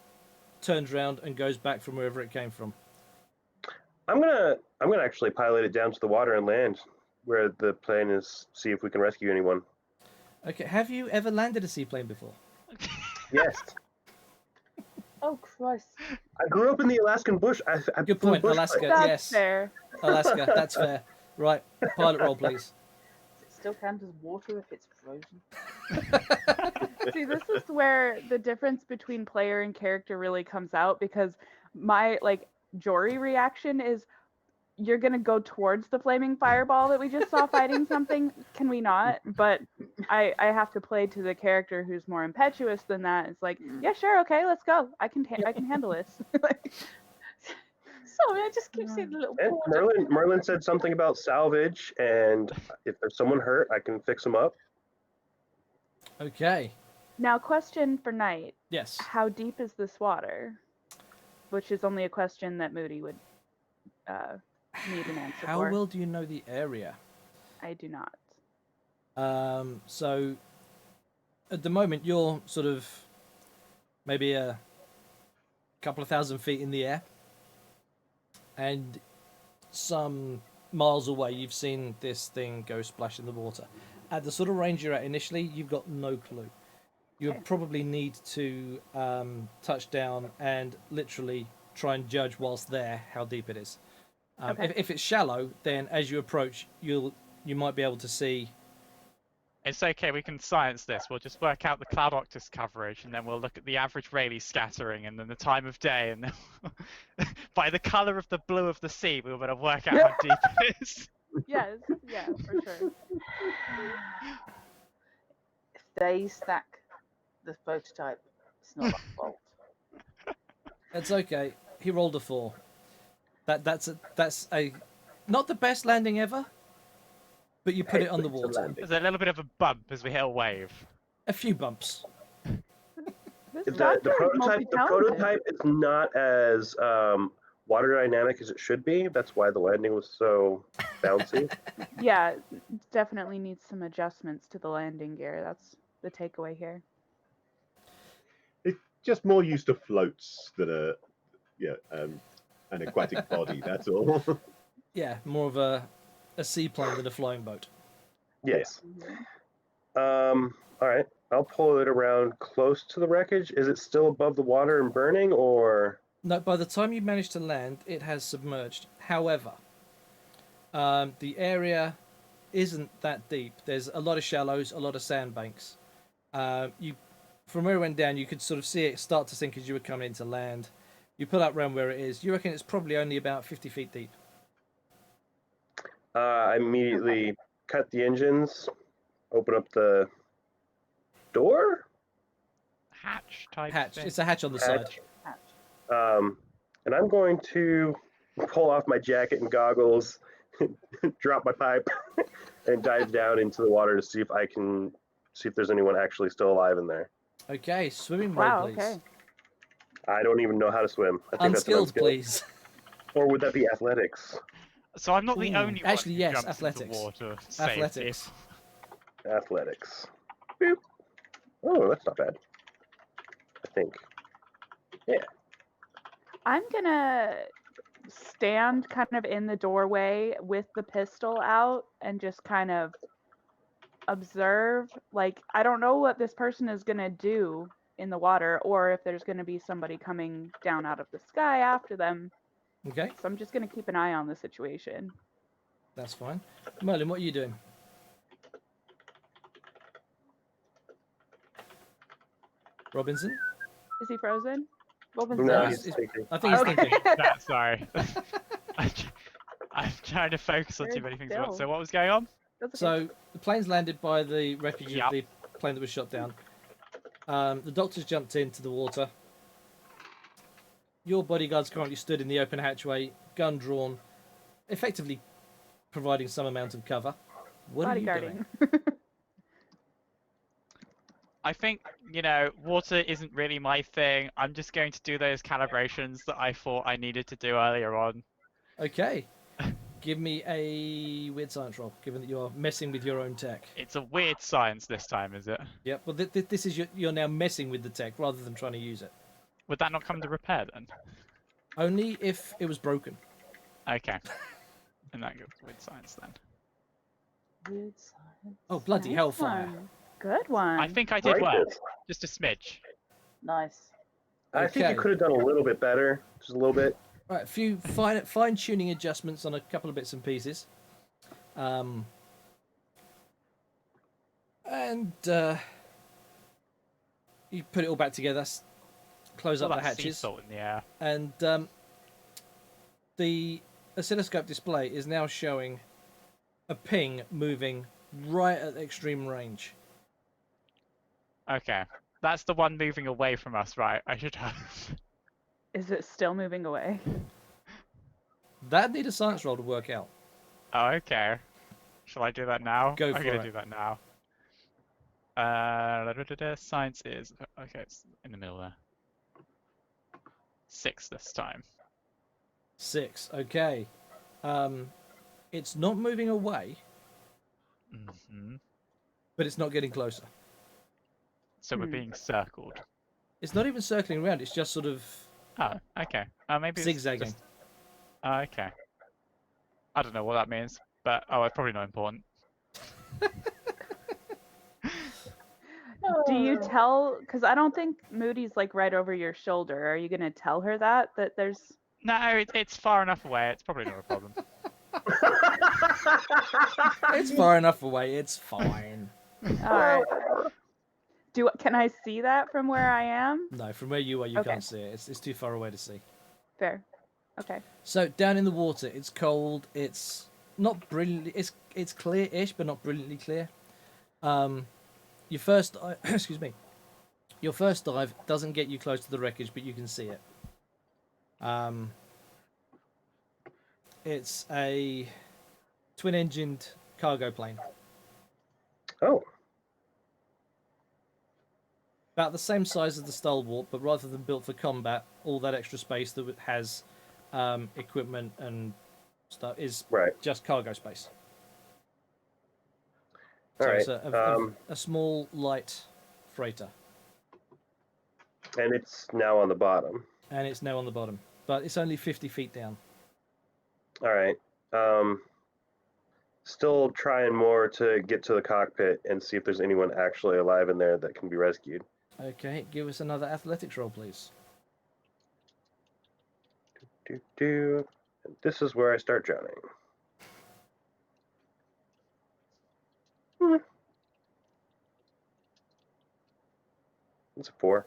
turns around and goes back from wherever it came from. I'm gonna actually pilot it down to the water and land where the plane is. See if we can rescue anyone. Okay, have you ever landed a seaplane before? Yes, Oh Christ! I grew up in the Alaskan bush. I Good flew point, bush Alaska. flight. That's Yes. fair. Alaska, that's fair. Right, pilot roll, please. Does it still count as water if it's frozen? See, this is where the difference between player and character really comes out, because my Jory reaction is, you're gonna go towards the flaming fireball that we just saw fighting something. Can we not? But I have to play to the character who's more impetuous than that. It's like, yeah, sure, okay, let's go. I can handle this. So Sorry, I just keep seeing the little And border. Merlin said something about salvage, and if there's someone hurt, I can fix them up. Okay. Now, question for Knight. Yes. How deep is this water? Which is only a question that Moody would need an answer How for. well do you know the area? I do not. So at the moment you're sort of maybe a couple of 1,000 feet in the air, and some miles away you've seen this thing go splash in the water. At the sort of range you're at initially, you've got no clue. You would probably need to touch down and literally try and judge whilst there how deep it is. Okay. If it's shallow, then as you approach, you might be able to see. It's okay, we can science this. We'll just work out the Cloud Octus coverage, and then we'll look at the average Rayleigh scattering, and then the time of day, and then by the colour of the blue of the sea, we'll be able to work out how deep it is. Yes, yeah, for sure. If they stack the prototype, it's not our fault. It's okay. He rolled a 4. That's a not the best landing ever, but you put it on the It's a water. landing. There's a little bit of a bump as we hit a wave. A few bumps. This The doctor is multi-talented. prototype is not as water dynamic as it should be. That's why the landing was so bouncy. Yeah, definitely needs some adjustments to the landing gear. That's the takeaway here. It's just more used to floats than an aquatic body. That's all. Yeah, more of a seaplane than a flying boat. Yes. All right. I'll pull it around close to the wreckage. Is it still above the water and burning, or? No, by the time you manage to land, it has submerged. However, the area isn't that deep. There's a lot of shallows, a lot of sandbanks. From where it went down, you could sort of see it start to sink as you were coming into land. You pull up around where it is. You reckon it's probably only about 50 feet deep. I immediately cut the engines, open up the door, Hatch type Hatch. thing. It's a hatch on the side. Hatch. And I'm going to pull off my jacket and goggles, drop my pipe, and dive down into the water to see if there's anyone actually still alive in there. Okay, swimming roll, Wow, please. okay. I don't even know how to swim. I think that's an Unskilled, unskilled. please. Or would that be athletics? So I'm not the Ooh, only one actually, who yes, jumps athletics. into water. Safety. Athletics. Athletics. Boop. Oh, that's not bad. I think. I'm gonna stand kind of in the doorway with the pistol out and just kind of observe. Like, I don't know what this person is gonna do in the water, or if there's gonna be somebody coming down out of the sky after them. Okay, So I'm just gonna keep an eye on the situation. that's fine. Merlin, what are you doing? Robinson? Is he frozen? Robinson, No, Nice. he's thinking. I think he's Okay. thinking. Sorry. I'm trying to focus on too Very many things at still. once. So what was going on? That's okay. So the plane's landed by the wreckage Yep. of the plane that was shot down. The doctors jumped into the water. Your bodyguard's currently stood in the open hatchway, gun drawn, effectively providing some amount of cover. What are you doing? Bodyguarding. I think, water isn't really my thing. I'm just going to do those calibrations that I thought I needed to do earlier on. Okay. Give me a weird science roll, given that you're messing with your own tech. It's a weird science this time, is it? Yep, well, this is you're now messing with the tech rather than trying to use it. Would that not come to repair then? Only if it was broken. Okay. And that goes with science then. weird science. Oh, bloody Nice hellfire. one. Good one. I think I did well. Brightness. Just a smidge. Nice. I think Okay. you could have done a little bit better, just a little bit. Right, a few fine-tuning adjustments on a couple of bits and pieces. And you put it all back together, close All up the that sea hatches, salt in the air. and the oscilloscope display is now showing a ping moving right at extreme range. Okay. That's the one moving away from us, right? I should have. Is it still moving away? That need a science roll to work out. Oh, okay. Shall I do that now? Go I'm for gonna it. do that now. Science is okay. It's in the middle there. 6 this time. 6. Okay. It's not moving away, Hmm. but it's not getting closer. So we're being circled. It's not even circling around. It's just sort of Oh, okay. Maybe it's zigzagging. just... okay. I don't know what that means, but it's probably not important. Do you tell? Because I don't think Moody's like right over your shoulder. Are you gonna tell her that there's? No, it's far enough away. It's probably not a problem. It's far enough away. It's fine. All right. Can I see that from where I am? No, from where you are, you Okay. can't see it. It's too far away to see. Fair. Okay. So down in the water, it's cold. It's not brilliantly. It's clear-ish, but not brilliantly clear. Your first excuse me. Your first dive doesn't get you close to the wreckage, but you can see it. It's a twin-engined cargo plane. Oh, About the same size as the Stalwart, but rather than built for combat, all that extra space that it has equipment and stuff is right. just cargo space. All So right. it's a small, light freighter. And it's now on the bottom. And it's now on the bottom. But it's only 50 feet down. All right. Still trying more to get to the cockpit and see if there's anyone actually alive in there that can be rescued. Okay, give us another athletics roll, please. And this is where I start drowning. It's a 4.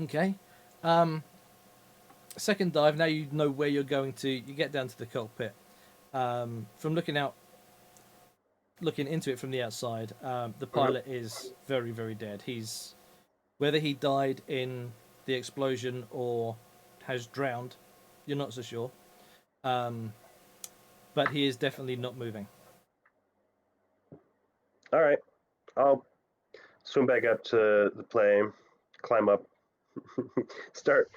Okay. Second dive, now you know where you're going to. You get down to the cockpit. From looking into it from the outside, the pilot is very, very dead. Whether he died in the explosion or has drowned, you're not so sure. But he is definitely not moving. All right. I'll swim back up to the plane, climb up, start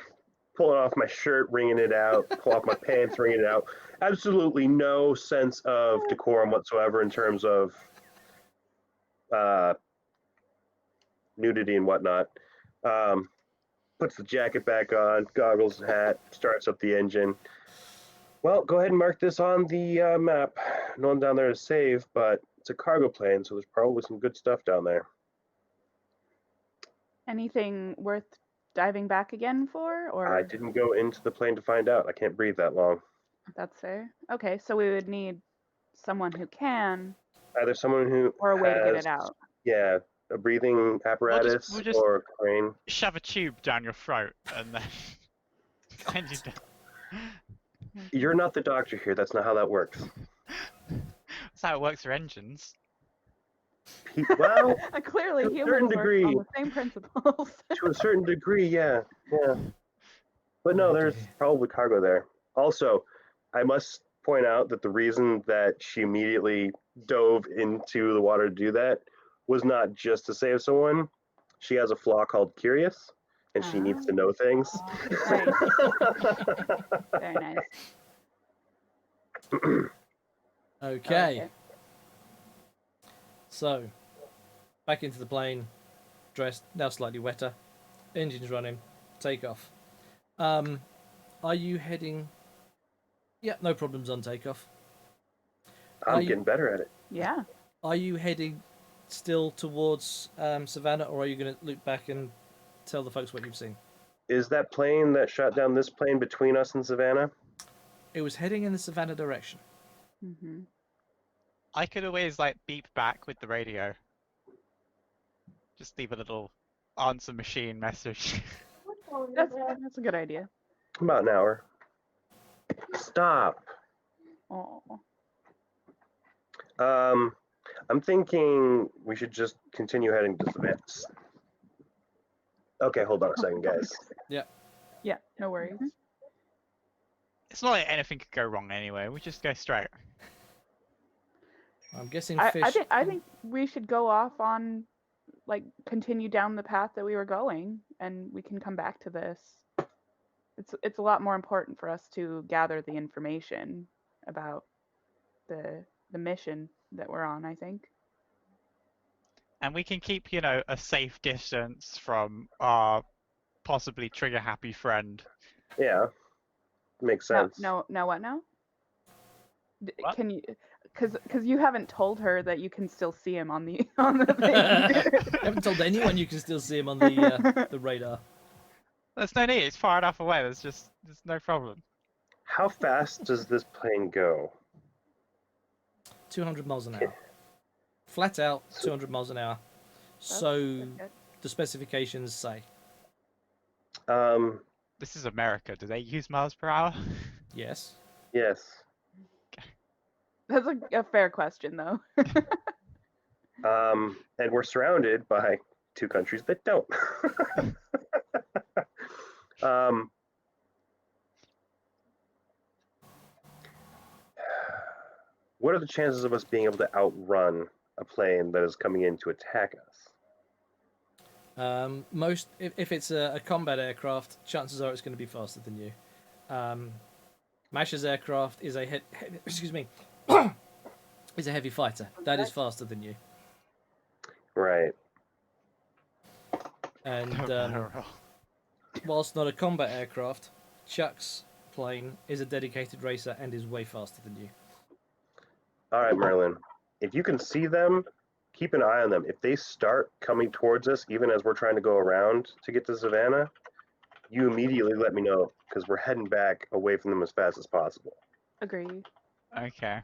pulling off my shirt, wringing it out, pull off my pants, wringing it out. Absolutely no sense of decorum whatsoever in terms of nudity and whatnot. Puts the jacket back on, goggles, hat, starts up the engine. Well, go ahead and mark this on the map. No one down there is safe, but it's a cargo plane, so there's probably some good stuff down there. Anything worth diving back again for, or? I didn't go into the plane to find out. I can't breathe that long. That's fair. Okay, so we would need someone who can, Either someone who or a way to get has, it out. Yeah, a breathing apparatus we'll just- or a crane. Shove a tube down your throat and then send you down. You're not the doctor here. That's not how that works. That's how it works for engines. Well, Clearly, to a humans certain work degree. on the same principles. to a certain degree, yeah. But no, there's probably cargo there. Also, I must point out that the reason that she immediately dove into the water to do that was not just to save someone. She has a flaw called curious, and she needs to know things. Nice. Very nice. Okay. So, back into the plane, dressed, now slightly wetter, engines running, take off. Are you heading... Yeah, no problems on takeoff. I'm getting better at it. Yeah. Are you heading still towards Savannah, or are you going to loop back and tell the folks what you've seen? Is that plane that shot down this plane between us and Savannah? It was heading in the Savannah direction. Mm-hmm. I could always beep back with the radio. Just leave a little answer machine message. That's a good idea. About an hour. Stop. Oh. I'm thinking we should just continue heading to Savannah. Okay, hold on a second, guys. Yeah, no worries. It's not like anything could go wrong anyway. We just go straight. I'm guessing I fish. think we should go off on, like, continue down the path that we were going, and we can come back to this. It's a lot more important for us to gather the information about the mission that we're on, I think. And we can keep, you know, a safe distance from our possibly trigger-happy friend. Yeah, makes sense. No, what now? What? Can you? Because you haven't told her that you can still see him on the thing. I haven't told anyone you can still see him on the radar. There's no need. It's far enough away. There's no problem. How fast does this plane go? 200 miles an hour. Flat out, 200 miles an hour. So good. the specifications say. This is America. Do they use miles per hour? Yes. Yes. That's a fair question, though. And we're surrounded by 2 countries that don't. What are the chances of us being able to outrun a plane that is coming in to attack us? If it's a combat aircraft, chances are it's going to be faster than you. Masha's aircraft is a is a heavy fighter. That is faster than you. Right. And whilst not a combat aircraft, Chuck's plane is a dedicated racer and is way faster than you. All right, Merlin. If you can see them, keep an eye on them. If they start coming towards us, even as we're trying to go around to get to Savannah, you immediately let me know, because we're heading back away from them as fast as possible. Agreed. Okay.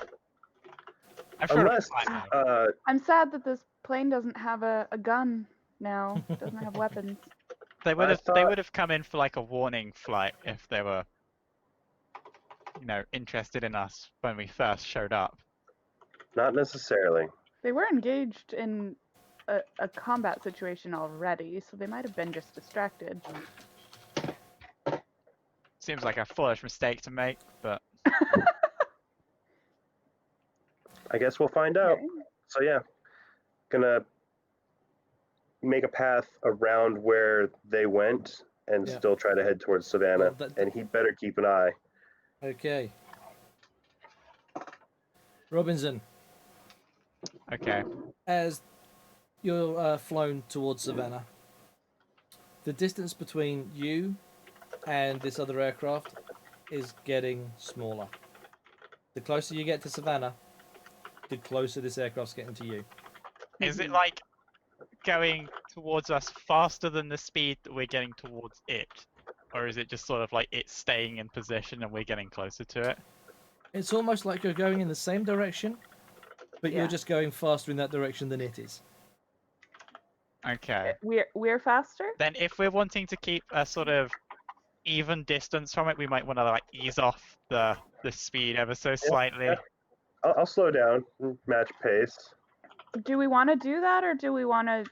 Unless, I'm sad that this plane doesn't have a gun now. Doesn't have weapons. They would have thought- come in for like a warning flight if they were, you know, interested in us when we first showed up. Not necessarily. They were engaged in a combat situation already, so they might have been just distracted. Seems like a foolish mistake to make, but I guess we'll find out. Okay. So yeah, gonna make a path around where they went and Yeah. still try to head towards Savannah. Well, And he better keep an eye. Okay. Robinson, okay. as you're flown towards Savannah, the distance between you and this other aircraft is getting smaller. The closer you get to Savannah, the closer this aircraft's getting to you. Is it like going towards us faster than the speed that we're getting towards it? Or is it just sort of like it's staying in position and we're getting closer to it? It's almost like you're going in the same direction, but Yeah. you're just going faster in that direction than it is. Okay. We're faster. Then if we're wanting to keep a sort of even distance from it, we might want to like ease off the speed ever so slightly. yeah. I'll slow down, match pace. Do we want to do that, or do we want to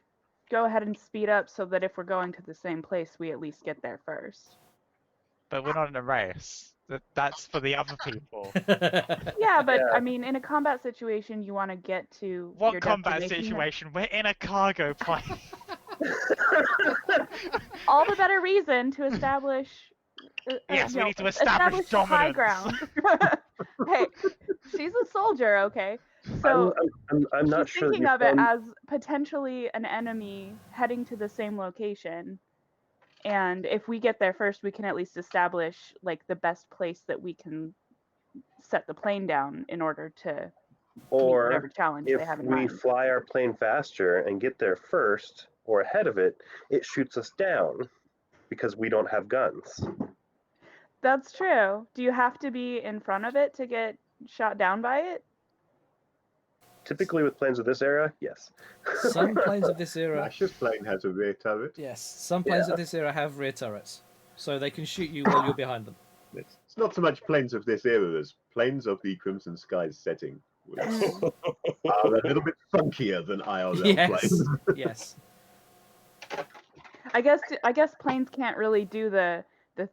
go ahead and speed up so that if we're going to the same place, we at least get there first? But we're not in a race. That's for the other people. Yeah, but Yeah. I mean, in a combat situation, you want to get to What your combat destination. situation? We're in a cargo plane. All the better reason to establish. Yes, we you know, need to establish high dominance. ground. Hey, she's a soldier, okay? So I'm not she's sure that thinking you've of it done- as potentially an enemy heading to the same location. And if we get there first, we can at least establish like the best place that we can set the plane down in order to meet or whatever challenge if they have in we mind. fly our plane faster and get there first or ahead of it, it shoots us down because we don't have guns. That's true. Do you have to be in front of it to get shot down by it? Typically with planes of this era, yes. Some planes of this era, Masha's plane has a rear turret. yes, some planes of this era have rear turrets, so they can shoot you while you're behind them. It's not so much planes of this era as planes of the Crimson Skies setting, which are a little bit funkier than IRL Yes, planes. yes. I guess planes can't really do the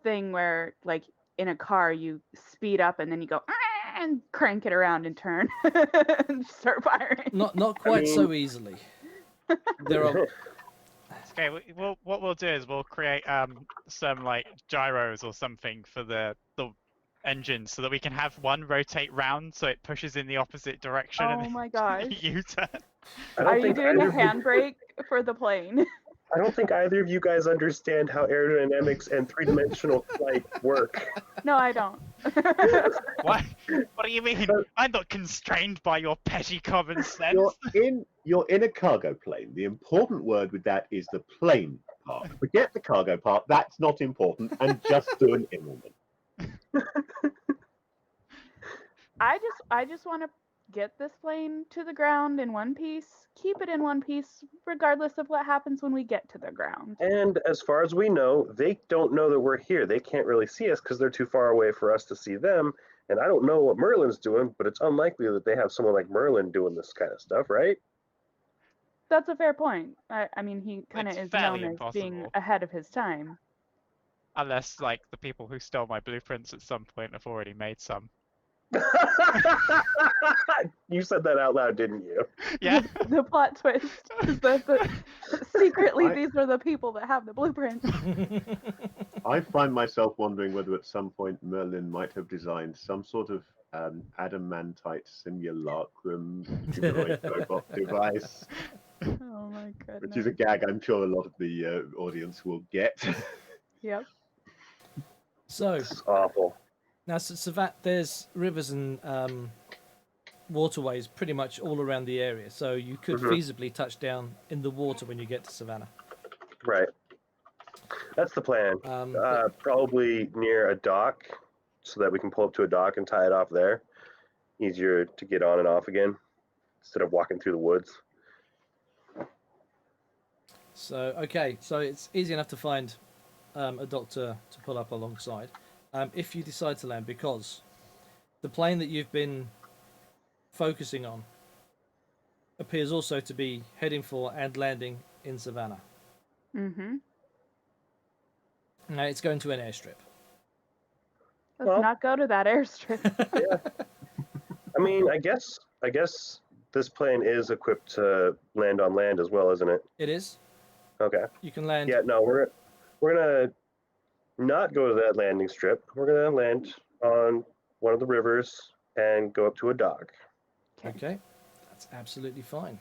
thing where like in a car, you speed up and then you go "Ah," and crank it around and turn and start firing. Not quite mean- so easily. There are Okay, what we'll do is we'll create some like gyros or something for the engine so that we can have one rotate round so it pushes in the opposite direction Oh and my gosh. U-turn. I Are don't you think doing either a of you- handbrake for the plane? I don't think either of you guys understand how aerodynamics and three-dimensional flight work. No, I don't. What? What do you mean? I'm not constrained by your petty common sense. You're in a cargo plane. The important word with that is the plane part. Forget the cargo part. That's not important. And just do an Immelman. I just want to get this plane to the ground in one piece, keep it in one piece, regardless of what happens when we get to the ground. And as far as we know, they don't know that we're here. They can't really see us because they're too far away for us to see them. And I don't know what Merlin's doing, but it's unlikely that they have someone like Merlin doing this kind of stuff, right? That's a fair point. I mean, he kind of It's is fairly known as being impossible. ahead of his time. Unless, like, the people who stole my blueprints at some point have already made some. You said that out loud, didn't you? Yeah. The plot twist is that secretly I- these are the people that have the blueprint. I find myself wondering whether at some point Merlin might have designed some sort of adamantite simulacrum humanoid robot device, Oh my goodness. which is a gag I'm sure a lot of the audience will get. Yep. so It's awful. now Savat, there's rivers and waterways pretty much all around the area, so you could feasibly touch down in the water when you get to Savannah. Right. That's the plan. Probably near a dock so that we can pull up to a dock and tie it off there. Easier to get on and off again instead of walking through the woods. So okay, so it's easy enough to find a doctor to pull up alongside if you decide to land, because the plane that you've been focusing on appears also to be heading for and landing in Savannah. Mm-hmm. Now it's going to an airstrip. Let's Well- not go to that airstrip. I mean, I guess this plane is equipped to land on land as well, isn't it? It is. Okay. You can land. Yeah, no, we're gonna not go to that landing strip. We're gonna land on one of the rivers and go up to a dock. Okay, that's absolutely fine.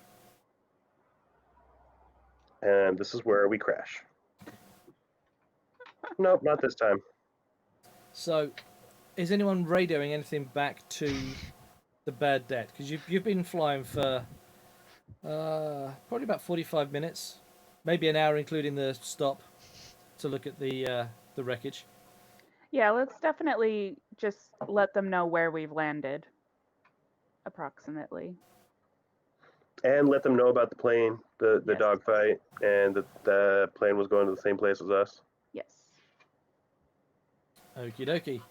And this is where we crash. Nope, not this time. So, is anyone radioing anything back to the Bad Det? Because you've been flying for probably about 45 minutes, maybe an hour, including the stop to look at the wreckage. Yeah, let's definitely just let them know where we've landed. Approximately. And let them know about the plane, the Yes. dogfight, and that the plane was going to the same place as us. Yes. Okie dokie.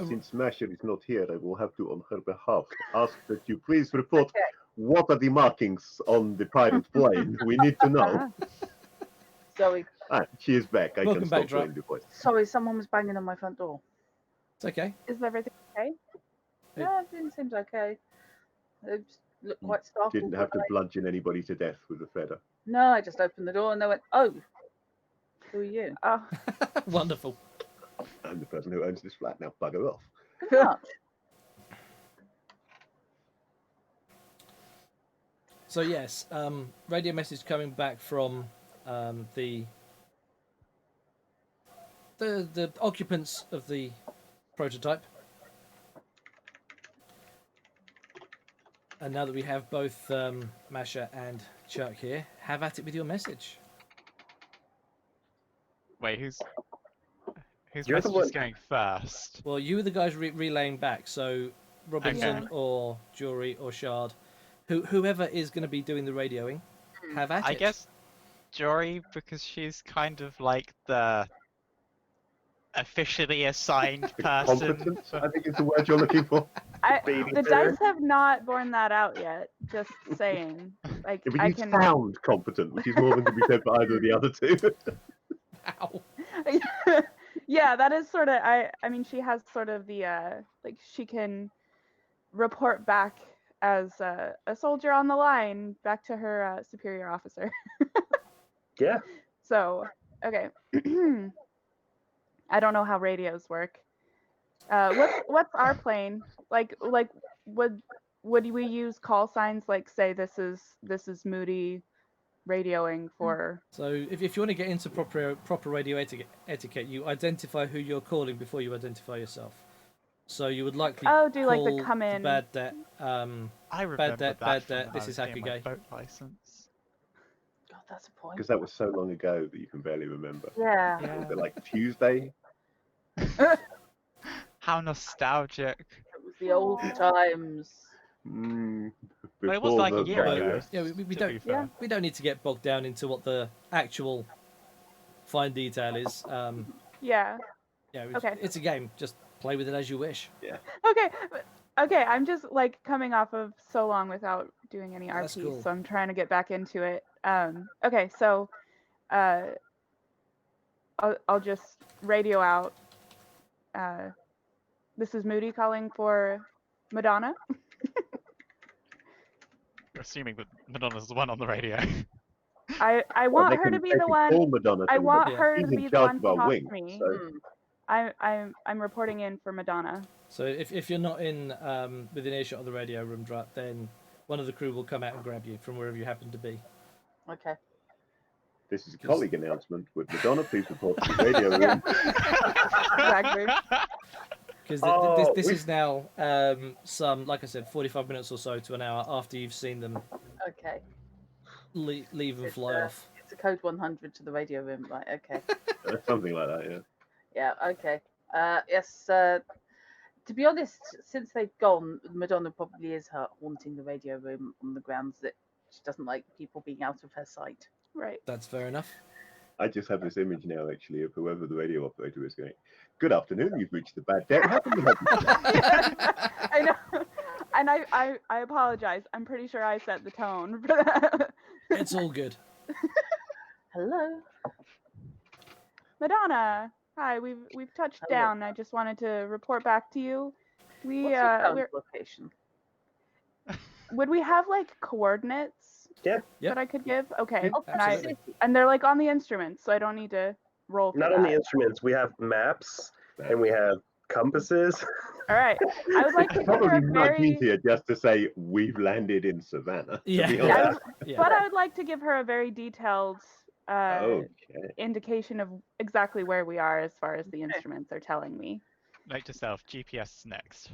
Since Masher is not here, I will have to, on her behalf, ask that you please report what are the markings on the private plane. We need to know. Sorry, She is back. I Welcome can back, stop Drop. doing the voice. sorry, someone was banging on my front door. It's okay. Is everything okay? It- Yeah, everything seems okay. They just looked quite startled. Didn't have to when I- bludgeon anybody to death with a feather. No, I just opened the door and they went, "Oh, who are you?" Oh, Wonderful. I'm the person who owns this flat now. Bugger off. Pretty much. So yes, radio message coming back from the occupants of the prototype. And now that we have both Masha and Chuck here, have at it with your message. Wait, who's You're the message one- is going first? Well, you were the guys relaying back, so Robinson Okay. or Jury or Shard, whoever is going to be doing the radioing, have at I it. guess Jory, because she's kind of like the officially assigned person. Competent, I think is the word you're looking for. Baby the sitter. dice have not borne that out yet. Just saying. Like Yeah, but I you can. sound competent, which is more than can be said for either of the other two. Ow. Yeah, that is sort of. I mean, she has sort of the like she can report back as a soldier on the line back to her superior officer. Yeah. So okay. I don't know how radios work. What's our plane like? Would we use call signs like say this is Moody radioing for? So if you want to get into proper radio etiquette, you identify who you're calling before you identify yourself. So you would likely do like the call come in. bad debt. I remember debt, that bad from debt, when this I was is Happy getting my Gay. boat license. God, that's a point. Because that was so long ago that you can barely remember. Yeah. Was it like Tuesday? How nostalgic. It was the old times. But it was like a the year ago. virus. Yeah, we to don't. be fair. We don't need to get bogged down into what the actual fine detail is. Yeah. Yeah, Okay. it's a game. Just play with it as you wish. Okay, I'm just like coming off of so long without doing any That's RP, cool. so I'm trying to get back into it. Okay, so I'll just radio out. This is Moody calling for Madonna. You're assuming that Madonna's the one on the radio. I Well, want they her can- to be they the can one. call Madonna I to want Madonna. her She's to in be the charge one of to our talk wing, to me. so- I'm reporting in for Madonna. So if you're not in within earshot of the radio room, Drat, then one of the crew will come out and grab you from wherever you happen to be. Okay. This is a colleague announcement with Madonna. Please report to the radio room. Exactly. Because this we- is now some, like I said, 45 minutes or so to an hour after you've seen them Okay. leave and It's, fly off. It's a code 100 to the radio room. Right. Okay. Something like that, yeah. Yeah. Okay. Yes. To be honest, since they've gone, Madonna probably is haunting the radio room on the grounds that she doesn't like people being out of her sight. Right. That's fair enough. I just have this image now, actually, of whoever the radio operator is going, "Good afternoon, you've reached the bad debt. How can we help you today?" I know. And I apologize. I'm pretty sure I set the tone. It's all good. Hello. Madonna, hi. We've touched Hello. down. I just wanted to report back to you. We What's your current we're, location? would we have like coordinates Yep. that I could give? Okay. Oh, And absolutely. and they're like on the instruments, so I don't need to roll for Not that. on the instruments. We have maps and we have compasses. All right. I would like to give her Probably a much very easier just to say, "We've landed in Savannah." to Yeah. be Yeah, I honest. would- Yeah. but I would like to give her a very detailed Okay. indication of exactly where we are as far as the instruments are telling me. Note to self, GPS is next.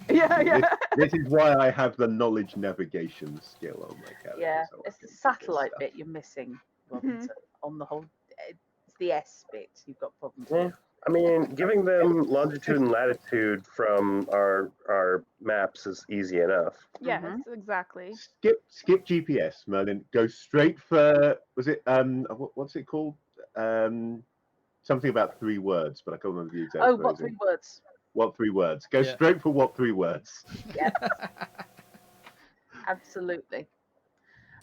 Yeah, yeah. This is why I have the knowledge navigation skill on my character. Yeah, so I it's the can do this satellite stuff. bit you're missing, Mhm. Robinson. On the whole, it's the S bit you've got problems Yeah. with. I mean, giving them longitude and latitude from our maps is easy enough. Yes, Mhm. exactly. Skip GPS, Merlin. Go straight for, was it what's it called? Something about 3 words, but I can't remember the exact Oh, what phrasing. 3 words? What 3 words? Go Yeah. straight for what 3 words. Absolutely.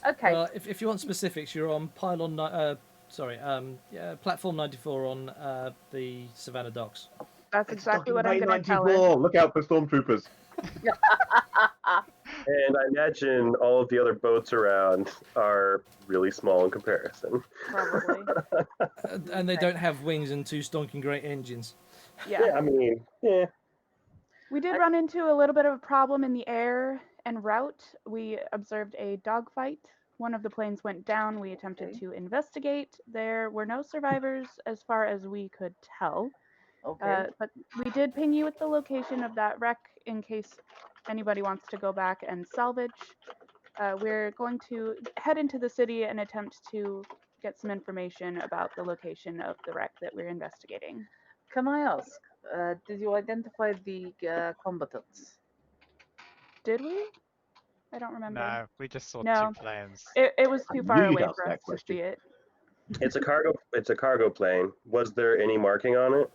Okay. Well, if you want specifics, you're on platform 94 on the Savannah docks. That's It's exactly what I'm Document going to tell her. 94. Look out for stormtroopers. And I imagine all of the other boats around are really small in comparison. Probably. And they don't have wings and 2 stonking great engines. Yeah. I mean, yeah. We did run into a little bit of a problem in the air en route. We observed a dogfight. One of the planes went down. We attempted Okay. to investigate. There were no survivors as far as we could tell. Okay. But we did ping you with the location of that wreck in case anybody wants to go back and salvage. We're going to head into the city and attempt to get some information about the location of the wreck that we're investigating. Can I ask, did you identify the combatants? Did we? I don't remember. No, we just saw No. 2 planes. It was too far knew you'd away ask for that us to question. see it. It's a cargo plane. Was there any marking on it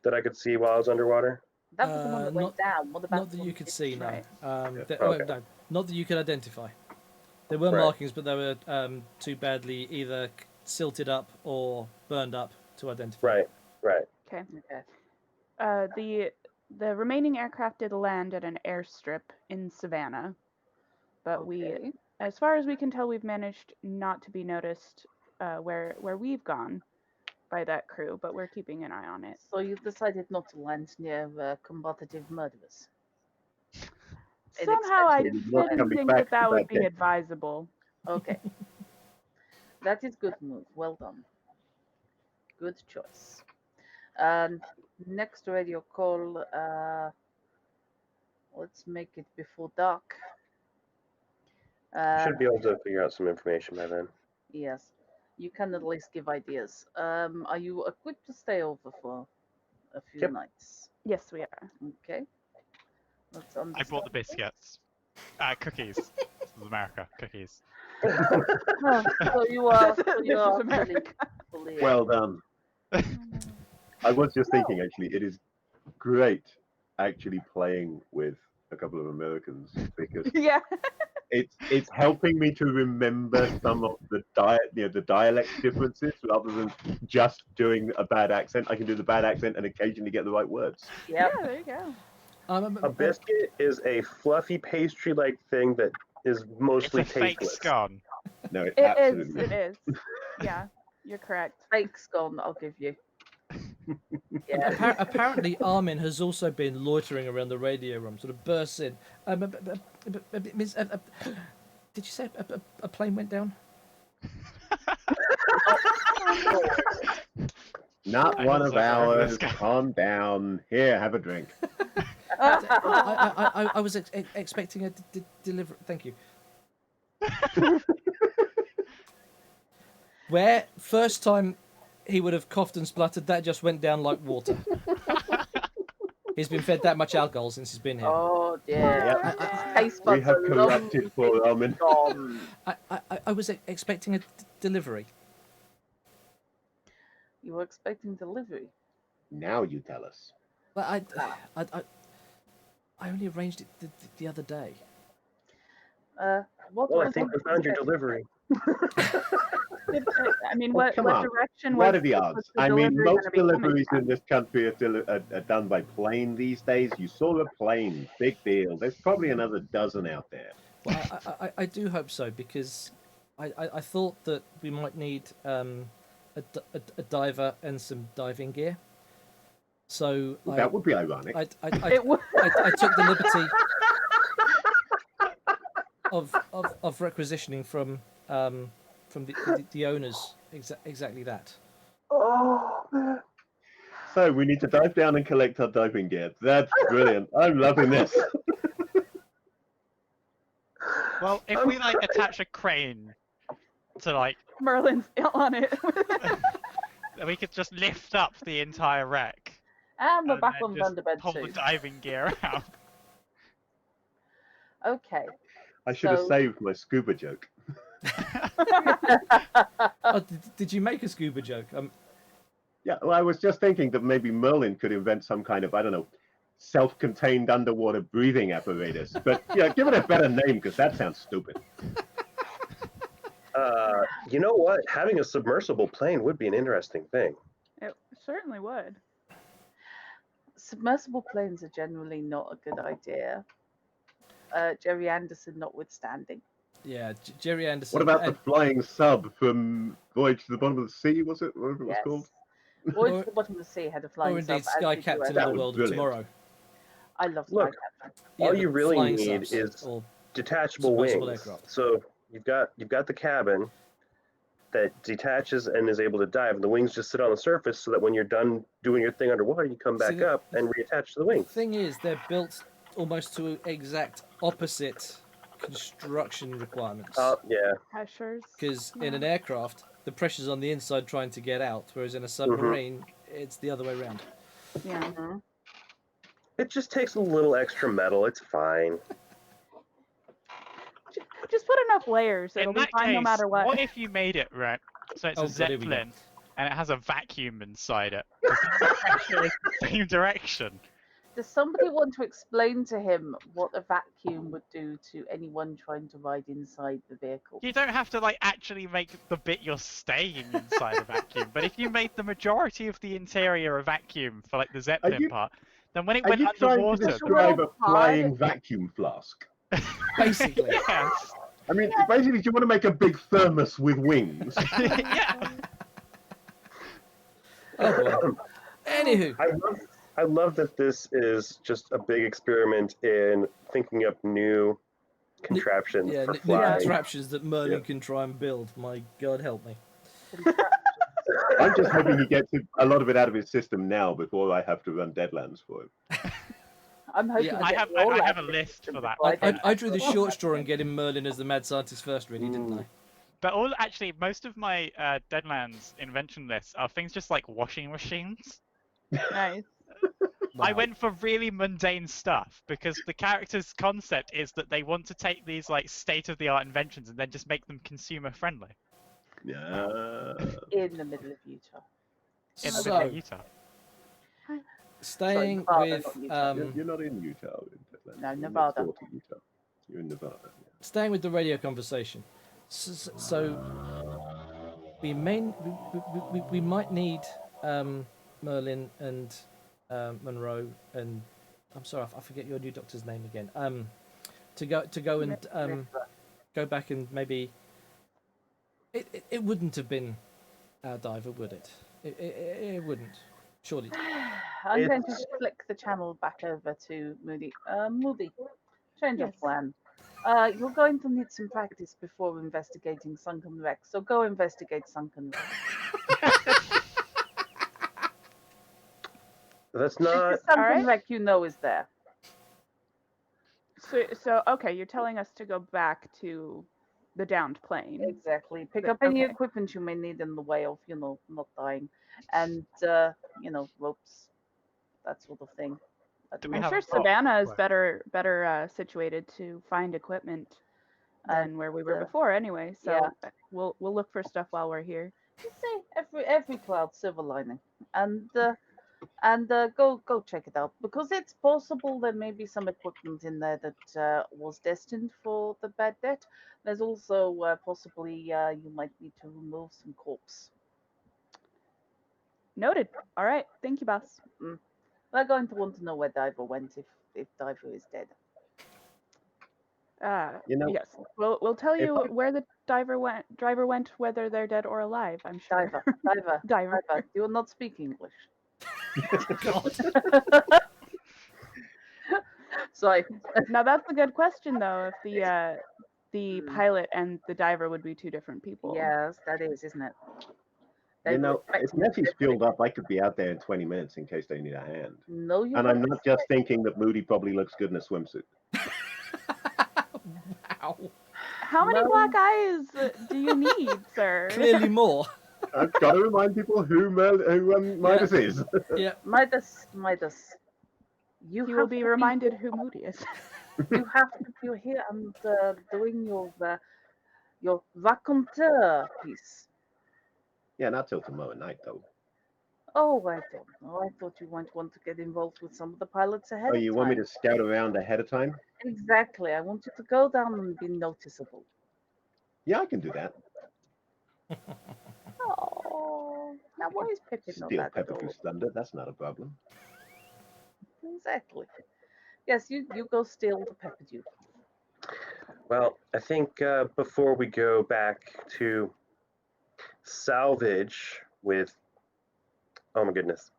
that I could see while I was underwater? That was the one that went Not- down. What about Not the that one you that could didn't? see, no. Right. Okay. No, not that you could identify. There were Right. markings, but they were too badly either silted up or burned up to identify. Right. Okay. Okay. The remaining aircraft did land at an airstrip in Savannah, but Okay. as far as we can tell, we've managed not to be noticed where we've gone by that crew, but we're keeping an eye on it. So you decided not to land near combative murderers. Somehow I Inexpensive. Not didn't coming think back that to would that be day. advisable. Okay. That is good move. Well done. Good choice. And next radio call. Let's make it before dark. Should be able to figure out some information by then. Yes. You can at least give ideas. Are you equipped to stay over for a few Yep. nights? Yes, we are. Okay. That's I brought the understandable. biscuits. Cookies. This is America. Cookies. Oh, so you are. So This you is are fully, America. fully, Well done. I was just thinking, actually, it is great actually playing with a couple of Americans because Yeah. it's helping me to remember some of the dialect differences rather than just doing a bad accent. I can do the bad accent and occasionally get the right words. Yep. Yeah, there you go. A biscuit is a fluffy pastry-like thing that is It's mostly a fake tasteless. scone. No, it It absolutely is. It is. Yeah, you're correct. Fake scone, I'll give you. Yeah. Apparently, Armin has also been loitering around the radio room, sort of bursts in. Miss, did you say a plane went down? Not I one also of heard this ours. guy. Calm down. Here, have a drink. I was expecting a delivery. Thank you. Where first time he would have coughed and spluttered, that just went down like water. He's been fed that much alcohol since he's been here. Oh dear. Yep. Taste We buds have are corrupted poor Armin. gone. I was expecting a delivery. You were expecting delivery. Now you tell us. But I only arranged it the other day. What Well, I was think we it? found your delivery. I mean, Oh, what come on. direction What was are the was odds? the I mean, delivery most gonna be coming deliveries from? in this country are done by plane these days. You saw a plane, big deal. There's probably another dozen out there. Well, I do hope so because I thought that we might need a diver and some diving gear. So That would be ironic. It would. I took the liberty of requisitioning from the owners exactly that. Oh man. So we need to dive down and collect our diving gear. That's brilliant. I'm loving this. Well, if we like attach a crane to like, Merlin's on it. we could just lift up the entire wreck. And we're and back then on just Thunderbird pull 2. the diving gear out. Okay. I should have So- saved my scuba joke. Oh, did you make a scuba joke? Yeah, well, I was just thinking that maybe Merlin could invent some kind of, I don't know, self-contained underwater breathing apparatus. But yeah, give it a better name because that sounds stupid. You know what? Having a submersible plane would be an interesting thing. It certainly would. Submersible planes are generally not a good idea. Jerry Anderson notwithstanding. Yeah, Jerry Anderson. What about the and- flying sub from Voyage to the Bottom of the Sea, was it? Whatever it was Yes. called? Voyage Or- to the Bottom of the Sea had a flying or indeed sub, as Sky did Captain US. of the was World of brilliant. Tomorrow? I love Sky Look, Captain. All but you really flying need subs is or detachable submersible wings. aircraft. So you've got the cabin that detaches and is able to dive, and the wings just sit on the surface so that when you're done doing your thing underwater, you come back See, the- up and reattach to the The wings. thing is, they're built almost to exact opposite construction requirements. Yeah. Hashers. Because in an aircraft, the pressure's on the inside trying to get out, whereas in a submarine, it's the other way around. Yeah. Mhm. It just takes a little extra metal. It's fine. Just put enough layers. It'll In be that fine case, no matter what. what if you made it right? So it's Oh, a God, here we go. zeppelin, and it has a vacuum inside it. 'Cause the pressure is the same direction. Does somebody want to explain to him what a vacuum would do to anyone trying to ride inside the vehicle? You don't have to like actually make the bit you're staying inside a vacuum, but if you made the majority of the interior a vacuum for like the Zeppelin you- part, then when it Are went you trying to underwater, describe a Little flying vacuum flask? Basically. yes, I mean, basically, do you want to make a big thermos with wings? yeah. Oh boy. Anywho, I love that this is just a big experiment in thinking up new contraptions yeah, for new flying. contraptions that Merlin Yeah. can try and build. My God, help me. I'm just hoping he gets a lot of it out of his system now before I have to run Deadlands for him. I'm hoping Yeah, to I get have it all I out have a of the list system for that. before I I drew the take it. short straw and getting Merlin as the mad scientist first, really, didn't I? But all actually, most of my Deadlands invention lists are things just like washing machines. Nice. I Wow. went for really mundane stuff because the character's concept is that they want to take these like state-of-the-art inventions and then just make them consumer-friendly Yeah. In the middle of Utah. in the middle of So, Utah. staying Nevada, with not Utah. You're not in Utah. In Deadlands. No, You're next Nevada. door to Utah. You're in Nevada. Yeah. staying with the radio conversation. So we might need Merlin and Monroe and I'm sorry, I forget your new doctor's name again. To go and go back and maybe it wouldn't have been our diver, would it? It wouldn't, surely. I'm going to flick the channel back over to Moody. Moody, change of Yes. plan. You're going to need some practice before investigating Sunken Wreck, so go investigate Sunken Wreck. That's not. The Sunken Alright. Wreck you know is there. So okay, you're telling us to go back to the downed plane. Exactly. Pick up any Okay. equipment you may need in the way of, not dying. And, ropes, that sort of thing. Do we I'm have sure a plot? Savannah is Right. better situated to find equipment than where we were uh, before anyway. So yeah. we'll look for stuff while we're here. You see, every cloud silver lining. And go check it out because it's possible there may be some equipment in there that was destined for the bad debt. There's also possibly you might need to remove some corpse. Noted. All right. Thank you, boss. We're going to want to know where Diver went if Diver is dead. Yes. We'll tell if you I- where the driver went, whether they're dead or alive. I'm sure. Diver, Diver. you will not speak English. God. Sorry. Now that's a good question though. If the Hmm. pilot and the diver would be two different people. Yes, that is, isn't it? They You were know, if expecting it Nessie's differently. filled up, I could be out there in 20 minutes in case they need a hand. No, you And I'm don't. not just thinking that Moody probably looks good in a swimsuit. Wow. How many No. black eyes do you need, sir? Clearly more. I've got to remind people who Midas is. Yeah. Midas. You will be reminded who Moody is. You have to be here and doing your raconteur piece. Yeah, not till tomorrow night, though. Oh, I don't know. I thought you might want to get involved with some of the pilots ahead Oh, of you time. want me to scout around ahead of time? Exactly. I want you to go down and be noticeable. Yeah, I can do that. Oh, now why is Pippin not Steal that Pepper adorable? Goose Thunder, that's not a problem. Exactly. Yes, you go steal the Pepper Duke. Well, I think before we go back to salvage with, oh my goodness,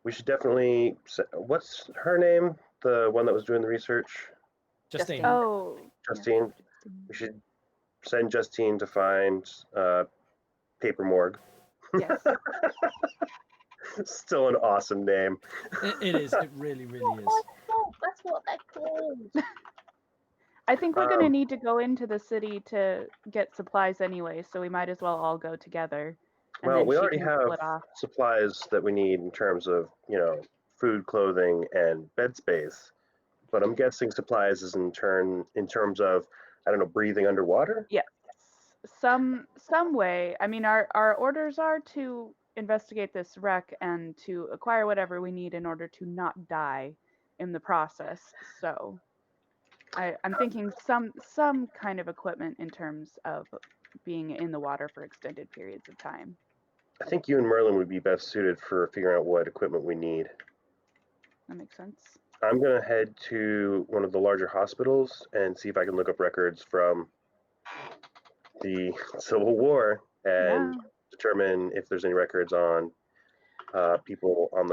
we should definitely. What's her name? The one that was doing the research, Justine. Oh. Justine. We should send Justine to find Paper Morgue. Yes. Still an awesome name. It is. It really, really is. Oh, that's what they're called. I think we're gonna Um, need to go into the city to get supplies anyway, so we might as well all go together. And Well, then we she already can have split off. supplies that we need in terms of, food, clothing, and bed space. But I'm guessing supplies is in terms of, I don't know, breathing underwater. Yes. Some way. I mean, our orders are to investigate this wreck and to acquire whatever we need in order to not die in the process. So I'm thinking some kind of equipment in terms of being in the water for extended periods of time. I think you and Merlin would be best suited for figuring out what equipment we need. That makes sense. I'm going to head to one of the larger hospitals and see if I can look up records from the Civil War and determine if there's any records on people on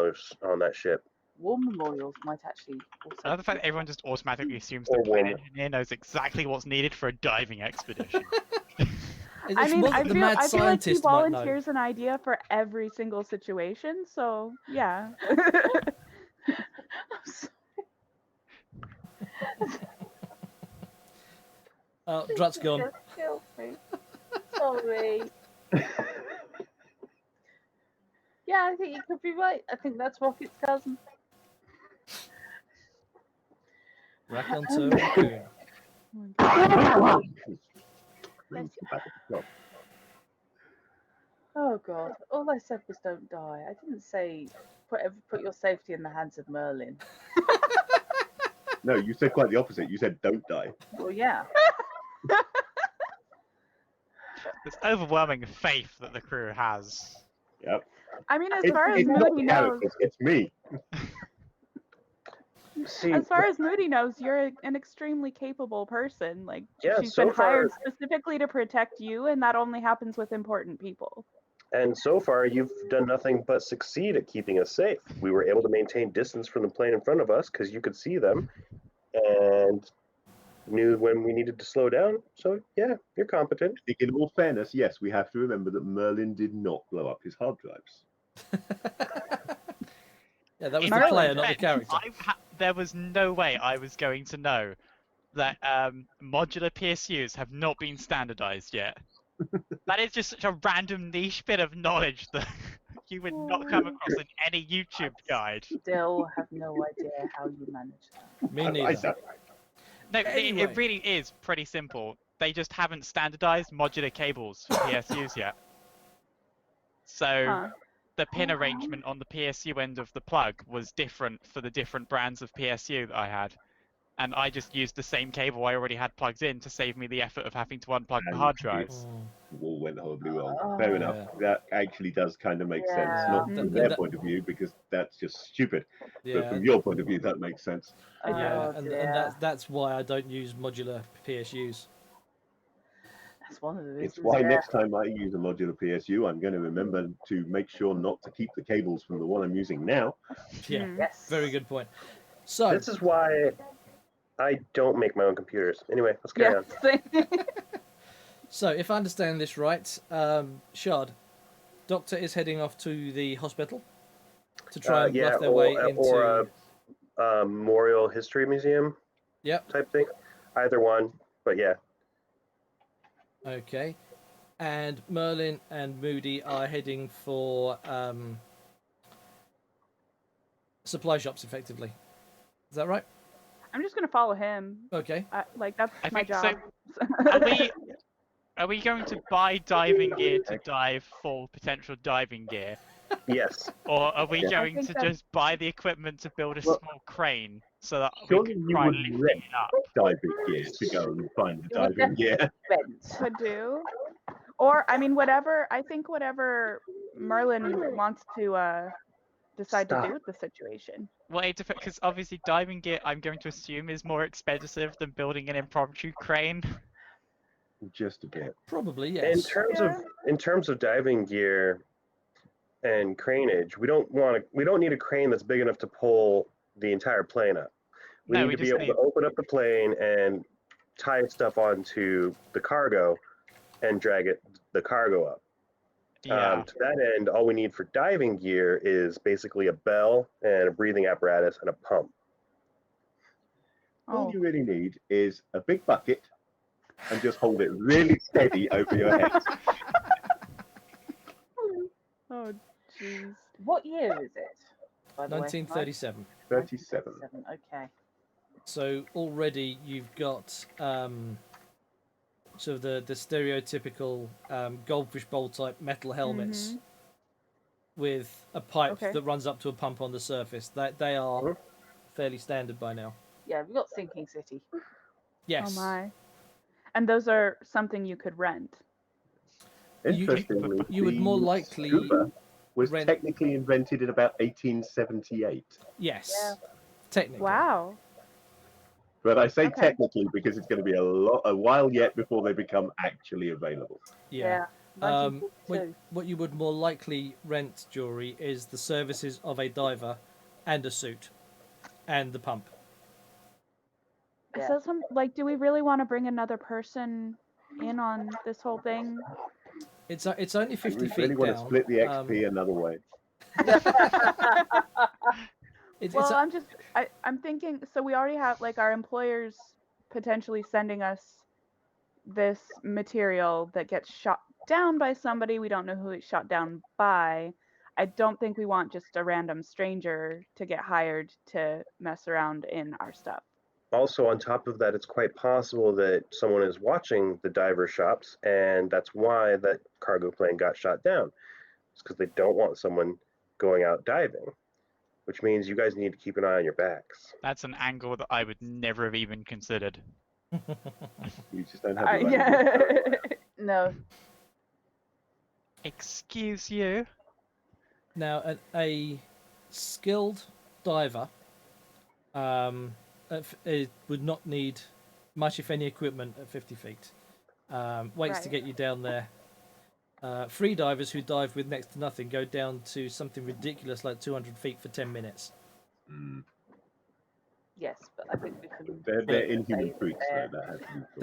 that ship. War memorials might actually also. I love the fact that everyone just automatically assumes Or the plane woman. engineer knows exactly what's needed for a diving expedition. It's I mean, more I that the feel, mad I feel like he scientist might know. volunteers an idea for every single situation, so yeah. Oh, Drut's gone. Just killed me. Sorry. Yeah, I think you could be right. I think that's Rocket's cousin. Raconteur Raccoon. Rings the back of the clock. Oh god. All I said was don't die. I didn't say put your safety in the hands of Merlin. No, you said quite the opposite. You said don't die. Well, yeah. There's overwhelming faith that the crew has. Yep. I mean, as It's, far as it's not Moody the knows, characters, it's me. See, as far as Moody knows, you're an extremely capable person. Like, Yeah, she's so been hired far- specifically to protect you, and that only happens with important people. and so far, you've done nothing but succeed at keeping us safe. We were able to maintain distance from the plane in front of us because you could see them, and knew when we needed to slow down. So yeah, you're competent. I think in all fairness, yes, we have to remember that Merlin did not blow up his hard drives. Yeah, that was In the Merlin. player, not the defense, character. there was no way I was going to know that modular PSUs have not been standardized yet. That is just such a random niche bit of knowledge that you would not come across in any YouTube guide. Still have no idea how you manage that. Me I neither. don't. No, Anyway. it really is pretty simple. They just haven't standardized modular cables for PSUs yet. So Huh. the pin arrangement on the PSU end of the plug was different for the different brands of PSU that I had. And I just used the same cable I already had plugged in to save me the effort of having to unplug the And hard drives. Mm. All went horribly wrong. Fair enough. Yeah. That actually does kind of make sense. Yeah. Not from That- their that- point of view, because that's just stupid. But Yeah, from your point of view, that makes sense. yeah, Oh, and dear. that's why I don't use modular PSUs. That's one of the reasons. It's why yeah. next time I use a modular PSU, I'm going to remember to make sure not to keep the cables from the one I'm using now. Yeah, Mhm. Yes. very good point. So, This is why I don't make my own computers. Anyway, let's carry Yeah. on. so if I understand this right, Shard, Doctor is heading off to the hospital to try and bluff their way into. or a Memorial History Museum Yep. type thing. Either one, but yeah. Okay. And Merlin and Moody are heading for supply shops, effectively. Is that right? I'm just gonna follow him. Okay. Like that's I my think so. job. Are we going to buy diving gear to dive for potential diving gear? Yes. Or are we Yeah. going think to that's- just buy the equipment to build a Well, small crane so that we surely can you try would lifting rent it up? diving gear to go and find the You would diving gear. Bent. Could do. Or I mean, whatever. I think whatever Merlin wants to decide to Stop. do with the situation. Well, it depends, because obviously diving gear, I'm going to assume, is more expensive than building an impromptu crane. Just a bit. Probably, In yes. terms of diving gear and craneage, we don't need a crane that's big enough to pull the entire plane up. We No, need we to be just able to open up the plane and tie stuff onto the cargo and drag the cargo up. Yeah. To that end, all we need for diving gear is basically a bell and a breathing apparatus and a pump. All Oh, you really need is a big bucket and just hold it really steady over your head. oh, jeez. What year is it? By the way? 1937. 37. 1937. Okay. So already you've got sort of the stereotypical goldfish bowl type metal helmets. Mhm. with a pipe Okay. that runs up to a pump on the surface. That they are Mhm. fairly standard by now. Yeah, we've got Sinking City. Yes. Oh my. And those are something you could rent. Interestingly, you would more the likely scuba was rent- technically invented in about 1878. Yes. Yeah. Technically. Wow. But I say Okay. technically because it's going to be a while yet before they become actually available. Yeah. Yeah. What 1942. you would more likely rent, Jory, is the services of a diver and a suit and the pump. Yeah. So do we really want to bring another person in on this whole thing? It's only 50 We feet really want to down. split the XP another way. Well, I'm thinking, so we already have, like, our employers potentially sending us this material that gets shot down by somebody. We don't know who it's shot down by. I don't think we want just a random stranger to get hired to mess around in our stuff. Also, on top of that, it's quite possible that someone is watching the diver shops, and that's why that cargo plane got shot down. It's because they don't want someone going out diving, which means you guys need to keep an eye on your backs. That's an angle that I would never have even considered. You just don't have the right Yeah. No. Excuse you? Now, a skilled diver it would not need much, if any, equipment at 50 feet. Waits to Right. get you down there. Free divers who dive with next to nothing go down to something ridiculous like 200 feet for 10 minutes. Yes, but I think we can. They're inhuman save freaks, there. though. That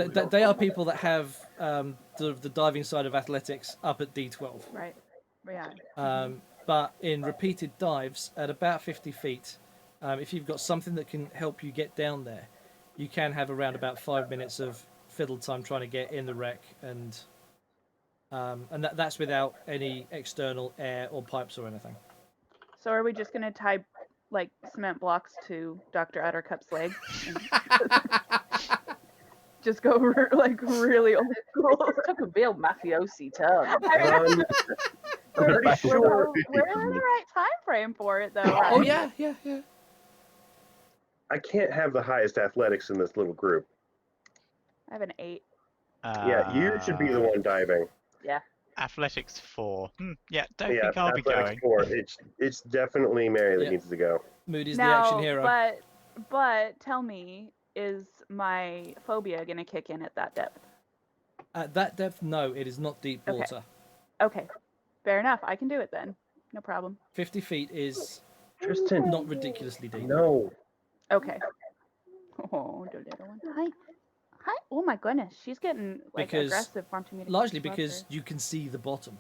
has to be They are people that have the diving side of athletics up at D12. Right. Yeah. But in repeated dives at about 50 feet, if you've got something that can help you get down there, you can have around about 5 minutes of fiddle time trying to get in the wreck, and that's without any external air or pipes or anything. So are we just gonna tie, like, cement blocks to Dr. Uttercup's legs? Just go really old school. It took a real mafiosi turn. I'm pretty sure. We're in the right time frame for it, though. Right? Oh yeah. I can't have the highest athletics in this little group. I have an 8. Yeah, you should be the one diving. Athletics 4. Yeah, don't Yeah, think I'll be athletics going. 4. It's definitely Mary that Yeah. needs to go. Moody's the Now, action hero. but tell me, is my phobia gonna kick in at that depth? At that depth, no, it is not deep Okay. water. Okay, fair enough. I can do it then. No problem. 50 feet is Tristan, not ridiculously deep. no. Okay. Oh, the little one. Hi. Hi. Oh my goodness, she's getting Because- aggressive, wanting me to Largely love because her. you can see the bottom.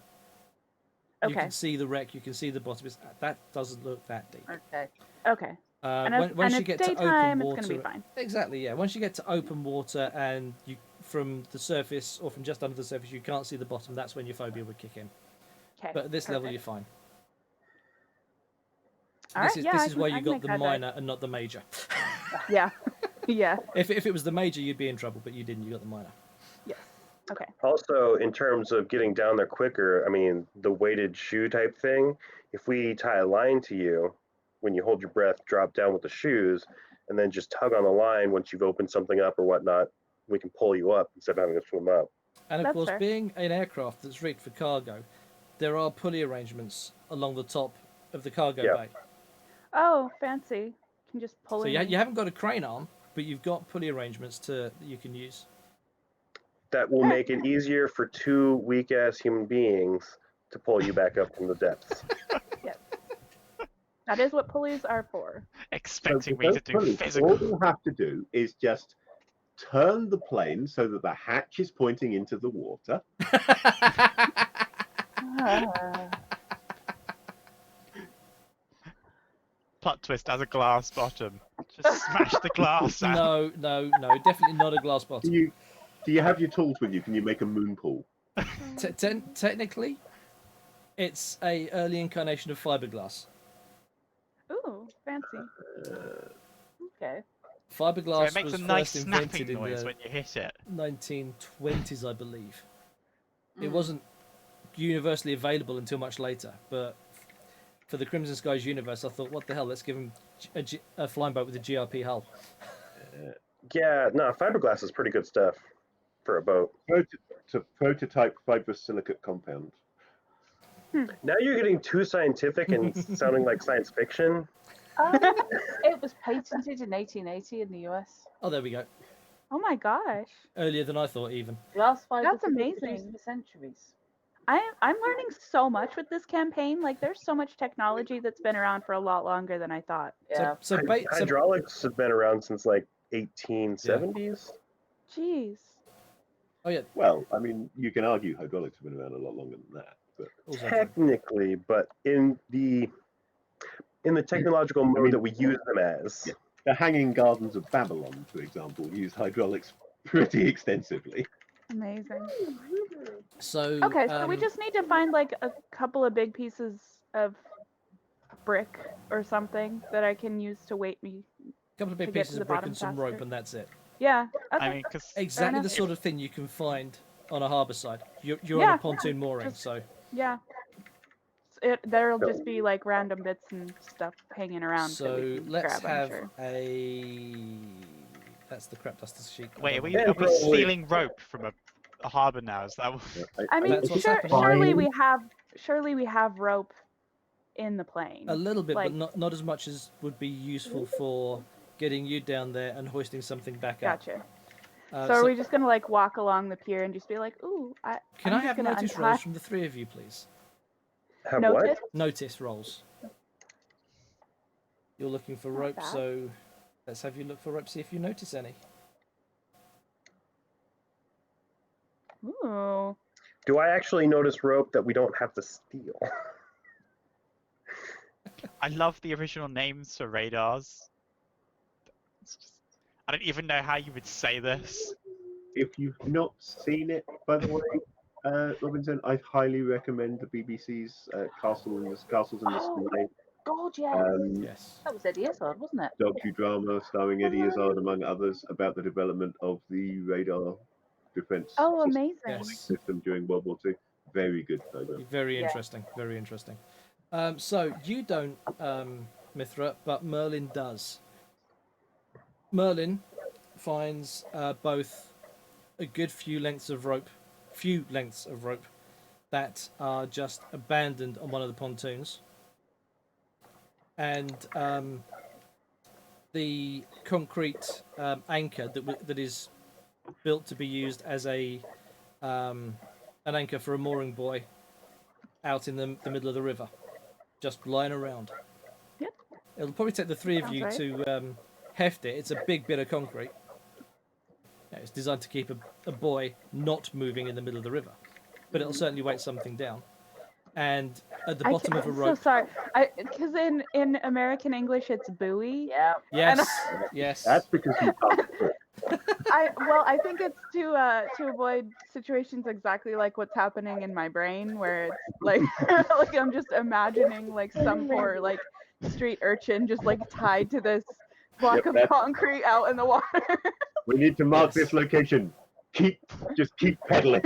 You Okay. can see the wreck, you can see the bottom. That doesn't look that deep. Okay. Okay. Once you it's get to daytime, open water, it's gonna be fine. Exactly, yeah. Once you get to open water and you from the surface or from just under the surface, you can't see the bottom. That's when your phobia would kick in. Okay. But at this level, you're perfect. fine. All This right, is yeah, this I is can- why I you can got make the that minor and not the major. Yeah. Yeah. If it was the major, you'd be in trouble, but you didn't. You got the minor. Yes. Okay. Also, in terms of getting down there quicker, I mean, the weighted shoe type thing, if we tie a line to you, when you hold your breath, drop down with the shoes, and then just tug on the line once you've opened something up or whatnot, we can pull you up instead of having to swim up. And of That's course, fair. being an aircraft that's rigged for cargo, there are pulley arrangements along the top of the cargo Yeah. bay. Oh, fancy. Can just pull So in. you haven't got a crane arm, but you've got pulley arrangements that you can use. That will make it easier for two weak ass human beings to pull you back up from the depths. That is what pulleys are for. Expecting So me to with do those pulleys, physical. All you have to do is just turn the plane so that the hatch is pointing into the water. Ah. Plot twist as a glass bottom. Just smash the glass out. No, definitely not a glass bottom. Do you have your tools with you? Can you make a moon pool? Technically, it's a early incarnation of fiberglass. Ooh, fancy. Okay. So Fiberglass it makes was a nice first invented snapping in noise the when you hit it. 1920s, I believe. It Mm. wasn't universally available until much later, but for the Crimson Skies universe, I thought, what the hell? Let's give him a flying boat with a GRP hull. Yeah, no, fiberglass is pretty good stuff for a boat. It's a prototype fibrous silicate compound. Now you're getting too scientific and sounding like science fiction. It was patented in 1880 in the US. Oh, there we go. Oh my gosh. Earlier than I thought, even. Glass fibers That's have been produced amazing. for centuries. I'm learning so much with this campaign. Like, there's so much technology that's been around for a lot longer than I thought. Yeah. So, Hydraulics have been around since like 1870s. Jeez. oh yeah. Well, I mean, you can argue hydraulics have been around a lot longer than that, but Also, Technically, but in the technological mode that we use them as. Yeah. The Hanging Gardens of Babylon, for example, used hydraulics pretty extensively. Amazing. so Okay, so we um, just need to find like a couple of big pieces of brick or something that I can use to weight me. a couple of to big get pieces to of the brick bottom and some faster. rope, and that's it. Yeah. Okay. I mean, because Exactly the enough. sort of thing you can find on a harbour side. You're on Yeah, a pontoon mooring, just- so Yeah. There'll just be like random bits and stuff hanging around. that so we can let's grab, I'm have sure. a. That's the crap duster sheet. wait, are we, Yeah, are we probably. stealing rope from a harbour now? Is that what... I mean, That's what's happening. surely we have rope in the plane. A little bit, like- but not as much as would be useful for getting you down there and hoisting something back up. Gotcha. Uh, So are we just gonna like walk along the pier and just be like, ooh, Can I'm I just have gonna notice untie- rolls from the three of you, please? Have Notice? what? Notice rolls. You're looking for Not rope, bad. so let's have you look for rope. See if you notice any. Ooh. Do I actually notice rope that we don't have to steal? I love the original names for radars. It's just... I don't even know how you would say this. If you've not seen it, by the way, Robinson, I highly recommend the BBC's Castles in the Sky God, yeah. Yes. That was Eddie Izzard, wasn't it? docudrama starring Eddie Izzard, among others, about the development of the radar defense Oh, system, amazing. Yes. system during World War II. Very good program. Very Yeah. interesting. Very interesting. So you don't, Mithra, but Merlin does. Merlin finds both a good few lengths of rope that are just abandoned on one of the pontoons, and the concrete anchor that is built to be used as an anchor for a mooring buoy out in the middle of the river, just lying around. Yep. It'll probably take the three of Sounds you right. to heft it. It's a big bit of concrete. Yeah, it's designed to keep a buoy not moving in the middle of the river, but it'll certainly weight something down. And at the bottom of a I'm rope. so sorry. Because in American English it's buoy. Yeah. Yes, yes. That's because you can't. I think it's to avoid situations exactly like what's happening in my brain, where it's like like I'm just imagining like some poor like street urchin just like tied to this block Yep, of that's- concrete out in the water. We need to mark Yes. this location. Just keep pedaling.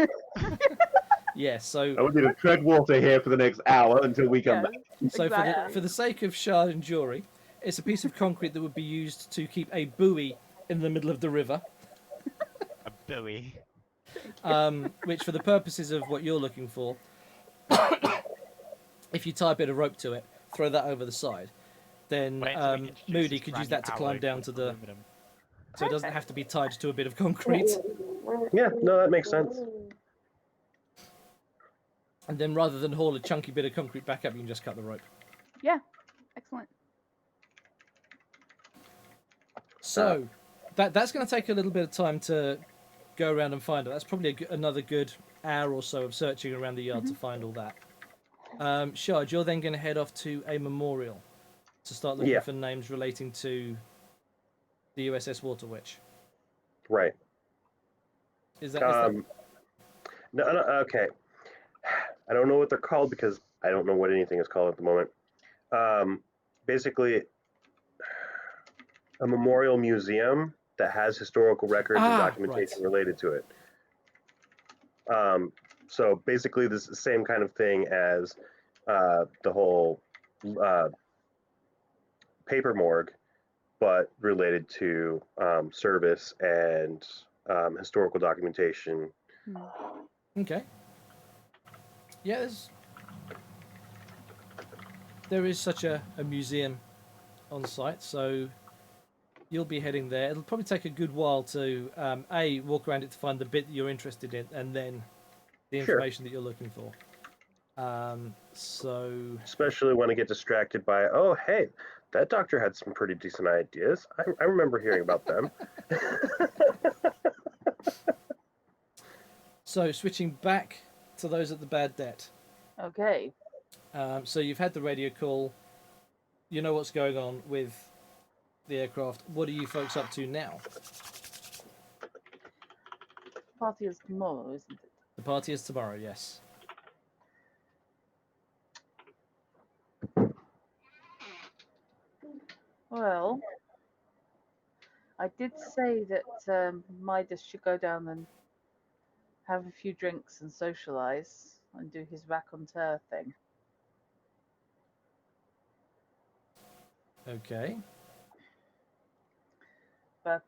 Yes. So I want you to tread water here for the next hour until we come Yeah. back. So Exactly. for the sake of shard and jury, it's a piece of concrete that would be used to keep a buoy in the middle of the river, A buoy. which for the purposes of what you're looking for, if you tie a bit of rope to it, throw that over the side, then Wait until we introduce Moody this could brand use new that to alloy climb down called to the, aluminum. so it doesn't have to be tied to a bit of concrete. Yeah, no, that makes sense. And then rather than haul a chunky bit of concrete back up, you can just cut the rope. Excellent. So that's going to take a little bit of time to go around and find it. That's probably another good hour or so of searching around the yard to find all that. Shard, you're then going to head off to a memorial to start looking Yeah. for names relating to the USS Water Witch. Right. Is that No, okay. I don't know what they're called because I don't know what anything is called at the moment. Basically, a memorial museum that has historical records and documentation related to it. So basically, this is the same kind of thing as the whole paper morgue, but related to service and historical documentation. Okay. Yeah, there is such a museum on site, so you'll be heading there. It'll probably take a good while to walk around it to find the bit that you're interested in, and then the Sure. information that you're looking for. So Especially when I get distracted by, oh, hey, that doctor had some pretty decent ideas. I remember hearing about them. So switching back to those at the Bad Det. Okay. So you've had the radio call. You know what's going on with the aircraft. What are you folks up to now? Party is tomorrow, isn't it? The party is tomorrow, yes. Well, I did say that Midas should go down and have a few drinks and socialize and do his raconteur thing. Okay. But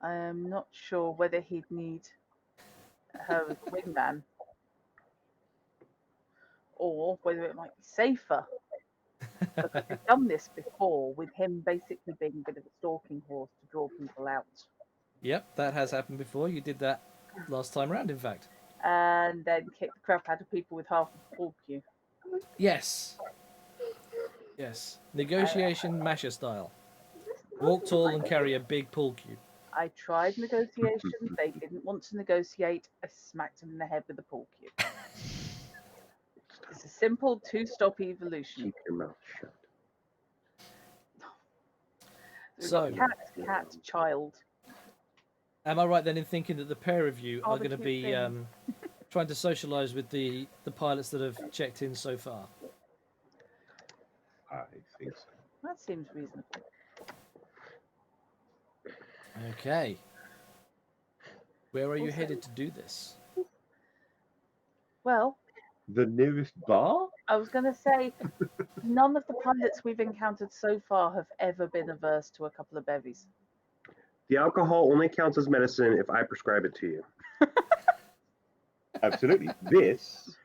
I am not sure whether he'd need her as wingman or whether it might be safer. Because we've done this before with him basically being a bit of a stalking horse to draw people out. Yep, that has happened before. You did that last time round, in fact. And then kick the crap out of people with half a pool cue. Yes. Yes. Negotiation masher style. Walk tall and carry a big pool cue. I tried negotiation. They didn't want to negotiate. I smacked him in the head with a pool cue. It's a simple two-stop evolution. Keep your mouth shut. So- cat, child. Am I right then in thinking that the pair of you Oh, are the going to cute be thing. trying to socialise with the pilots that have checked in so far? I think so. That seems reasonable. Okay. Where are you Also- headed to do this? Well, The nearest bar? I was going to say, none of the pilots we've encountered so far have ever been averse to a couple of bevies. The alcohol only counts as medicine if I prescribe it to you. Absolutely. This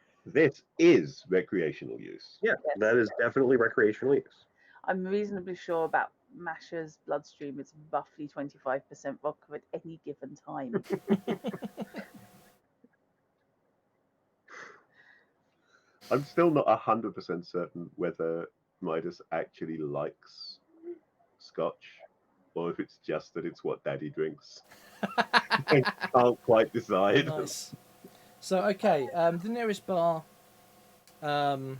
is recreational use. Yeah, Yes. that is definitely recreational use. I'm reasonably sure about Masher's bloodstream is roughly 25% vodka at any given time. I'm still not 100% certain whether Midas actually likes scotch or if it's just that it's what Daddy drinks. I can't quite decide. Nice. So, okay, the nearest bar Stop.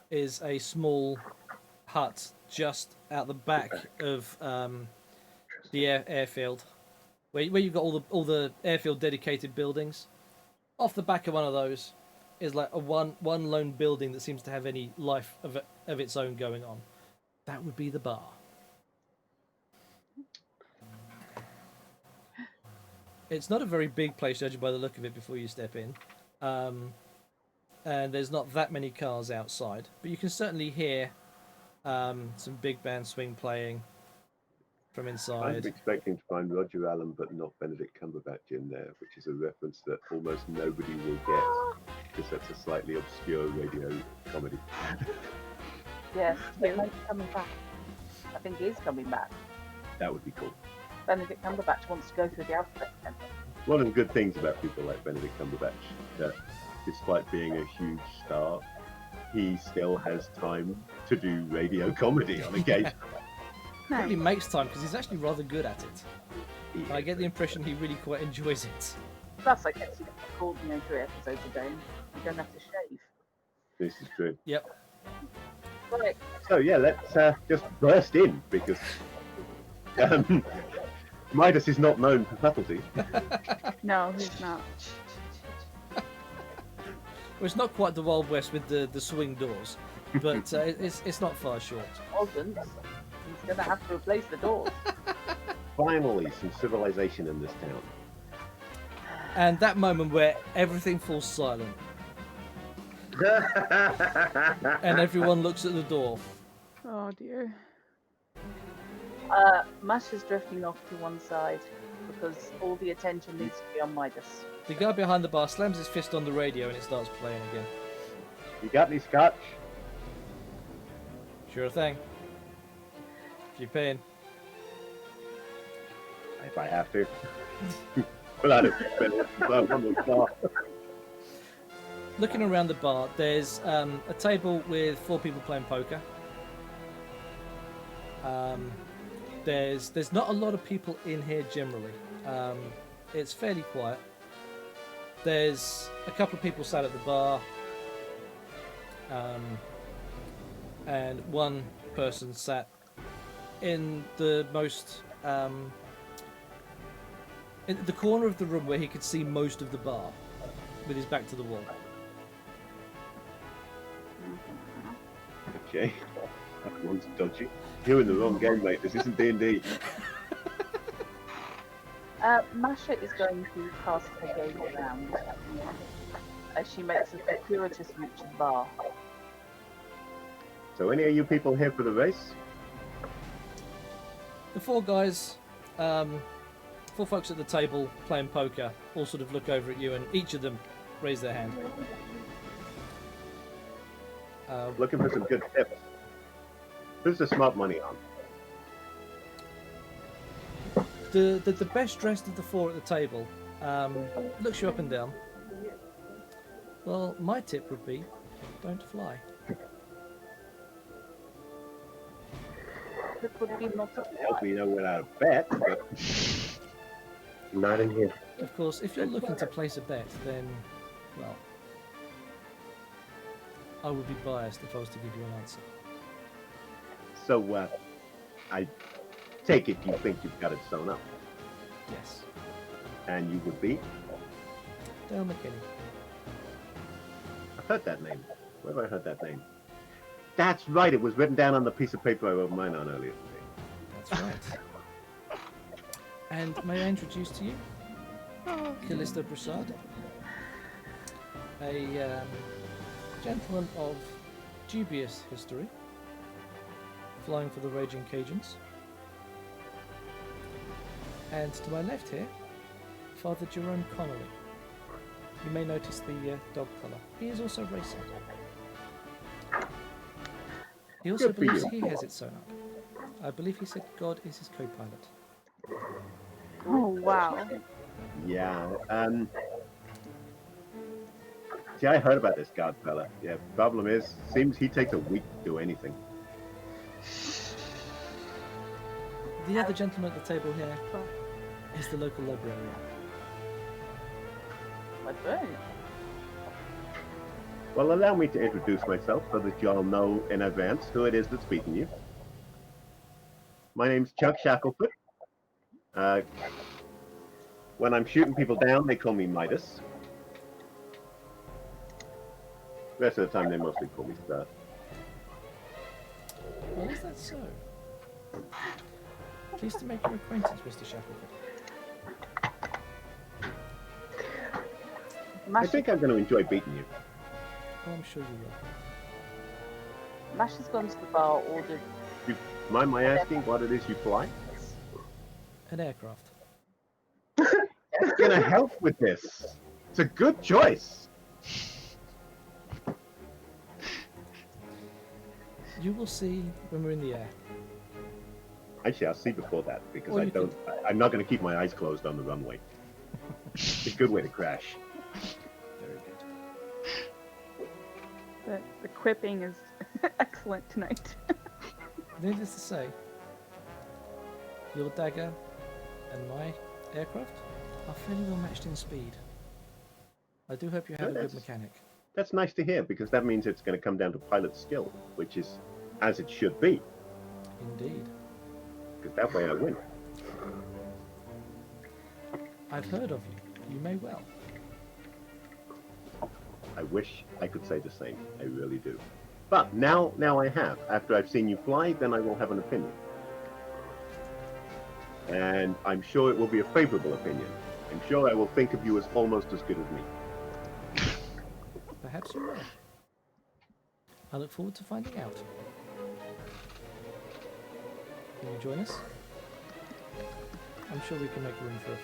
is a small hut just out the back of the airfield, where you've got all the airfield dedicated buildings. Off the back of one of those is like a one lone building that seems to have any life of its own going on. That would be the bar. It's not a very big place, judging by the look of it before you step in. And there's not that many cars outside, but you can certainly hear some big band swing playing from I'm inside. expecting to find Roger Allen, but not Benedict Cumberbatch in there, which is a reference that almost nobody will get, because that's a slightly obscure radio comedy. Yes, but he's coming back. I think he's coming back. That would be cool. Benedict Cumberbatch wants to go through the alphabet temple. One of the good things about people like Benedict Cumberbatch, that despite being a huge star, he still has time to do radio comedy on occasion. Probably makes time because he's actually rather good at it. I get the impression he really quite enjoys it. Plus, I guess you can record 3 episodes a day. You don't have to shave. This is true. Yep. Right. So yeah, let's just burst in, because Midas is not known for subtlety. No, he's not. Well, it's not quite the Wild West with the swing doors, but it's not far short. Wasn't. He's going to have to replace the doors. Finally, some civilization in this town. And that moment where everything falls silent, And everyone looks at the door. Oh dear. Mash is drifting off to one side because all the attention needs to be on Midas. The guy behind the bar slams his fist on the radio and it starts playing again. You got any scotch? Sure thing. If you're paying. If I have to. Well, I don't. Looking around the bar, there's a table with 4 people playing poker. There's not a lot of people in here generally. It's fairly quiet. There's a couple of people sat at the bar, and one person sat in the most in the corner of the room where he could see most of the bar, with his back to the wall. Okay, that one's dodgy. You're in the wrong game, mate. This isn't D&D. Masha is going to cast her gaze around as she makes a circuitous reach of the bar. So, any of you people here for the race? The 4 guys, 4 folks at the table playing poker, all sort of look over at you, and each of them raise their hand. Looking for some good tips. Who's the smart money on? The best dressed of the 4 at the table looks you up and down. Well, my tip would be, don't fly. It would be not Help me know without a bet, but not in here. Of course, if you're looking to place a bet, then, well, I would be biased if I was to give you an answer. So, I take it you think you've got it sewn up, Yes. and you would be? Dale McKinney. I've heard that name. Where have I heard that name? That's right, it was written down on the piece of paper I wrote mine on earlier today. That's right. And may I introduce to you Callisto Prasad, a gentleman of dubious history, flying for the Raging Cajuns. And to my left here, Father Jerome Connolly. You may notice the dog colour. He is also racing. He also Good for believes you. he has it sewn up. I believe he said God is his co-pilot. Oh wow. Yeah, see, I heard about this god fella. Yeah, problem is, seems he takes a week to do anything. The other gentleman at the table here is the local librarian. librarian. Well, allow me to introduce myself so that y'all know in advance who it is that's beating you. My name's Chuck Shacklefoot. When I'm shooting people down, they call me Midas. The rest of the time, they mostly call me Sir. Well, is that so? Pleased to make your acquaintance, Mr. Shackelford. I Mash, think I'm going to enjoy beating you. Oh, I'm sure you will. Mash has gone to the bar, ordered. Mind my asking what it is you fly? An aircraft. That's going to help with this. It's a good choice. You will see when we're in the air. Actually, I'll see before that because Or I you don't. I'm not going to keep my eyes closed on the runway. It's a good way to crash. Very good. The quipping is excellent tonight. Needless to say, your dagger and my aircraft are fairly well matched in speed. I do hope you have a good mechanic. That's nice to hear because that means it's going to come down to pilot skill, which is as it should be. Indeed. Because that way I win. I've heard of you. You may well. I wish I could say the same. I really do. But now I have. After I've seen you fly, then I will have an opinion. And I'm sure it will be a favorable opinion. I'm sure I will think of you as almost as good as me. Perhaps you will. I look forward to finding out. Can you join us? I'm sure we can make room for a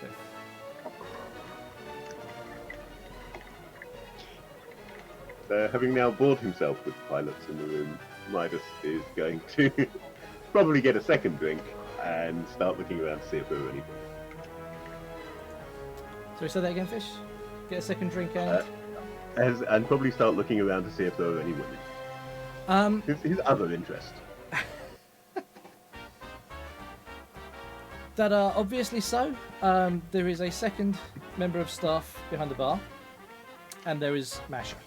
fifth. Having now bored himself with pilots in the room, Midas is going to probably get a second drink and start looking around to see if there are any. Sorry, say that again, Fish? Get a second drink and... And probably start looking around to see if there are any women. His other interest. That are obviously so. There is a second member of staff behind the bar, and there is Masha.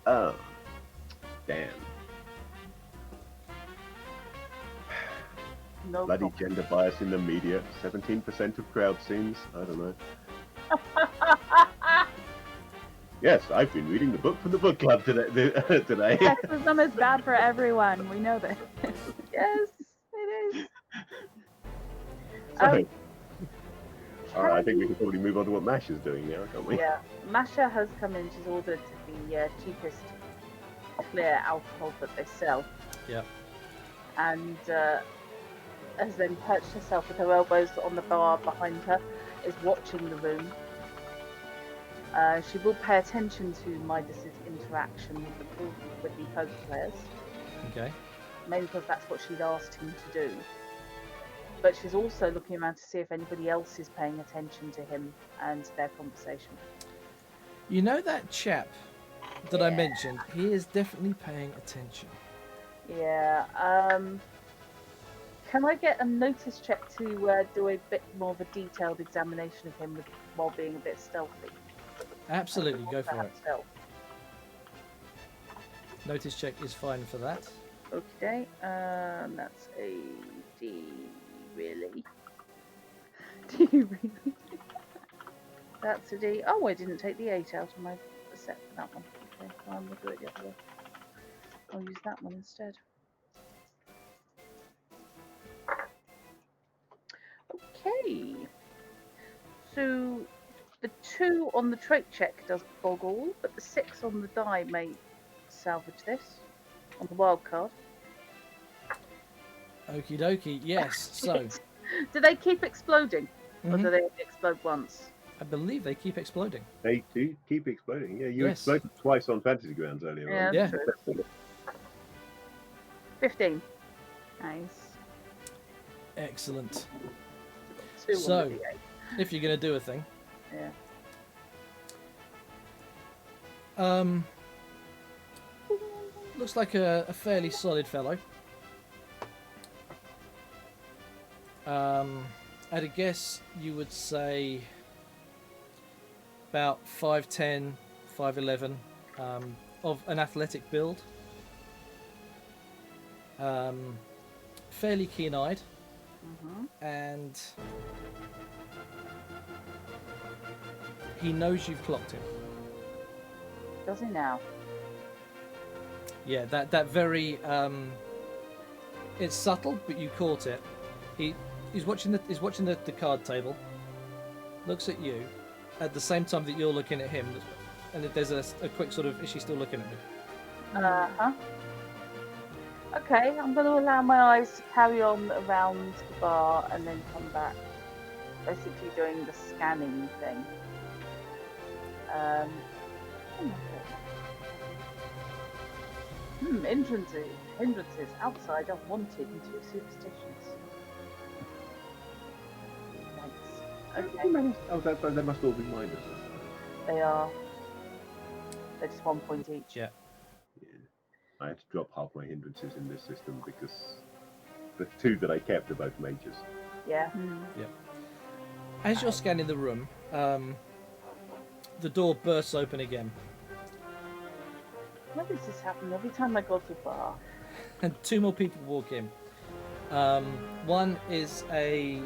Oh, damn. No Bloody problem. gender bias in the media. 17% of crowd scenes. I don't know. Yes, I've been reading the book from the book club today. Sexism is bad for everyone. We know this. Yes, it is. So, I think we can probably move on to what Mash is doing now, can't we? Yeah, Masha has come in. She's ordered the cheapest clear alcohol that they sell. Yep. And has then perched herself with her elbows on the bar behind her, is watching the room. She will pay attention to Midas's interaction with the poker players, Okay. mainly because that's what she'd asked him to do. But she's also looking around to see if anybody else is paying attention to him and their conversation. You know that chap that I Yeah. mentioned? He is definitely paying attention. Yeah. Can I get a notice check to do a bit more of a detailed examination of him while being a bit stealthy? Absolutely, go for it. Perhaps stealth. Notice check is fine for that. Okay. That's a D. Really? Do you really? That's a D. Oh, I didn't take the 8 out of my set for that one. Okay, well, I'm going to do it the other way. I'll use that one instead. Okay. So the 2 on the trait check does boggle, but the 6 on the die may salvage this on the wild card. Okie dokie, yes. So, Do they keep exploding? Or mhm, do they only explode once? I believe they keep exploding. They do keep exploding. Yeah, you Yes. exploded twice on Fantasy Grounds earlier Yeah, on. Yeah. true. 15. Nice. Excellent. 2 So- on the D8. If you're going to do a thing. Yeah. Looks like a fairly solid fellow. At a guess, you would say about 5'10", 5'11", of an athletic build. Fairly keen-eyed, Mhm. and he knows you've clocked him. Does he now? Yeah, that very it's subtle, but you caught it. He's watching the card table, looks at you at the same time that you're looking at him, and if there's a quick sort of, is she still looking at me? Uh-huh. Okay, I'm going to allow my eyes to carry on around the bar and then come back. Basically doing the scanning thing. Oh my God. Hindrances outside are wanted and too superstitious. Thanks. Okay, Oh, that must all be minus. they are. They're just 1 point each. Yeah. Yeah. I had to drop half my hindrances in this system because the 2 that I kept are both majors. Yeah. As you're scanning the room, the door bursts open again, Why does this happen every time I go to a bar? and 2 more people walk in. One is a...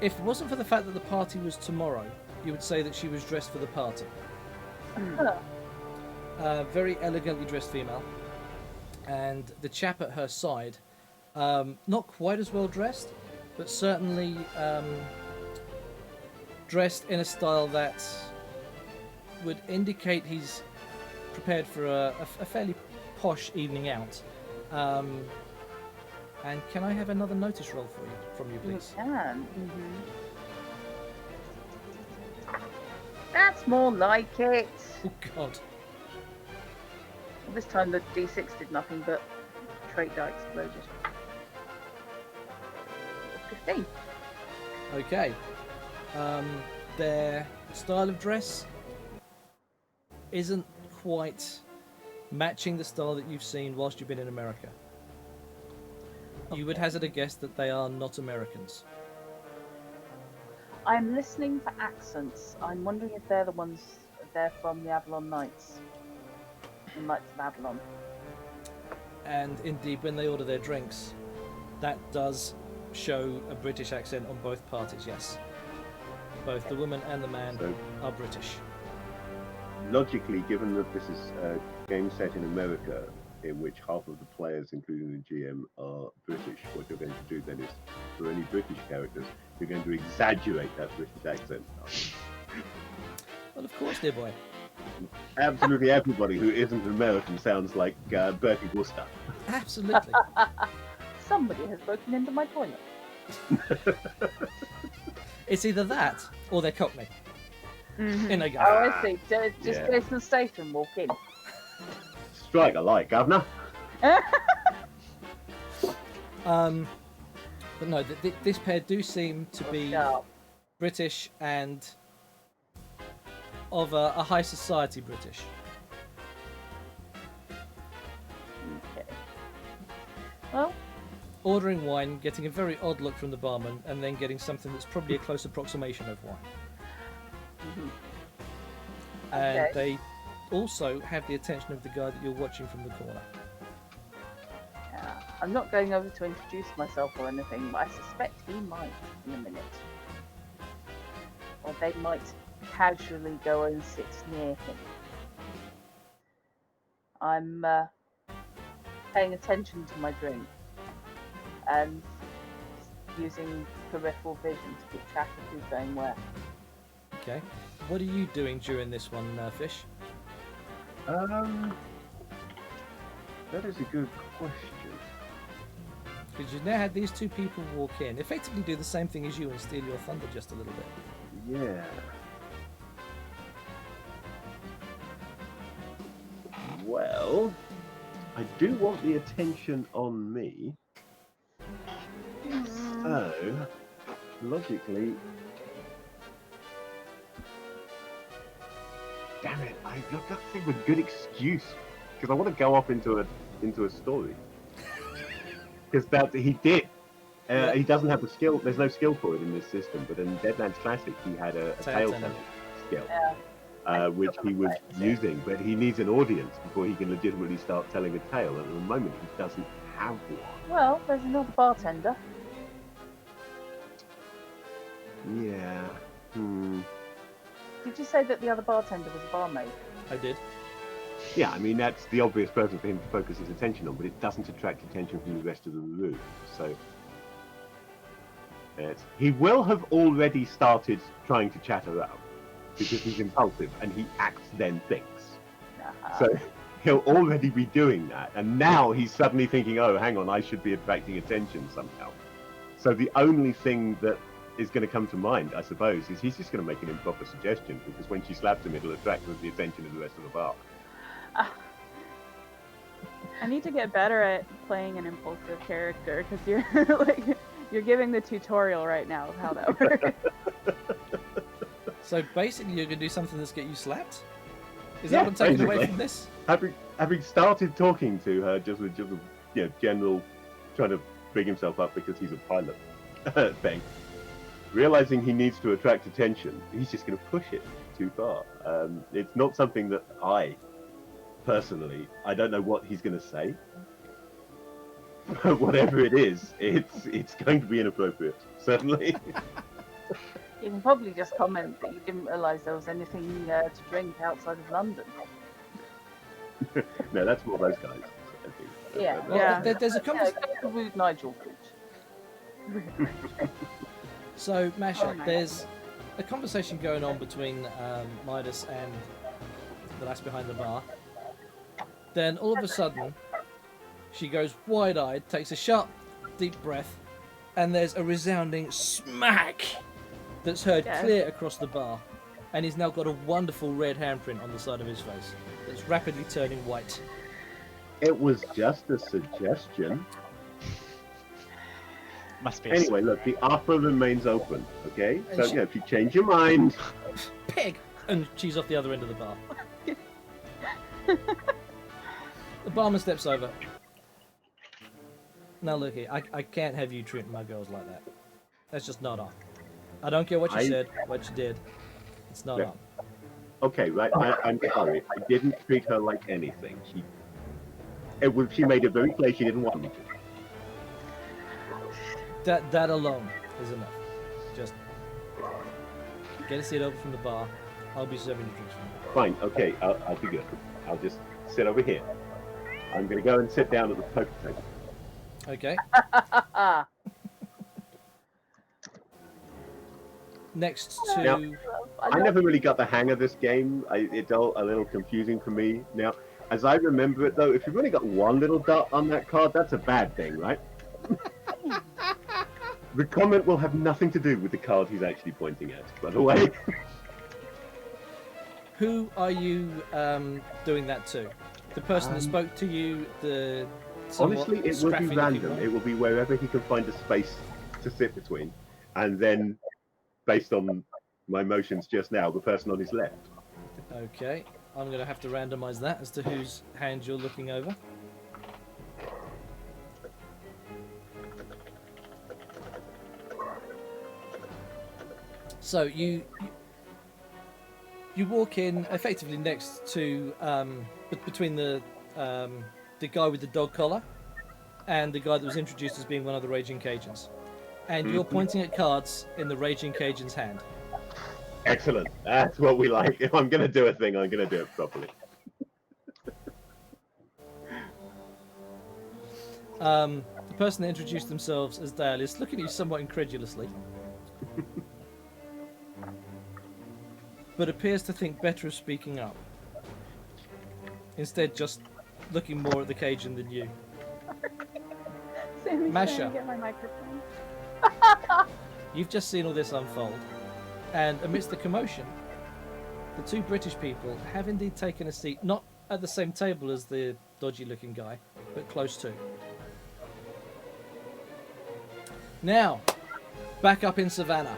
If it wasn't for the fact that the party was tomorrow, you would say that she was dressed for the party. Very elegantly dressed female. And the chap at her side, not quite as well dressed, but certainly dressed in a style that would indicate he's prepared for a fairly posh evening out. And can I have another notice roll from you, please? You can. That's more like it. Oh God. Well, this time the D6 did nothing but trait die exploded. 15. Okay. Their style of dress isn't quite matching the style that you've seen whilst you've been in America. You would hazard a guess that they are not Americans. I'm listening for accents. I'm wondering if they're the ones they're from the Avalon Knights. The Knights of Avalon. And indeed, when they order their drinks, that does show a British accent on both parties, yes. Both the woman and the man So are British. logically, given that this is a game set in America, in which half of the players, including the GM, are British, what you're going to do then is, for any British characters, you're going to exaggerate that British accent. Well, of course, dear boy. Absolutely everybody who isn't American sounds like Bertie Wooster. Absolutely. Somebody has broken into my toilet. It's either that or they're Cockney. In they go. Oh, I see. Just Yeah. Jason Statham walk in. Strike a light, governor. But no, this pair do seem to be Sharp. British and of a high society British. Okay. Well, Ordering wine, getting a very odd look from the barman, and then getting something that's probably a close approximation of wine. mhm. And Okay. they also have the attention of the guy that you're watching from the corner. Yeah. I'm not going over to introduce myself or anything, but I suspect he might in a minute. Or they might casually go and sit near him. I'm paying attention to my drink and using peripheral vision to keep track of who's going where. Okay. What are you doing during this one, Fish? That is a good question. Because you've now had these two people walk in, effectively do the same thing as you and steal your thunder just a little bit. Yeah. Well, I do want the attention on me. So, logically, damn it! I've got to think of a good excuse because I want to go off into a story. Because that he did. Yeah. He doesn't have the skill. There's no skill for it in this system. But in Deadlands Classic, he had a Tail tail telling. skill, Yeah. I which still he haven't was practiced it. using. But he needs an audience before he can legitimately start telling a tale. And at the moment, he doesn't have one. Well, there's another bartender. Yeah. Did you say that the other bartender was a barmaid? I did. Yeah, I mean, that's the obvious person for him to focus his attention on, but it doesn't attract attention from the rest of the room. So, he will have already started trying to chat her up because he's impulsive and he acts then thinks. Uh-huh. So, he'll already be doing that. And now he's suddenly thinking, oh, hang on, I should be attracting attention somehow. So, the only thing that is going to come to mind, I suppose, is he's just going to make an improper suggestion because when she slaps him, it'll attract the attention of the rest of the bar. I need to get better at playing an impulsive character because you're like you're giving the tutorial right now of how that works. So basically, you're going to do something that's get you slapped? Is Yeah, that what I'm taking away basically. from this? Having started talking to her just with general trying to bring himself up because he's a pilot thing, realizing he needs to attract attention, he's just going to push it too far. It's not something that personally, I don't know what he's going to say. But whatever it is, it's going to be inappropriate, certainly. You can probably just comment that you didn't realise there was anything to drink outside of London. No, that's more those guys. I think. Yeah. Well, Yeah. there's a Yeah, conversation. go to Rude Nigel route. So, Masha, Oh, nice. there's a conversation going on between Midas and the lass behind the bar. Then all of a sudden, she goes wide-eyed, takes a sharp, deep breath, and there's a resounding smack that's heard Yes. clear across the bar. And he's now got a wonderful red handprint on the side of his face that's rapidly turning white. It was just a suggestion. Must be. Anyway, look, the offer remains open, okay? So, And she- if you change your mind, Pig! And she's off the other end of the bar. The barman steps over. Now look here, I can't have you treating my girls like that. That's just not on. I don't care what you said, what you did. It's not Yeah. on. okay, right? I'm sorry. I didn't treat her like anything. She made it very clear she didn't want me to. That alone is enough. Just get a seat over from the bar. I'll be serving you drinks from you. Fine, okay, I'll be good. I'll just sit over here. I'm going to go and sit down at the poker table. Okay. Next to Now- I never really got the hang of this game. It's all a little confusing for me. Now, as I remember it, though, if you've only got one little dot on that card, that's a bad thing, right? The comment will have nothing to do with the card he's actually pointing at, by the way. who are you doing that to? The person that spoke to you, the somewhat Honestly, it will be scraffy-looking random. one? It will be wherever he can find a space to sit between. And then, based on my motions just now, the person on his left. Okay, I'm going to have to randomize that as to whose hand you're looking over. So you walk in effectively next to between the guy with the dog collar and the guy that was introduced as being one of the Raging Cajuns, and you're pointing at cards in the Raging Cajun's hand. Excellent. That's what we like. If I'm going to do a thing, I'm going to do it properly. The person that introduced themselves as Dale is looking at you somewhat incredulously, but appears to think better of speaking up. Instead, just looking more at the Cajun than you. Sammy's Masha. trying to get my microphone. You've just seen all this unfold, and amidst the commotion, the two British people have indeed taken a seat, not at the same table as the dodgy-looking guy, but close to. Now, back up in Savannah.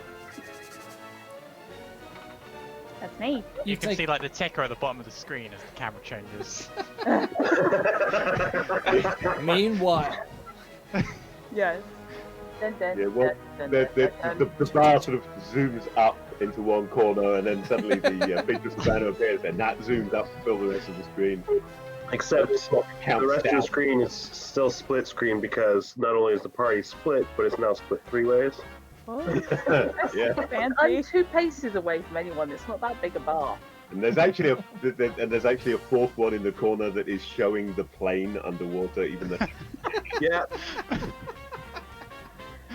That's me. You You've can see taken- like the ticker at the bottom of the screen as the camera changes. Meanwhile, Yes. Dun, dun, Yeah, well, dun, dun, The, dun, the, dun, the, the bar sort of zooms up into one corner, and then suddenly the picture of Savannah appears, and that zooms up to fill the rest of the screen. Except the Counts rest of down. the screen is still split screen because not only is the party split, but it's now split 3 ways. Oh, Yeah, fancy. I'm 2 paces away from anyone. It's not that big a bar. and there's actually a fourth one in the corner that is showing the plane underwater, even though Yeah,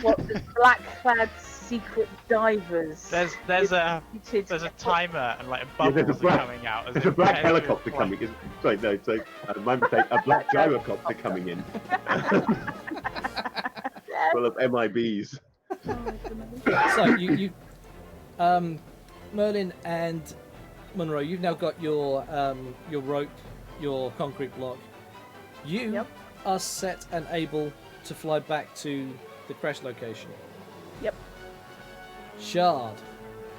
What the black-clad secret divers? There's a Repeated- there's a timer and like Yeah, there's a bubbles are black- coming out. as there's it a black prepares to helicopter fly. coming. Sorry, no, so my mistake. A black gyrocopter coming in, Yes. full of MIBs. Oh my goodness. so you Merlin and Monroe, you've now got your rope, your concrete block. You Yep. are set and able to fly back to the crash location. Yep. Shard,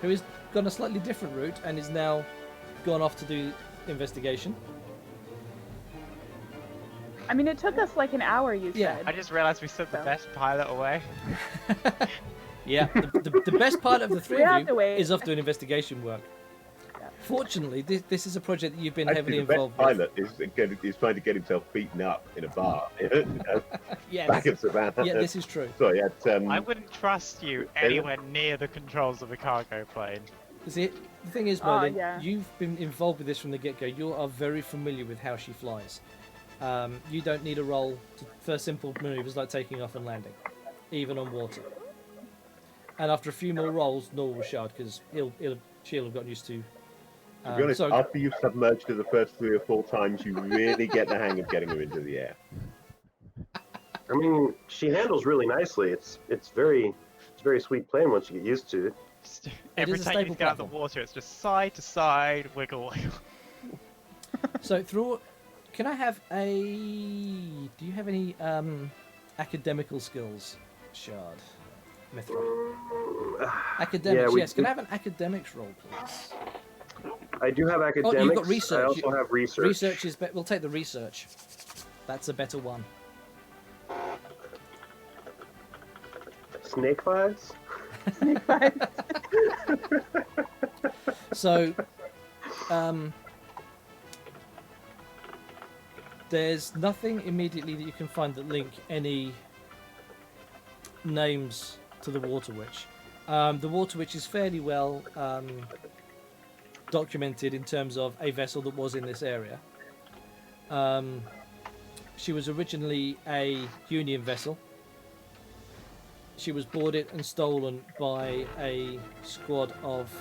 who has gone a slightly different route and is now gone off to do investigation. I mean, it took us like an hour, you Yeah. said. I just realised we sent the So. best pilot away. Yeah, the best part of the three We have of to you wait. is off doing investigation work. Yeah. Fortunately, this is a project that you've been heavily Actually, the best involved with. pilot is trying to get himself beaten up in a bar Yes. back in Savannah. Yeah, this is true. Sorry, at, I wouldn't trust you anywhere near the controls of a cargo plane. See, the thing is, Oh, Merlin, yeah. you've been involved with this from the get-go. You are very familiar with how she flies. You don't need a roll for simple maneuvers like taking off and landing, even on water. And after a few more rolls, nor will Shard, because she'll have gotten used to To be honest, So after you've submerged her the first 3 or 4 times, you really get the hang of getting her into the air. I mean, she handles really nicely. It's very sweet plane once you get used to it. Every is a time you stable get out of the platform. water, it's just side to side, wiggle, wiggle. So through, can I have a? Do you have any academical skills, Shard? Mithra. Academics, we yes. Can do- I have an academics roll, please? I do have academics. Oh, you've got research. I also have research. Research is better. We'll take the research. That's a better one. Snake fives. So, there's nothing immediately that you can find that link any names to the Water Witch. The Water Witch is fairly well documented in terms of a vessel that was in this area. She was originally a Union vessel. She was boarded and stolen by a squad of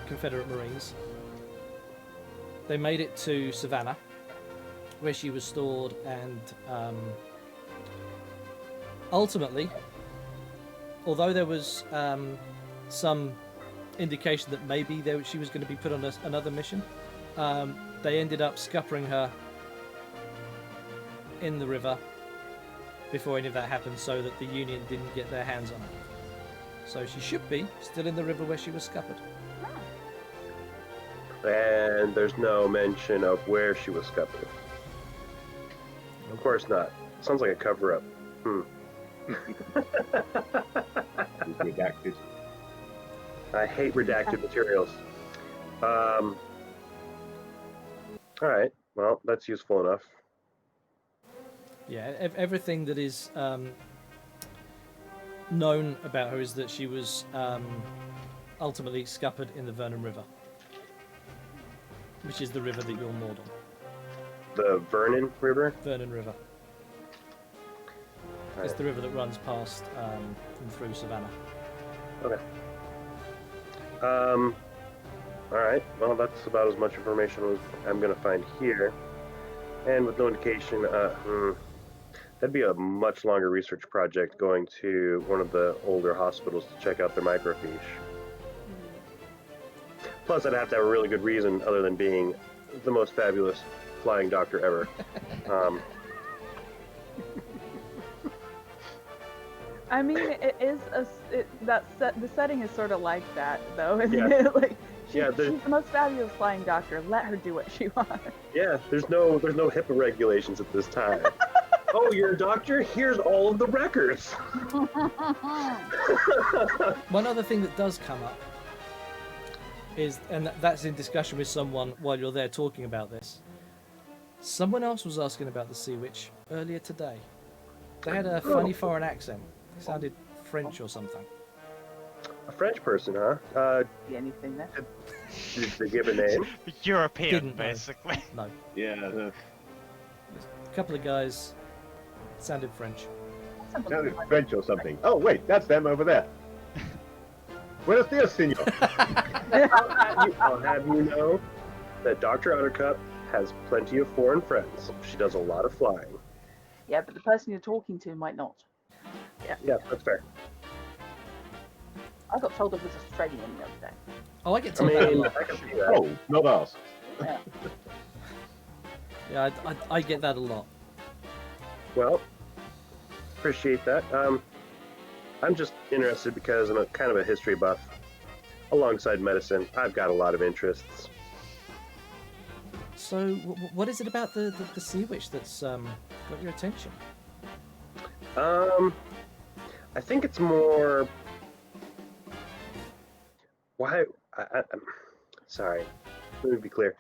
Confederate Marines. They made it to Savannah, where she was stored, and ultimately, although there was some indication that maybe she was going to be put on another mission, they ended up scuppering her in the river before any of that happened, so that the Union didn't get their hands on her. So she should be still in the river where she was scuppered. And there's no mention of where she was scuppered. Of course not. Sounds like a cover-up. It's redacted. I hate redacted materials. All right. Well, that's useful enough. Yeah, everything that is known about her is that she was ultimately scuppered in the Vernon River, which is the river that you're moored on. The Vernon River? Vernon River. It's the river that runs past and through Savannah. Okay. All right. Well, that's about as much information as I'm going to find here. And with no indication, that'd be a much longer research project going to one of the older hospitals to check out their microfiche. Plus, I'd have to have a really good reason other than being the most fabulous flying doctor ever. I mean, it is the setting is sort of like that, though, isn't Yeah. it? Like, Yeah, she's the most fabulous flying doctor. Let her do what she wants. Yeah, there's no HIPAA regulations at this time. Oh, you're a doctor? Here's all of the records. One other thing that does come up is, and that's in discussion with someone while you're there talking about this. Someone else was asking about the Sea Witch earlier today. They had a funny foreign accent. It sounded French or something. A French person, huh? See anything there? Did they give a name? European, Didn't know. basically. No. Yeah, A couple of guys sounded French. sounded French or something. Oh, wait, that's them over there. Buenos dias, senor. I'll have you know that Dr. Ottercup has plenty of foreign friends. She does a lot of flying. Yeah, but the person you're talking to might not. Yeah, that's fair. I got told it was Australian the other day. Oh, I get I told that a mean, lot. I can see that. Oh, not us. Yeah, I get that a lot. Well, appreciate that. I'm just interested because I'm a kind of a history buff. Alongside medicine, I've got a lot of interests. So, what is it about the Sea Witch that's got your attention? I think it's more. Why? I'm sorry. Let me be clear.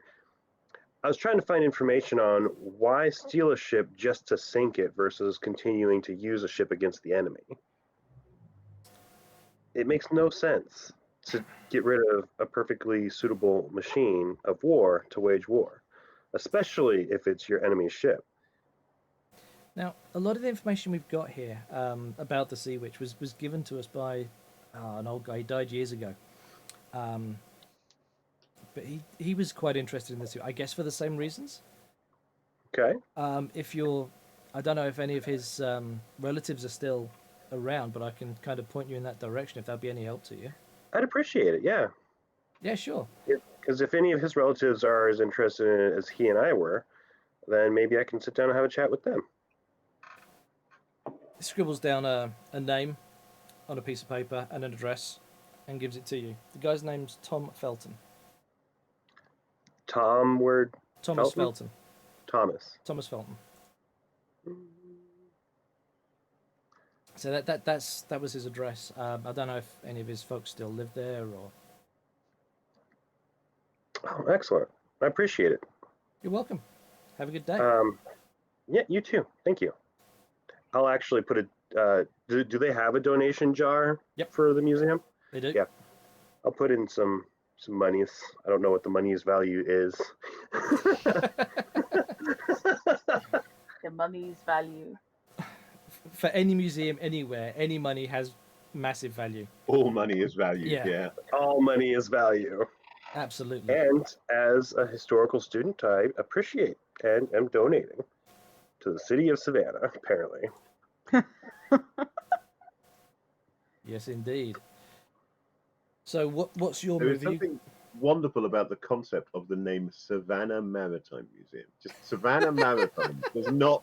I was trying to find information on why steal a ship just to sink it versus continuing to use a ship against the enemy. It makes no sense to get rid of a perfectly suitable machine of war to wage war, especially if it's your enemy's ship. Now, a lot of the information we've got here about the Sea Witch was given to us by an old guy. He died years ago. but he was quite interested in this too. I guess for the same reasons. Okay. If you're, I don't know if any of his relatives are still around, but I can kind of point you in that direction if that'd be any help to you. I'd appreciate it. Yeah. Yeah, sure. Because if any of his relatives are as interested in it as he and I were, then maybe I can sit down and have a chat with them. He scribbles down a name on a piece of paper and an address and gives it to you. The guy's name's Tom Felton. Tom word Thomas Felton? Felton. Thomas. Thomas Felton. So that was his address. I don't know if any of his folks still live there or. Oh, excellent. I appreciate it. You're welcome. Have a good day. Yeah, you too. Thank you. I'll actually put a. Do they have a donation jar Yep. for the museum? They do. Yeah. I'll put in some monies. I don't know what the money's value is. The money's value. For any museum anywhere, any money has massive value. All money is value. Yeah. Yeah. All money is value. Absolutely. And as a historical student, I appreciate and am donating to the city of Savannah, apparently. Yes, indeed. So what's your There is movie? something wonderful about the concept of the name Savannah Maritime Museum. Just Savannah Maritime does not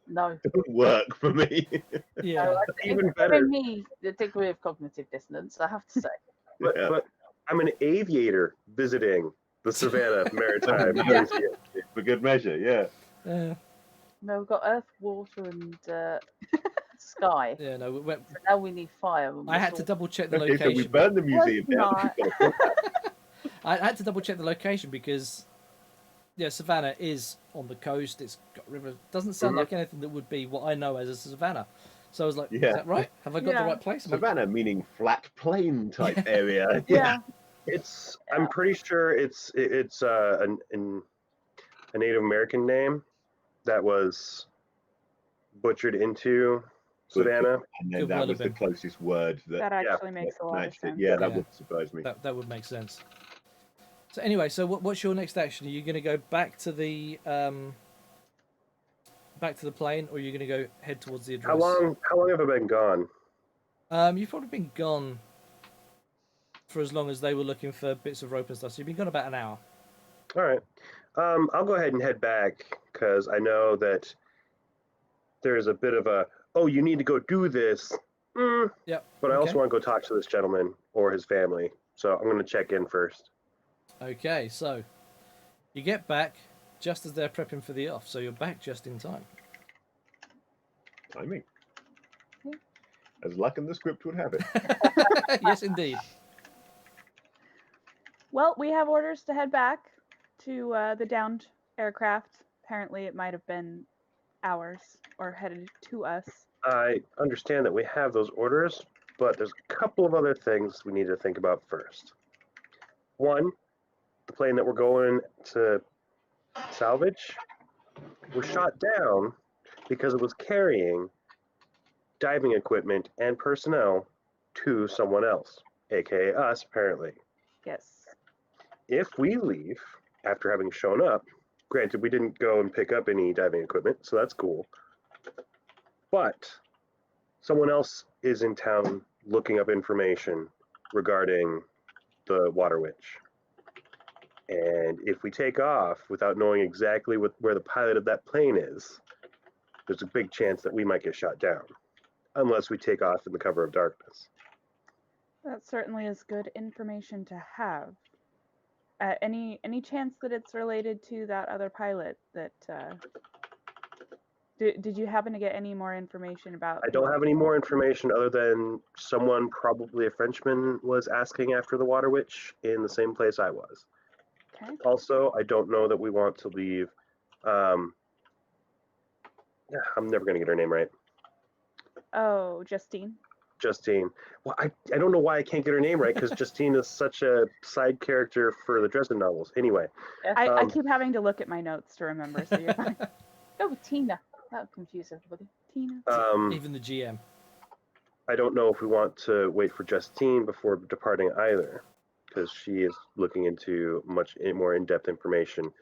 No. work for me. Yeah. Even It's better. giving me the degree of cognitive dissonance, I have to say. Yeah. But I'm an aviator visiting the Savannah Maritime Yeah. Museum. For good measure, yeah. No, we've got earth, water, and sky. Yeah, no. So now we need fire. and I had we're to double check the Okay, so we location. burn the museum down. not. We've got to- I had to double check the location because, yeah, Savannah is on the coast. It's got river. Doesn't sound Mhm. like anything that would be what I know as a Savannah. So I was like, Yeah. is that right? Have I got Yeah. the right place? Am I- Savannah meaning flat plain type area. Yeah. It's. I'm pretty sure it's a Native American name that was butchered into Savannah. And then Could that well was have the been. closest word that That actually makes a lot of matched it. sense. Yeah, that Yeah. would surprise me. That would make sense. So anyway, so what's your next action? Are you going to go back to the plane, or are you going to go head towards the address? How long have I been gone? You've probably been gone for as long as they were looking for bits of rope and stuff. So you've been gone about an hour. All right. I'll go ahead and head back because I know that there's a bit of a, oh, you need to go do this. Yep. But I also okay. want to go talk to this gentleman or his family. So I'm going to check in first. Okay, so you get back just as they're prepping for the off, so you're back just in time. Timing. As luck in the script would have it. Yes, indeed. Well, we have orders to head back to the downed aircraft. Apparently, it might have been ours or headed to us. I understand that we have those orders, but there's a couple of other things we need to think about first. One, the plane that we're going to salvage was shot down because it was carrying diving equipment and personnel to someone else, aka us, apparently. Yes. If we leave after having shown up, granted, we didn't go and pick up any diving equipment, so that's cool. But someone else is in town looking up information regarding the Water Witch. And if we take off without knowing exactly where the pilot of that plane is, there's a big chance that we might get shot down, unless we take off in the cover of darkness. That certainly is good information to have. Any chance that it's related to that other pilot that did you happen to get any more information about? I don't have any more information other than someone, probably a Frenchman, was asking after the Water Witch in the same place I was. Okay. Also, I don't know that we want to leave. I'm never going to get her name right. Oh, Justine. Justine. Well, I don't know why I can't get her name right because Justine is such a side character for the Dresden novels. Anyway, I keep having to look at my notes to remember, so you're fine. Go with Tina. That would confuse everybody. Tina. Even the GM. I don't know if we want to wait for Justine before departing either. because she is looking into much more in-depth information.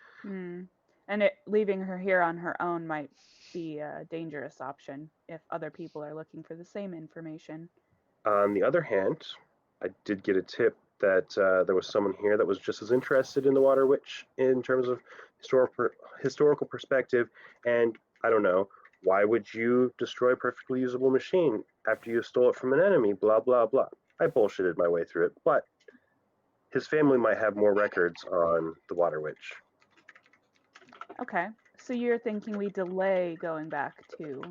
And leaving her here on her own might be a dangerous option if other people are looking for the same information. On the other hand, I did get a tip that there was someone here that was just as interested in the Water Witch in terms of historical perspective. And I don't know, why would you destroy a perfectly usable machine after you stole it from an enemy? Blah, blah, blah. I bullshitted my way through it, but his family might have more records on the Water Witch. Okay, so you're thinking we delay going back to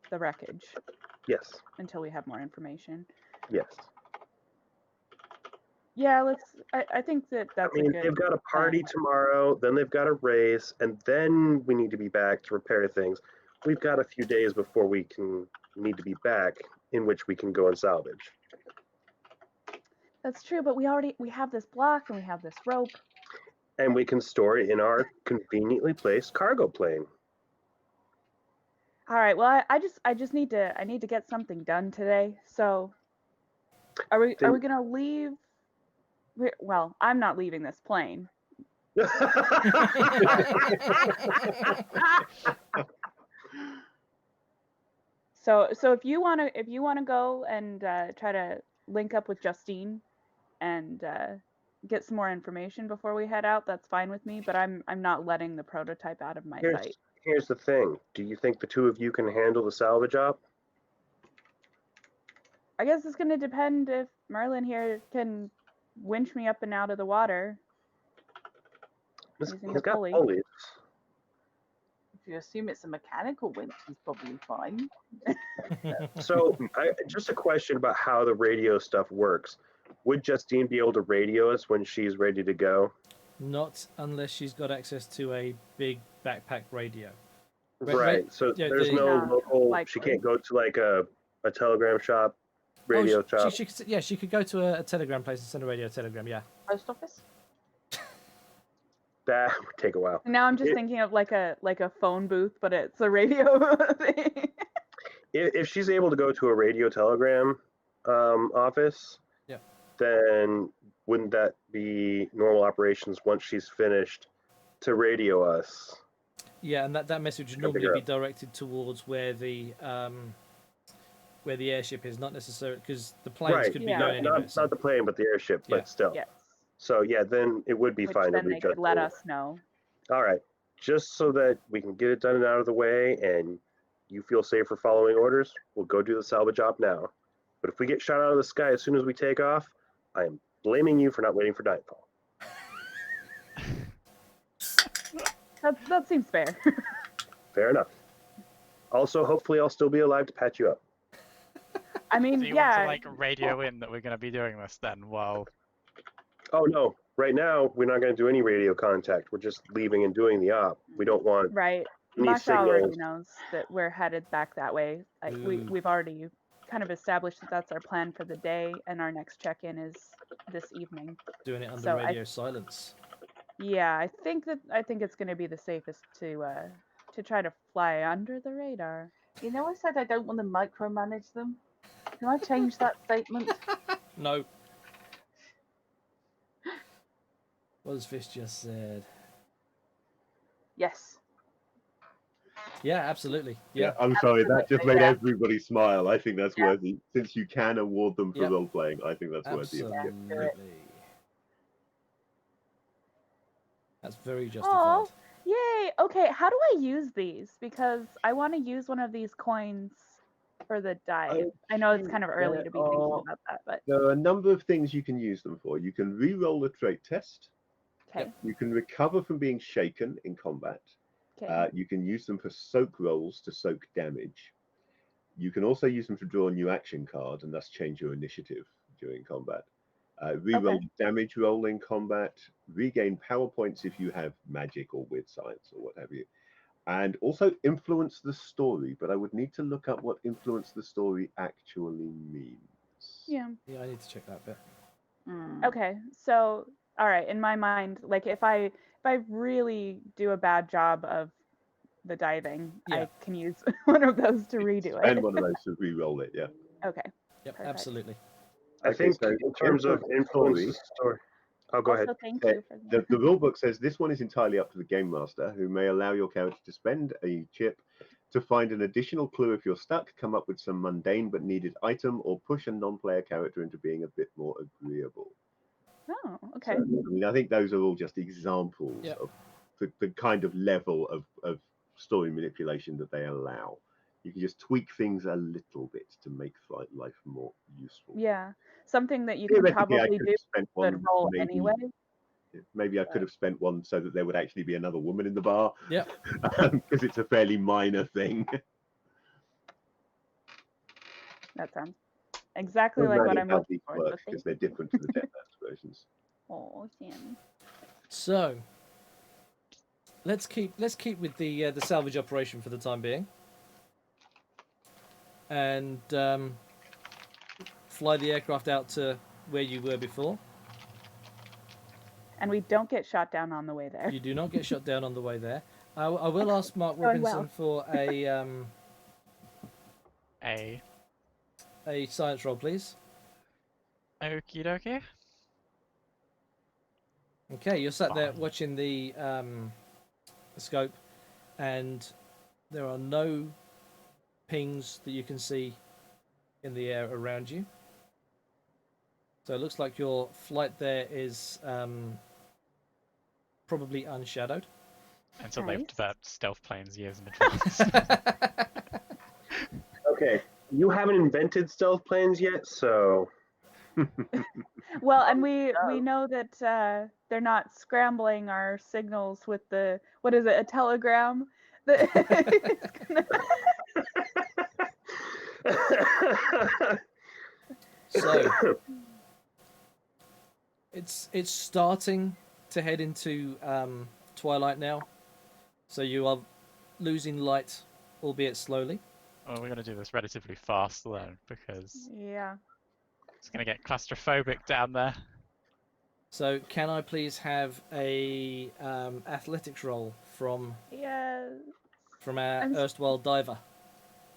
the wreckage Yes, until we have more information? yes. Yeah, I think that's I mean, a good they've got a party tomorrow, then they've got a race, and then we need to be back to repair things. We've got a few days before we need to be back, in which we can go and salvage. That's true, but we have this block and we have this rope. And we can store it in our conveniently placed cargo plane. All right. Well, I just need to get something done today. So, are we gonna leave? Well, I'm not leaving this plane. So if you wanna go and try to link up with Justine and get some more information before we head out, that's fine with me. But I'm not letting the prototype out of my sight. Here's the thing. Do you think the two of you can handle the salvage op? I guess it's gonna depend if Merlin here can winch me up and out of the water. He's Using the got pulley. pulleys. If you assume it's a mechanical winch, he's probably fine. So, just a question about how the radio stuff works. Would Justine be able to radio us when she's ready to go? Not unless she's got access to a big backpack radio. Right. So yeah, there's the- no local. Likely. She can't go to like a telegram shop, radio shop. She could go to a telegram place and send a radio telegram. Yeah. Post office? That would take a while. Now I'm just thinking of like a phone booth, but it's a radio thing. If she's able to go to a radio telegram office, Yeah. then wouldn't that be normal operations once she's finished to radio us? Yeah, and that message would Go normally figure be out. directed towards where the airship is, not necessarily because the planes Right. could be Yeah. going anywhere. Not the plane, but the airship, Yeah. but still. Yes. So yeah, then it would be Which fine. then to they reach could out let to- us know. All right, just so that we can get it done and out of the way, and you feel safer following orders, we'll go do the salvage op now. But if we get shot out of the sky as soon as we take off, I am blaming you for not waiting for nightfall. That seems fair. Fair enough. Also, hopefully, I'll still be alive to patch you up. I mean, Do you yeah. want to like radio in that we're going to be doing this then? Well, Oh no! Right now, we're not going to do any radio contact. We're just leaving and doing the op. We don't want Right. any Masha already signals. knows that we're headed back that way. Like Ooh. we've already kind of established that that's our plan for the day, and our next check-in is this evening. Doing it under So I- radio silence. Yeah, I think it's going to be the safest to try to fly under the radar. You know, I said I don't want to micromanage them. Can I change that statement? No. What has Fish just said? Yes. Yeah, absolutely. Yeah. I'm sorry, that just made Yeah. everybody smile. I think that's Yeah. worthy. Since you can award them for Yep. role playing, I think that's worthy. of it. Absolutely. That's very justified. Oh, yay! Okay, how do I use these? Because I want to use one of these coins for the dive. I know it's kind of early to be thinking are- about that, but There are a number of things you can use them for. You can re-roll a trait test. okay. You can recover from being shaken in combat. Okay. You can use them for soak rolls to soak damage. You can also use them to draw a new action card and thus change your initiative during combat. Reroll Okay. damage roll in combat. Regain power points if you have magic or weird science or what have you. And also influence the story, but I would need to look up what influence the story actually means. Yeah. Yeah, I need to check that bit. Mm. Okay. So, all right. In my mind, like if I really do a bad job of the diving, Yeah. I can use one of those to redo And it. one of those to re-roll it, yeah. Okay. Yep, Perfect. absolutely. I Okay, think so in terms of influence story, the story. Oh, go ahead. Also, thank Uh, you for that. the rule book says this one is entirely up to the game master, who may allow your character to spend a chip to find an additional clue if you're stuck, come up with some mundane but needed item, or push a non-player character into being a bit more agreeable. Oh, okay. So, I mean, I think those are all just examples Yep. of the kind of level of story manipulation that they allow. You can just tweak things a little bit to make life more useful. Yeah, something that you can Theoretically, I probably could do have spent good one roll maybe. anyway. Maybe I could have spent one so that there would actually be another woman in the bar. Yep. Because it's a fairly minor thing. That sounds exactly Doesn't like what matter I'm how looking these for. work So because thank they're you. different to the Deathmatch versions. Oh, Sammy. So let's keep with the salvage operation for the time being, and fly the aircraft out to where you were before. And we don't get shot down on the way there. You do not get shot down on the way there. I will ask Mark Going Robinson well. for A. a science roll, please. Okie dokie. Okay, you're sat there Fine. watching the scope, and there are no pings that you can see in the air around you. So it looks like your flight there is probably unshadowed. Until Nice. they've developed stealth planes years in advance. Okay, you haven't invented stealth planes yet, so Well, and we know that they're not scrambling our signals with the what is it, a telegram? That it's gonna... So it's starting to head into twilight now. So you are losing light, albeit slowly. Well, we're going to do this relatively fast then, because Yeah. it's going to get claustrophobic down there. So can I please have a athletics roll from Yes. our I'm s- erstwhile diver?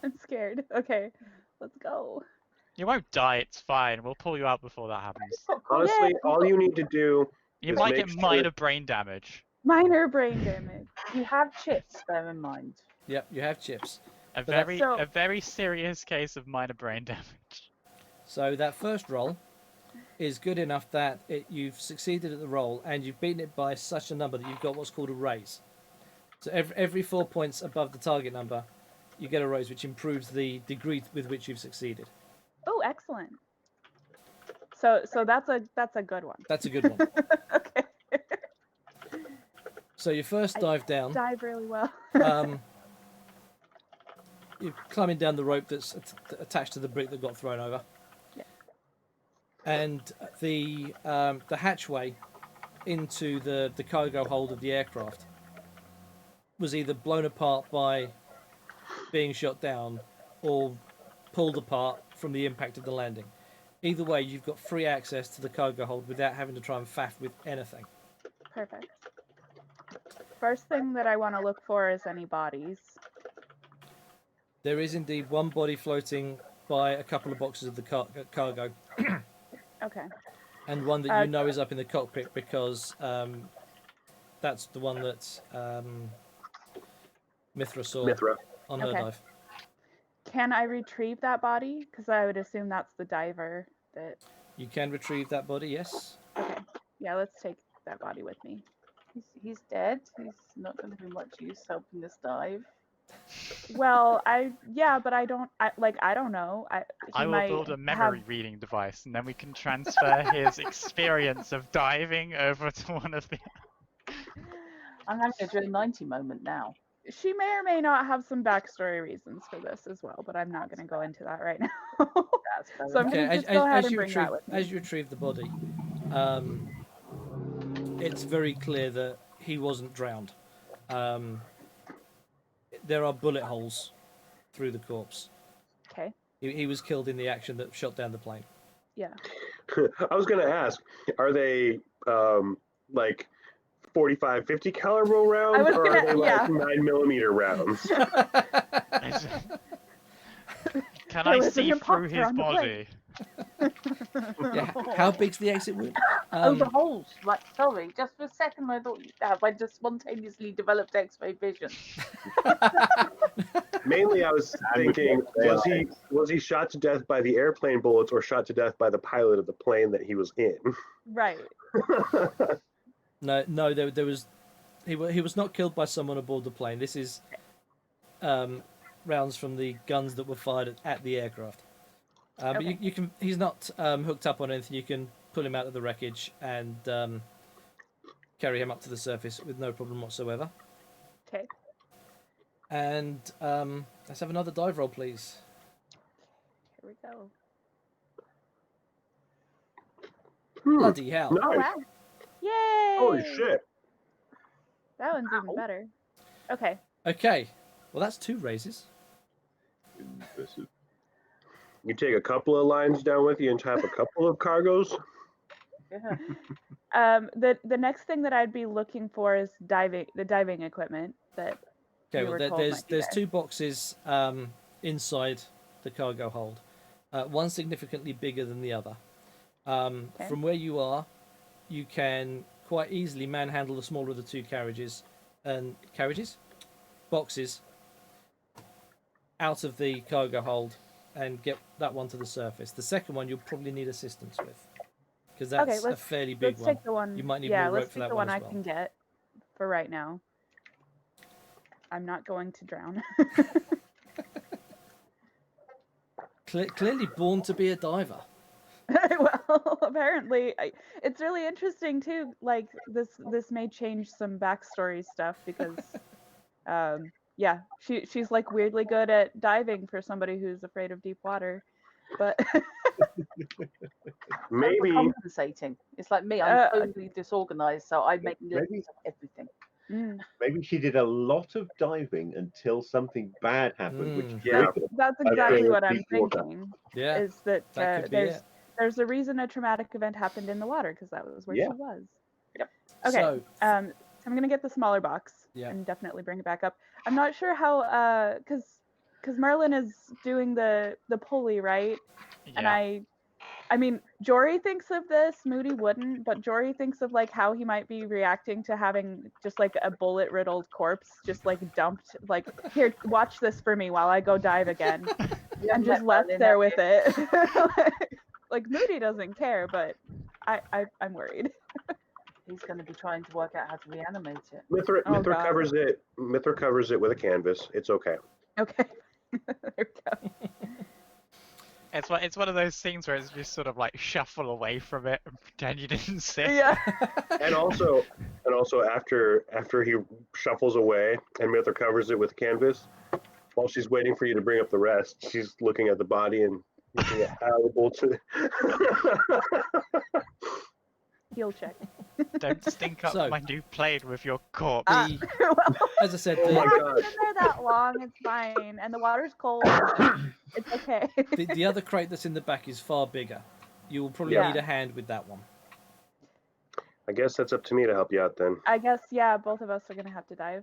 I'm scared. Okay, let's go. You won't die, it's fine. We'll pull you out before that happens. honestly, Yay. all you need to do You Just might make get sure- minor brain damage. Minor brain damage. You have chips, bear in mind. Yep, you have chips. A But that's- very, So- a very serious case of minor brain damage. So that first roll is good enough that you've succeeded at the roll, and you've beaten it by such a number that you've got what's called a raise. So every 4 points above the target number, you get a raise, which improves the degree with which you've succeeded. Oh, excellent. So that's a good one. That's a good one. Okay. So your first dive down, Dive really well. you're climbing down the rope that's attached to the brick that got thrown over. Yeah. And the hatchway into the cargo hold of the aircraft was either blown apart by being shot down or pulled apart from the impact of the landing. Either way, you've got free access to the cargo hold without having to try and faff with anything. Perfect. First thing that I want to look for is any bodies. There is indeed one body floating by a couple of boxes of the cargo, Okay. and one that you Uh, know is up in the cockpit because that's the one that Mithra saw Mithra. on her Okay. dive. Can I retrieve that body? Because I would assume that's the diver that. You can retrieve that body, yes. Okay. Yeah, let's take that body with me. He's dead. He's not going to be much use helping us dive. Well, but I don't know. I will build a memory reading device, and then we can transfer his experience of diving over to one of the. I'm having a Drill 90 moment now. She may or may not have some backstory reasons for this as well, but I'm not going to go into that right now. That's fair So I'm enough. gonna Okay, just go ahead and you bring that retrieve, with me. as you retrieve the body, it's very clear that he wasn't drowned. There are bullet holes through the corpse. Okay. He was killed in the action that shot down the plane. Yeah. I was gonna ask, are they like 45, 50 caliber rounds, was or are gonna- they like yeah. 9mm rounds? Can There I was an see through imposter his on the body? Yeah. How big's the exit wound? Oh, the holes. Right, sorry. Just for a second, I thought you'd have. I just spontaneously developed X-ray vision. Mainly, I was And with thinking, what they was he shot to death by the airplane bullets or shot to death by the pilot of the plane that he was in? Right. No. There was. He was not killed by someone aboard the plane. This is rounds from the guns that were fired at the aircraft. But Okay. you can. He's not hooked up on anything. You can pull him out of the wreckage and carry him up to the surface with no problem whatsoever. Okay. And let's have another dive roll, please. Here we go. Bloody hell! Oh Nice. wow! Yay! Holy shit! That one's even better. Okay. Okay, well that's 2 raises. You take a couple of lines down with you and have a couple of cargoes. Yeah. The next thing that I'd be looking for is the diving equipment that Okay, you well were told there's might be there's there. 2 boxes inside the cargo hold. One significantly bigger than the other. Okay. From where you are, you can quite easily manhandle the smaller of the 2 boxes out of the cargo hold and get that one to the surface. The second one you'll probably need assistance with because that's a fairly big Let's one. take the one. You might need yeah, more rope let's for take that the one one as I well. can get for right now. I'm not going to drown. Clearly born to be a diver. Well, apparently, it's really interesting too. Like this may change some backstory stuff because, yeah, she's like weirdly good at diving for somebody who's afraid of deep water, but Maybe, Compensating. It's like me. I'm totally disorganized, so I make Maybe- lists of everything. mm, Maybe she did a lot of diving until something bad happened, which Yeah. triggered that's I exactly feel what I'm deep water. thinking. Yeah, Is that, that could be there's it. there's a reason a traumatic event happened in the water because that was where Yeah. she was. Yep. Okay. So, So I'm gonna get the smaller box Yeah. and definitely bring it back up. I'm not sure how because Merlin is doing the pulley, right? And Yeah. I mean, Jory thinks of this, Moody wouldn't, but Jory thinks of like how he might be reacting to having just like a bullet riddled corpse just like dumped, like, here, watch this for me while I go dive again. And just left there with it. Like Moody doesn't care, but I'm worried. He's going to be trying to work out how to reanimate it. Mithra, Oh, Mithra God. covers it. Mithra covers it with a canvas. It's okay. Okay. There we go. It's one of those things where it's just sort of like shuffle away from it and pretend you didn't see it. Yeah. And also after he shuffles away and Mithra covers it with canvas, while she's waiting for you to bring up the rest, she's looking at the body and looking at how the bolts. Heal check. Don't stink up So- my new plane with your corpse. the, Well, as I said, Oh my it the, God. hasn't been there that long. It's fine, and the water's cold. It's okay. the other crate that's in the back is far bigger. You will probably Yeah. need a hand with that one. I guess that's up to me to help you out then. I guess, yeah, both of us are gonna have to dive.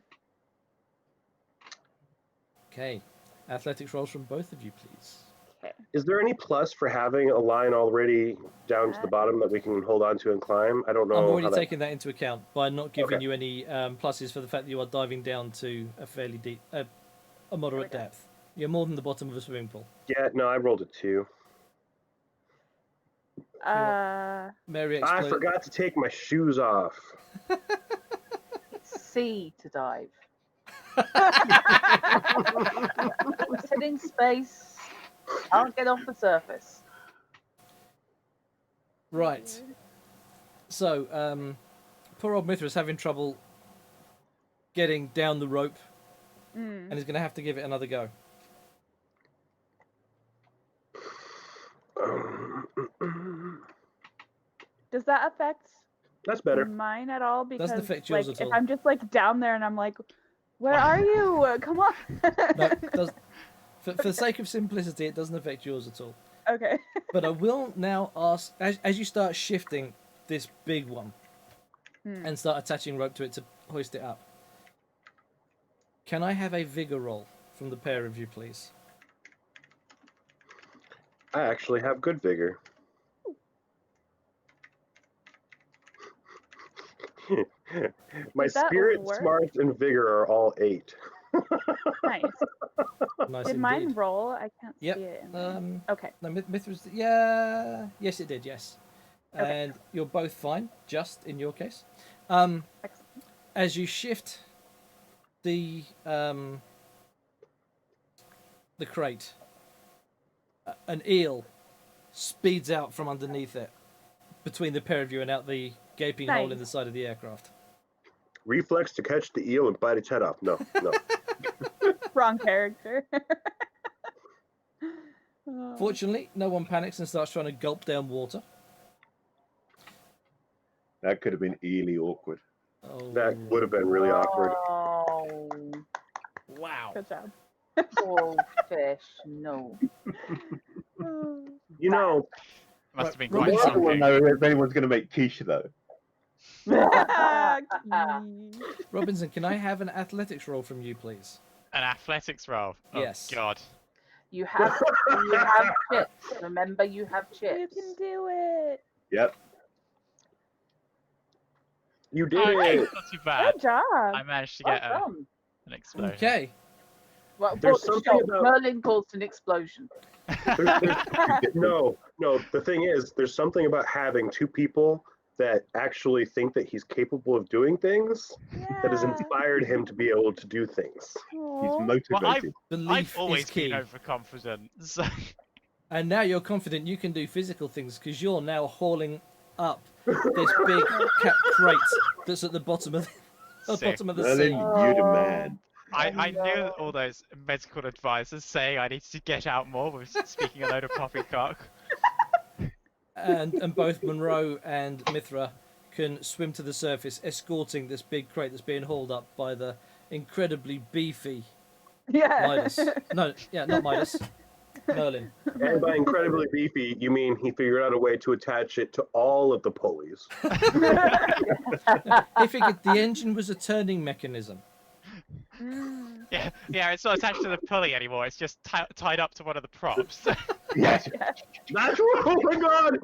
Okay. Athletics rolls from both of you, please. Okay. Is there any plus for having a line already down to the bottom that we can hold on to and climb? I don't know. I'm already how that- taking that into account by not giving Okay. you any pluses for the fact that you are diving down to a fairly deep, a moderate go. depth. You're more than the bottom of a swimming pool. Yeah, no, I rolled a 2. Mary I exploded. forgot to take my shoes off. C to dive. Sit in space. Can't get off the surface. Right. So, poor old Mithra's having trouble getting down the rope, Mm. and he's going to have to give it another go. Does that affect That's better. mine at all? Because Doesn't affect yours like, at if all. I'm just like down there and I'm like, where are you? Come on. No, for the sake of simplicity, it doesn't affect yours at all. Okay. But I will now ask, as you start shifting this big one Hmm. and start attaching rope to it to hoist it up, can I have a vigor roll from the pair of you, please? I actually have good vigor. My Did that spirit, work? smarts, and vigor are all 8. Nice. Nice Did indeed. mine roll? I can't Yep. see it. In there. Okay. No, Mithra's. Yeah. Yes, it did. Yes. Okay. And you're both fine. Just in your case. Excellent. As you shift the crate, an eel speeds out from underneath it, between the pair of you and out the gaping hole in Nice. the side of the aircraft. Reflex to catch the eel and bite its head off. No, no. Wrong character. Oh. Fortunately, no one panics and starts trying to gulp down water. That could have been really awkward. Oh, That would have been really awkward. Oh, wow. Good job. poor fish. No. Oh. You know, Must have been Right, quite Robinson- I don't shocking. know if anyone's going to make quiche though. Robinson, can I have an athletics roll from you, please? An athletics roll. Oh, Yes. God. You have chips. Remember, you have You chips. can do it. Yep. you did Okay, it. not too bad. Good job. I managed to Well get done. an explosion. Okay. Well, There's what the something shot? about- Merlin calls an explosion. No. The thing is, there's something about having two people that actually think that he's capable of doing things that has Yeah. inspired him to be able to do things. He's Aw. motivated. Belief I've always is key. been overconfident. So And now you're confident you can do physical things because you're now hauling up this big cat crate that's at the bottom of the Sick. bottom of the Merlin, sea. you're the man. I knew all those medical advisors saying I needed to get out more with speaking a load of poppycock. And both Monroe and Mithra can swim to the surface, escorting this big crate that's being hauled up by the incredibly beefy Yeah. Midas. No, yeah, not Midas. Merlin. And by incredibly beefy, you mean he figured out a way to attach it to all of the pulleys. He figured the engine was a turning mechanism. Mm. Yeah, it's not attached to the pulley anymore. It's just tied up to one of the props. Yes. That's oh my god!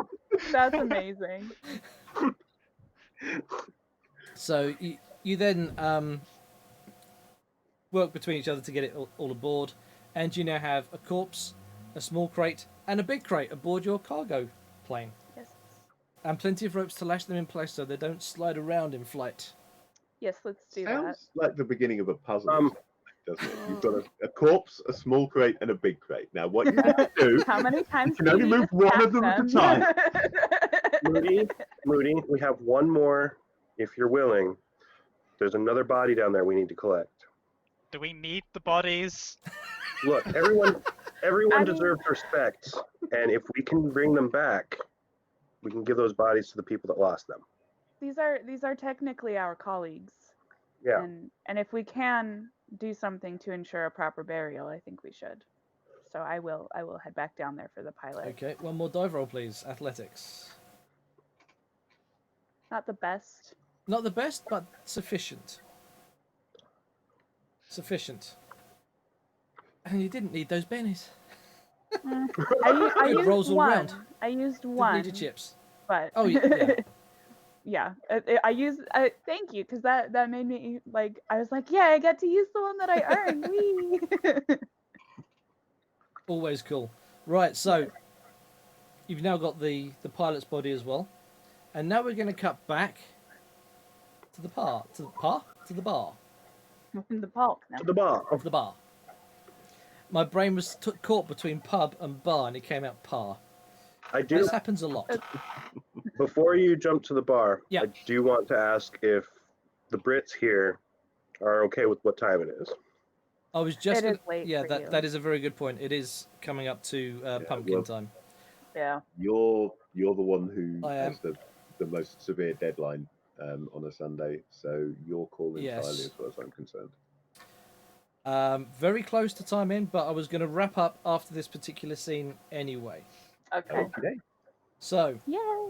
That's amazing. So you then work between each other to get it all aboard, and you now have a corpse, a small crate, and a big crate aboard your cargo plane, Yes. and plenty of ropes to lash them in place so they don't slide around in flight. Yes, let's do that. Sounds like the beginning of a puzzle, Um, doesn't it? You've got a corpse, a small crate, and a big crate. Now, what you need to do, How many times can do only you need move to one of tap them at a them? time. Moody, we have one more. If you're willing, there's another body down there we need to collect. Do we need the bodies? Look, everyone I mean- deserves respect, and if we can bring them back, we can give those bodies to the people that lost them. These are technically our colleagues. Yeah. And if we can do something to ensure a proper burial, I think we should. So I will head back down there for the pilot. Okay, one more dive roll, please. Athletics. Not the best. Not the best, but sufficient. Sufficient. And you didn't need those bennies. I Good used rolls all one. round. I used Didn't one. need your chips. But Oh, yeah. yeah. I used. Thank you, because that made me like. I was like, yeah, I got to use the one that I earned. Whee! Always cool. Right, so you've now got the pilot's body as well. And now we're going to cut back to the bar. To the bar. In the park now. To the bar. Of the bar. My brain was caught between pub and bar, and it came out par. I do. This happens a lot. Before you jump to the bar, Yeah. I do want to ask if the Brits here are okay with what time it is. I was just. It is gonna- late yeah, for that you. that is a very good point. It is coming up to pumpkin well- time. Yeah. You're the one who I has the most severe deadline on a Sunday, so your call entirely, Yes. as far as I'm concerned. Very close to time in, but I was going to wrap up after this particular scene anyway. Okay. Okay. So, Yay!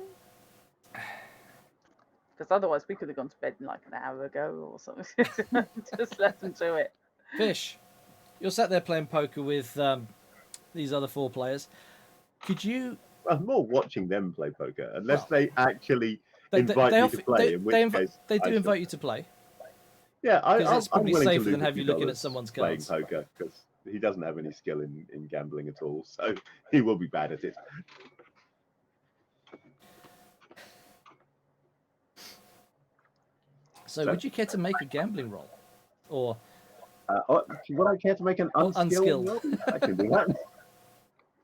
Because otherwise we could have gone to bed like an hour ago or something. Just let them do it. Fish, you're sat there playing poker with these other 4 players. Could you? I'm more watching them play poker, unless Well- they actually invite me to play. In which case, they do I invite you to play. Yeah, 'Cause it's I'm probably willing to safer lose than a have few you looking at dollars someone's playing cards. poker because he doesn't have any skill in gambling at all, so he will be bad at it. So, So- would you care to make a gambling roll, or Would I care to make an Oh, unskilled? unskilled. roll? I can do that.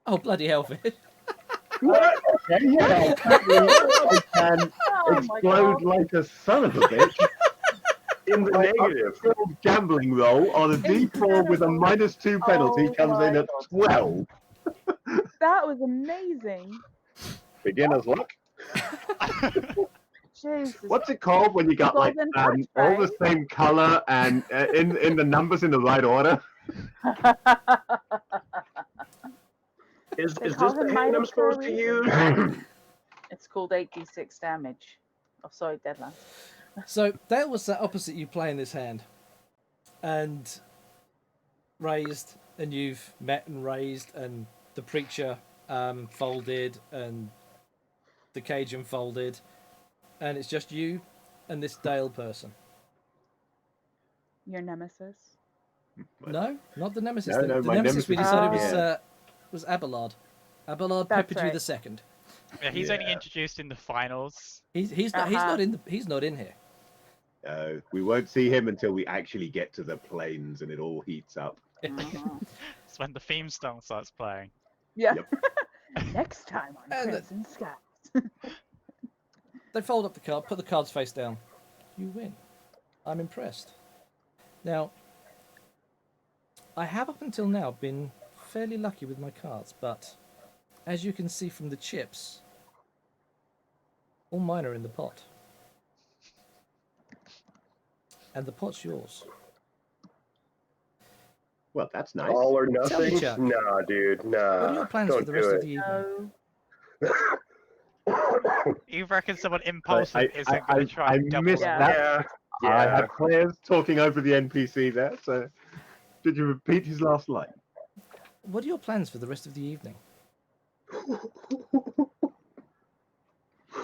oh bloody hellfish? What? Okay, yeah, I can Oh my explode god. like a son of a bitch. In the My negative. unskilled gambling roll on a D4 with a Incredible. -2 penalty Oh comes in my at God. 12. That was amazing. Beginner's luck. Jesus. What's it called when you got like Golden touch, all the right? same color and in the numbers in the right order? Is They this call the him hand I'm Midas supposed for to a use? It's called 8d6 damage. Oh, sorry, Deadlands. So Dale was sat opposite you playing this hand, and raised, and you've met and raised, and the preacher folded, and the Cajun folded, and it's just you and this Dale person. Your nemesis. No, not the nemesis. No, the no, the my nemesis we nemesis- decided was Abelard. Abelard That's Pepperdew right. the second. Yeah, he's only Yeah. introduced in the finals. He's not he's not in here. We won't see him until we actually get to the plains and it all heats up. Mhm. It's when the theme song starts playing. Yeah. Yep. Next time on And the- Crimson Skies. They fold up the card, put the cards face down. You win. I'm impressed. Now, I have up until now been fairly lucky with my cards, but as you can see from the chips, all mine are in the pot. And the pot's yours. Well, that's nice. All or Tell me, nothing? Chuck. Nah, dude. Nah. What are your plans don't for the rest do of the evening? No. You reckon someone impulsive isn't going to try I and double missed the that. Yeah. I Yeah. had players talking over the NPC there, so did you repeat his last line? What are your plans for the rest of the evening?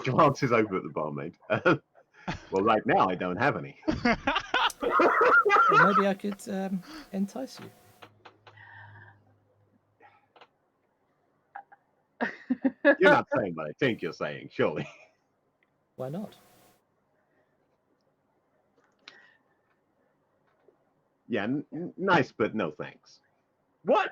Glances over at the barmaid. Well, right now I don't have any. Well, maybe I could entice you. You're not saying what I think you're saying, surely. Why not? Yeah, nice, but no thanks. What?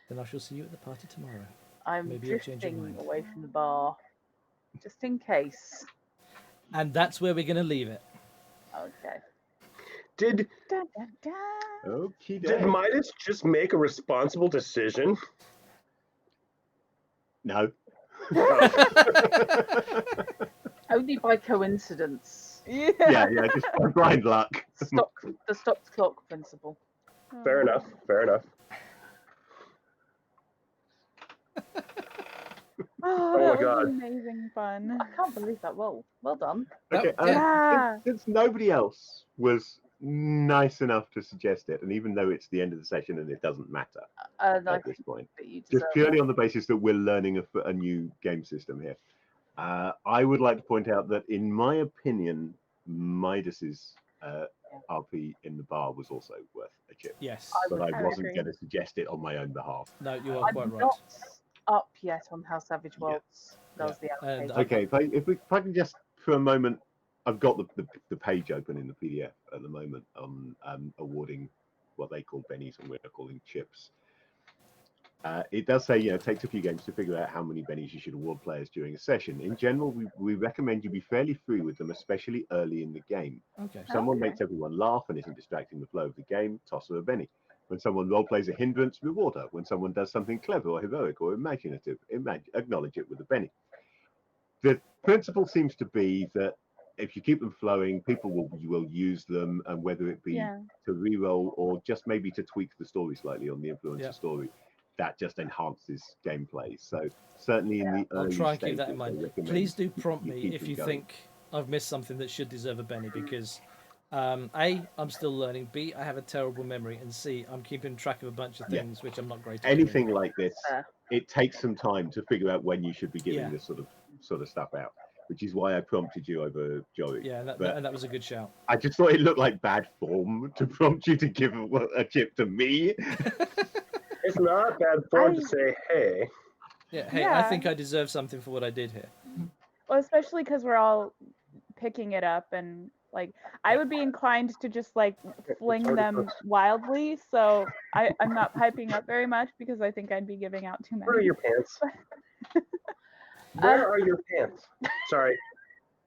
Then I shall see you at the party tomorrow. I'm Maybe you'll change your drifting mind. away from the bar. Just in case. And that's where we're going to leave it. Okay. Did Dun, dun, dun. Okay, did Midas just make a responsible decision? No. Only by coincidence. yeah, just by blind luck. The stopped clock principle. Fair enough. Fair enough. Oh, my that was God. amazing fun. I can't believe that. Well done. Okay, Yeah. since nobody else was nice enough to suggest it, and even though it's the end of the session and it doesn't matter And I at this think point, that you just deserve purely it. on the basis that we're learning a new game system here, I would like to point out that, in my opinion, Midas's RP in the bar was also worth a chip, Yes. but I I would wasn't agree. going to suggest it on my own behalf. No, you are quite I'm right. not up yet on how Savage Yeah. Worlds does the And allocation. I- Okay, if I can just for a moment, I've got the page open in the PDF at the moment on awarding what they call bennies and we're calling chips. It does say, it takes a few games to figure out how many bennies you should award players during a session. In general, we recommend you be fairly free with them, especially early in the game. Okay. If someone Okay. makes everyone laugh and isn't distracting the flow of the game, toss her a benny. When someone role plays a hindrance, reward her. When someone does something clever or heroic or imaginative, acknowledge it with a benny. The principle seems to be that if you keep them flowing, people will use them, and whether it be Yeah. to re-roll or just maybe to tweak the story slightly on the influencer Yeah. story, that just enhances gameplay. So certainly in the I'll early try and keep that in stages, I mind. recommend Please do prompt you me keep if them you going. think I've missed something that should deserve a Benny, because A, I'm still learning. B, I have a terrible memory. And C, I'm keeping track of a bunch of Yeah. things which I'm not great at. Anything doing. like this, Fair. it takes some time to figure out when you should be giving Yeah. this sort of stuff out, which is why I prompted you over Joey. Yeah, and But that was a good shout. I just thought it looked like bad form to prompt you to give a chip to me. It's not bad form to say, hey. Yeah, hey, I Yeah. think I deserve something for what I did here. Well, especially because we're all picking it up, and like I would be inclined to just like fling hard to them post. wildly. So I'm not piping up very much because I think I'd be giving out too Where are many. your pants? Where are your pants? Sorry.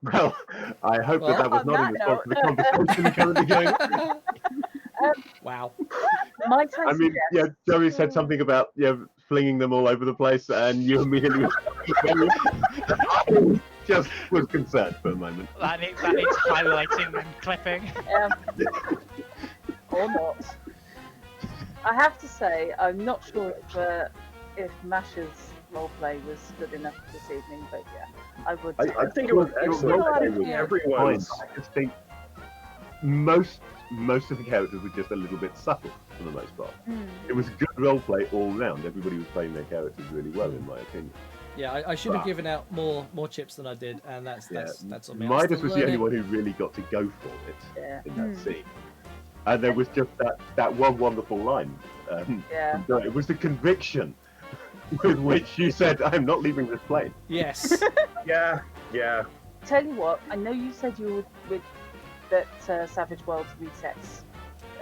Well, I hope Well, that was on not in that response to the conversation currently going on. Wow. Might I I mean, suggest? yeah, Joey said something about flinging them all over the place, and you immediately I just was concerned for a moment. That needs highlighting and clipping. Or not. I have to say, I'm not sure if Masha's roleplay was good enough this evening, but yeah, I would. I think it was excellent. lot of I think fun. everyone's. I just think most of the characters were just a little bit subtle for the most part. Mm. It was good role play all round. Everybody was playing their characters really well, in my opinion. Yeah, I should have given out more chips than I did, and that's on me. I'm Midas still was the only learning. one who really got to go for it Yeah. in that Hmm. scene. And there was just that one wonderful line. Yeah. No, it was the conviction with which you said, "I'm not leaving this plane." Yes. Yeah. Tell you what, I know you said you would that Savage Worlds resets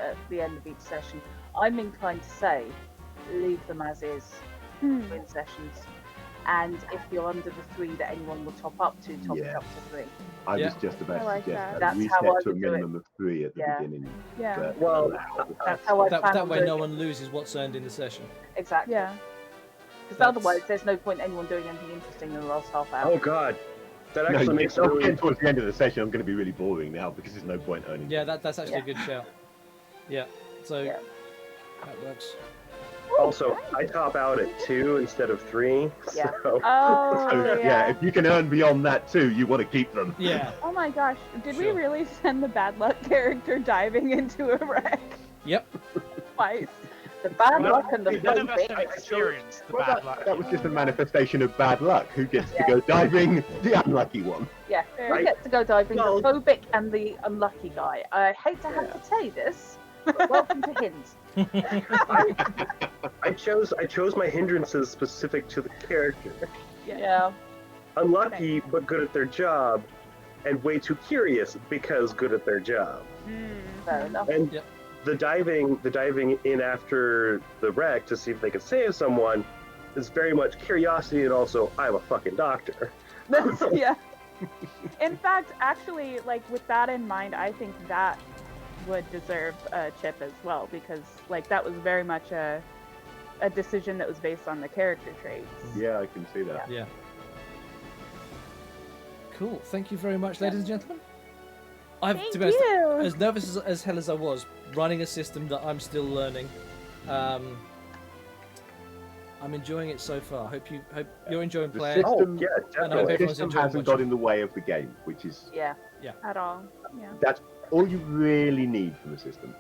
at the end of each session. I'm inclined to say, leave them as is Hmm. in sessions. And if you're under the 3 that anyone will top up to, top it Yeah. up to 3. I Yeah. was just about I to like suggest that. that. That's how I Reset to a would do it. minimum of 3 at the Yeah. beginning. Yeah. but Well, allow- That's how I plan that on way doing no it. one loses what's earned in the session. Exactly. Yeah. Because That's- otherwise, there's no point anyone doing anything interesting in the last half hour. Oh God, that No, actually makes it I'm really. getting towards the end of the session. I'm going to be really boring now because there's no point earning. Yeah, that's actually Yeah. a good shout. Yeah. So Yeah. that works. Also, I top out at 2 instead of 3. Yeah. So Oh So, yeah. if you can earn beyond that too, you want to keep them. Yeah. Oh my gosh, did we Sure. really send the bad luck character diving into a wreck Yep. twice? The bad No, luck and the None of us phobic. have experienced the Well, bad luck. that was just a manifestation of bad luck. Who gets to go diving? The unlucky one. Yeah, Fair. who Right. gets to go diving? Well- The phobic and the unlucky guy. I hate to have to say this, but welcome to Hints. I chose my hindrances specific to the character. Yeah. Unlucky but good at their job, and way too curious because good at their job. Fair enough. And Yep. the diving in after the wreck to see if they can save someone is very much curiosity and also I'm a fucking doctor. Yeah. In fact, actually, like with that in mind, I think that would deserve a chip as well because, like, that was very much a decision that was based on the character traits. Yeah, I can see that. Yeah. Cool. Thank you very much, ladies and gentlemen. I've Thank to be honest, you. as nervous as hell as I was running a system that I'm still learning. I'm enjoying it so far. Hope you're enjoying The playing. system, Oh yeah, I know the definitely. everyone's system enjoying hasn't watching. got in the way of the game, which is Yeah. At all. Yeah. that's all you really need from a system.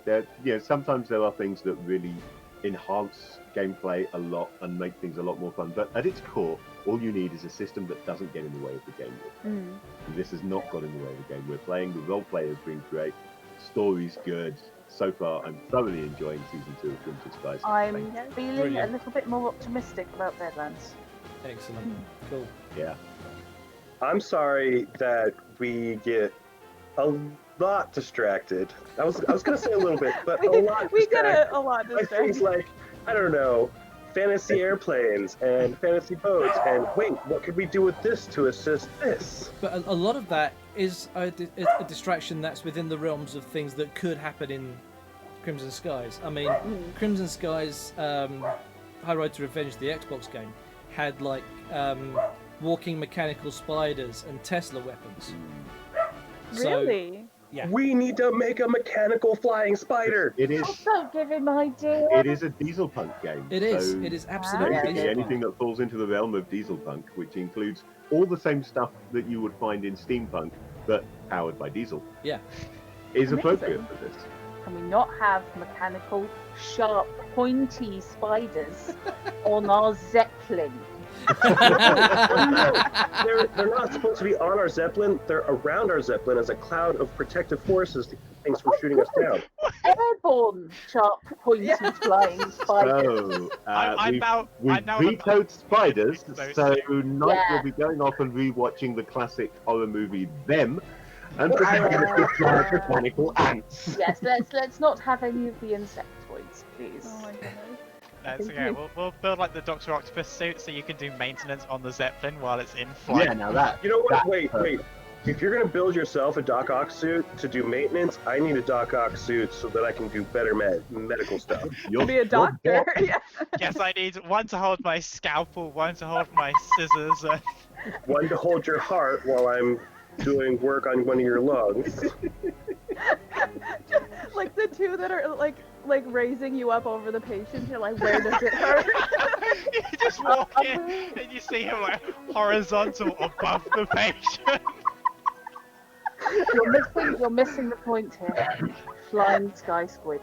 Sometimes there are things that really enhance gameplay a lot and make things a lot more fun. But at its core, all you need is a system that doesn't get in the way of the game. Mm. And this has not got in the way of the game. We're playing. The role play has been great. Story's good. So far, I'm thoroughly enjoying season 2 of Crimson Skies. I'm Thank feeling Brilliant. a little bit more optimistic about Deadlands. Excellent. Cool. Yeah. I'm sorry that we get a lot distracted. I was gonna say a little bit, but a lot We got distracted a lot by things distracted. like, I don't know, fantasy airplanes and fantasy boats, and wait, what could we do with this to assist this? But a lot of that is a distraction that's within the realms of things that could happen in Crimson Skies. I mean, Crimson Skies, High Road to Revenge, the Xbox game, had like walking mechanical spiders and Tesla weapons. So, Really? yeah. We need to make a mechanical flying spider. It is. Oh, don't give him idea. It is a diesel punk game. It is. So It is absolutely. basically dieselpunk. anything that falls into the realm of diesel punk, which includes all the same stuff that you would find in steampunk, but powered by diesel. Yeah. is Amazing. appropriate for this. Can we not have mechanical, sharp, pointy spiders on our Zeppelin? They're not supposed to be on our Zeppelin. They're around our Zeppelin as a cloud of protective forces to keep things from shooting us down. Airborne, sharp, pointy, flying spiders. So I'm now we've I'm vetoed spiders, So so Knight Yeah. will be going off and rewatching the classic horror movie Them, and preparing to fly mechanical ants. Yes, let's not have any of the insectoids, please. Oh my goodness. That's Thank okay. you. We'll build like the Dr. Octopus suit so you can do maintenance on the Zeppelin while it's in flight. Yeah, now that. You know what? That's Wait. perfect. If you're gonna build yourself a Doc Ock suit to do maintenance, I need a Doc Ock suit so that I can do better medical stuff. You're, Be a doctor. Yeah. Yes, I need one to hold my scalpel, one to hold my scissors. One to hold your heart while I'm doing work on one of your lungs. Like the two that are like raising you up over the patient. You're like, where does it hurt? You just walk in and you see him like horizontal above the patient. You're missing the point here. Flying sky squid.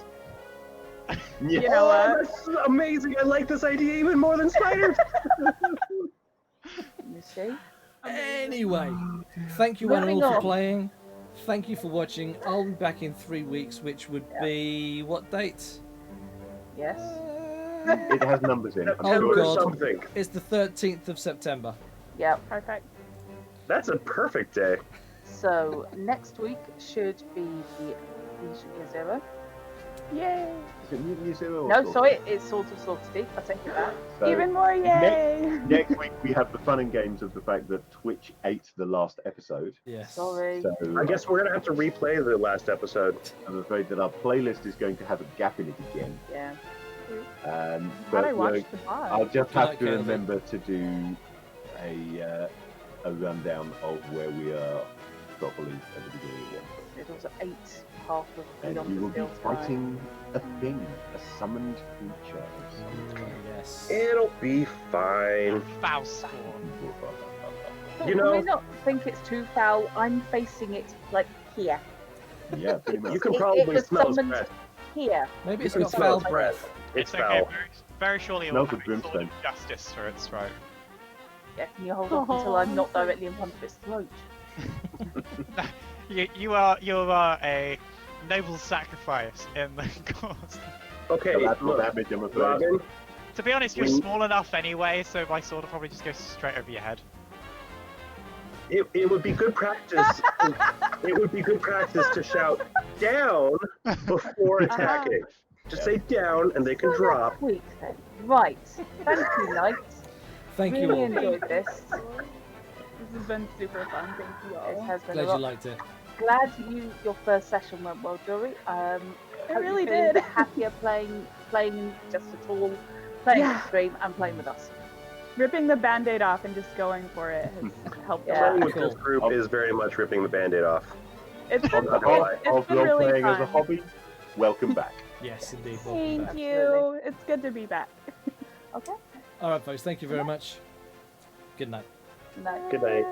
Yeah. You know what? This is amazing. I like this idea even more than spiders. You see? Anyway, thank you one and Moving all for on. playing. Thank you for watching. I'll be back in 3 weeks, which would be what date? Yes. It has numbers in. I'm Oh, September sure. God. something. It's the 13th of September. Yep. Perfect. That's a perfect day. So next week should be the Mutant Year Zero. Yay! Is it Mutant Year Zero or No, Sword? sorry, it's Swords of Sorcery. I take it back. So, Even more yay! next week we have the fun and games of the fact that Twitch ate the last episode. Yes. Sorry. So I guess we're gonna have to replay the last episode. I'm afraid that our playlist is going to have a gap in it again. Yeah. How'd But I we're- watch the pod? I'll just Good night, have to Caleb. remember to do a rundown of where we are properly at the beginning again. It was 8 half of And Beyond we the will be Steel Sky. fighting a thing, a summoned creature. of some kind. Yes. It'll be fine. Faust. Oh, You you know- may not think it's too foul. I'm facing it like here. Yeah, pretty much. You can It probably was smell his summoned breath. here. Maybe it's You got can foul smell it. breath. It's okay. foul. Very shortly it will Smells of have a sword of brimstone. justice for its throat. Yeah, can you hold off until I'm not directly in front of its throat? You are a noble sacrifice in the cause. Okay, Collateral look, damage, I'm afraid. Robin, To be honest, you're We- small enough anyway, so my sword will probably just go straight over your head. it would be good practice. It would be good practice to shout down before attacking. Just say down, and they can So drop. that's weak then. Right. Thank you, Knight. Thank you Really all. enjoyed this. This has been super fun. Thank you It all. has been Glad a you lot. liked it. Glad your first session went well, Jory. It Hope really you're feeling a did. bit happier playing just at all, playing Yeah. the stream and playing with us. Ripping the band-aid off and just going for it has helped a Yeah. Playing lot. with this Cool. group is very much ripping the band-aid off. It's been, I'm not gonna lie. it's Of been role really playing fun. as a hobby, welcome back. Yes, indeed. Welcome Thank back. you. It's good to be back. Okay. All right, folks. Thank you very much. Good night. No. Good night.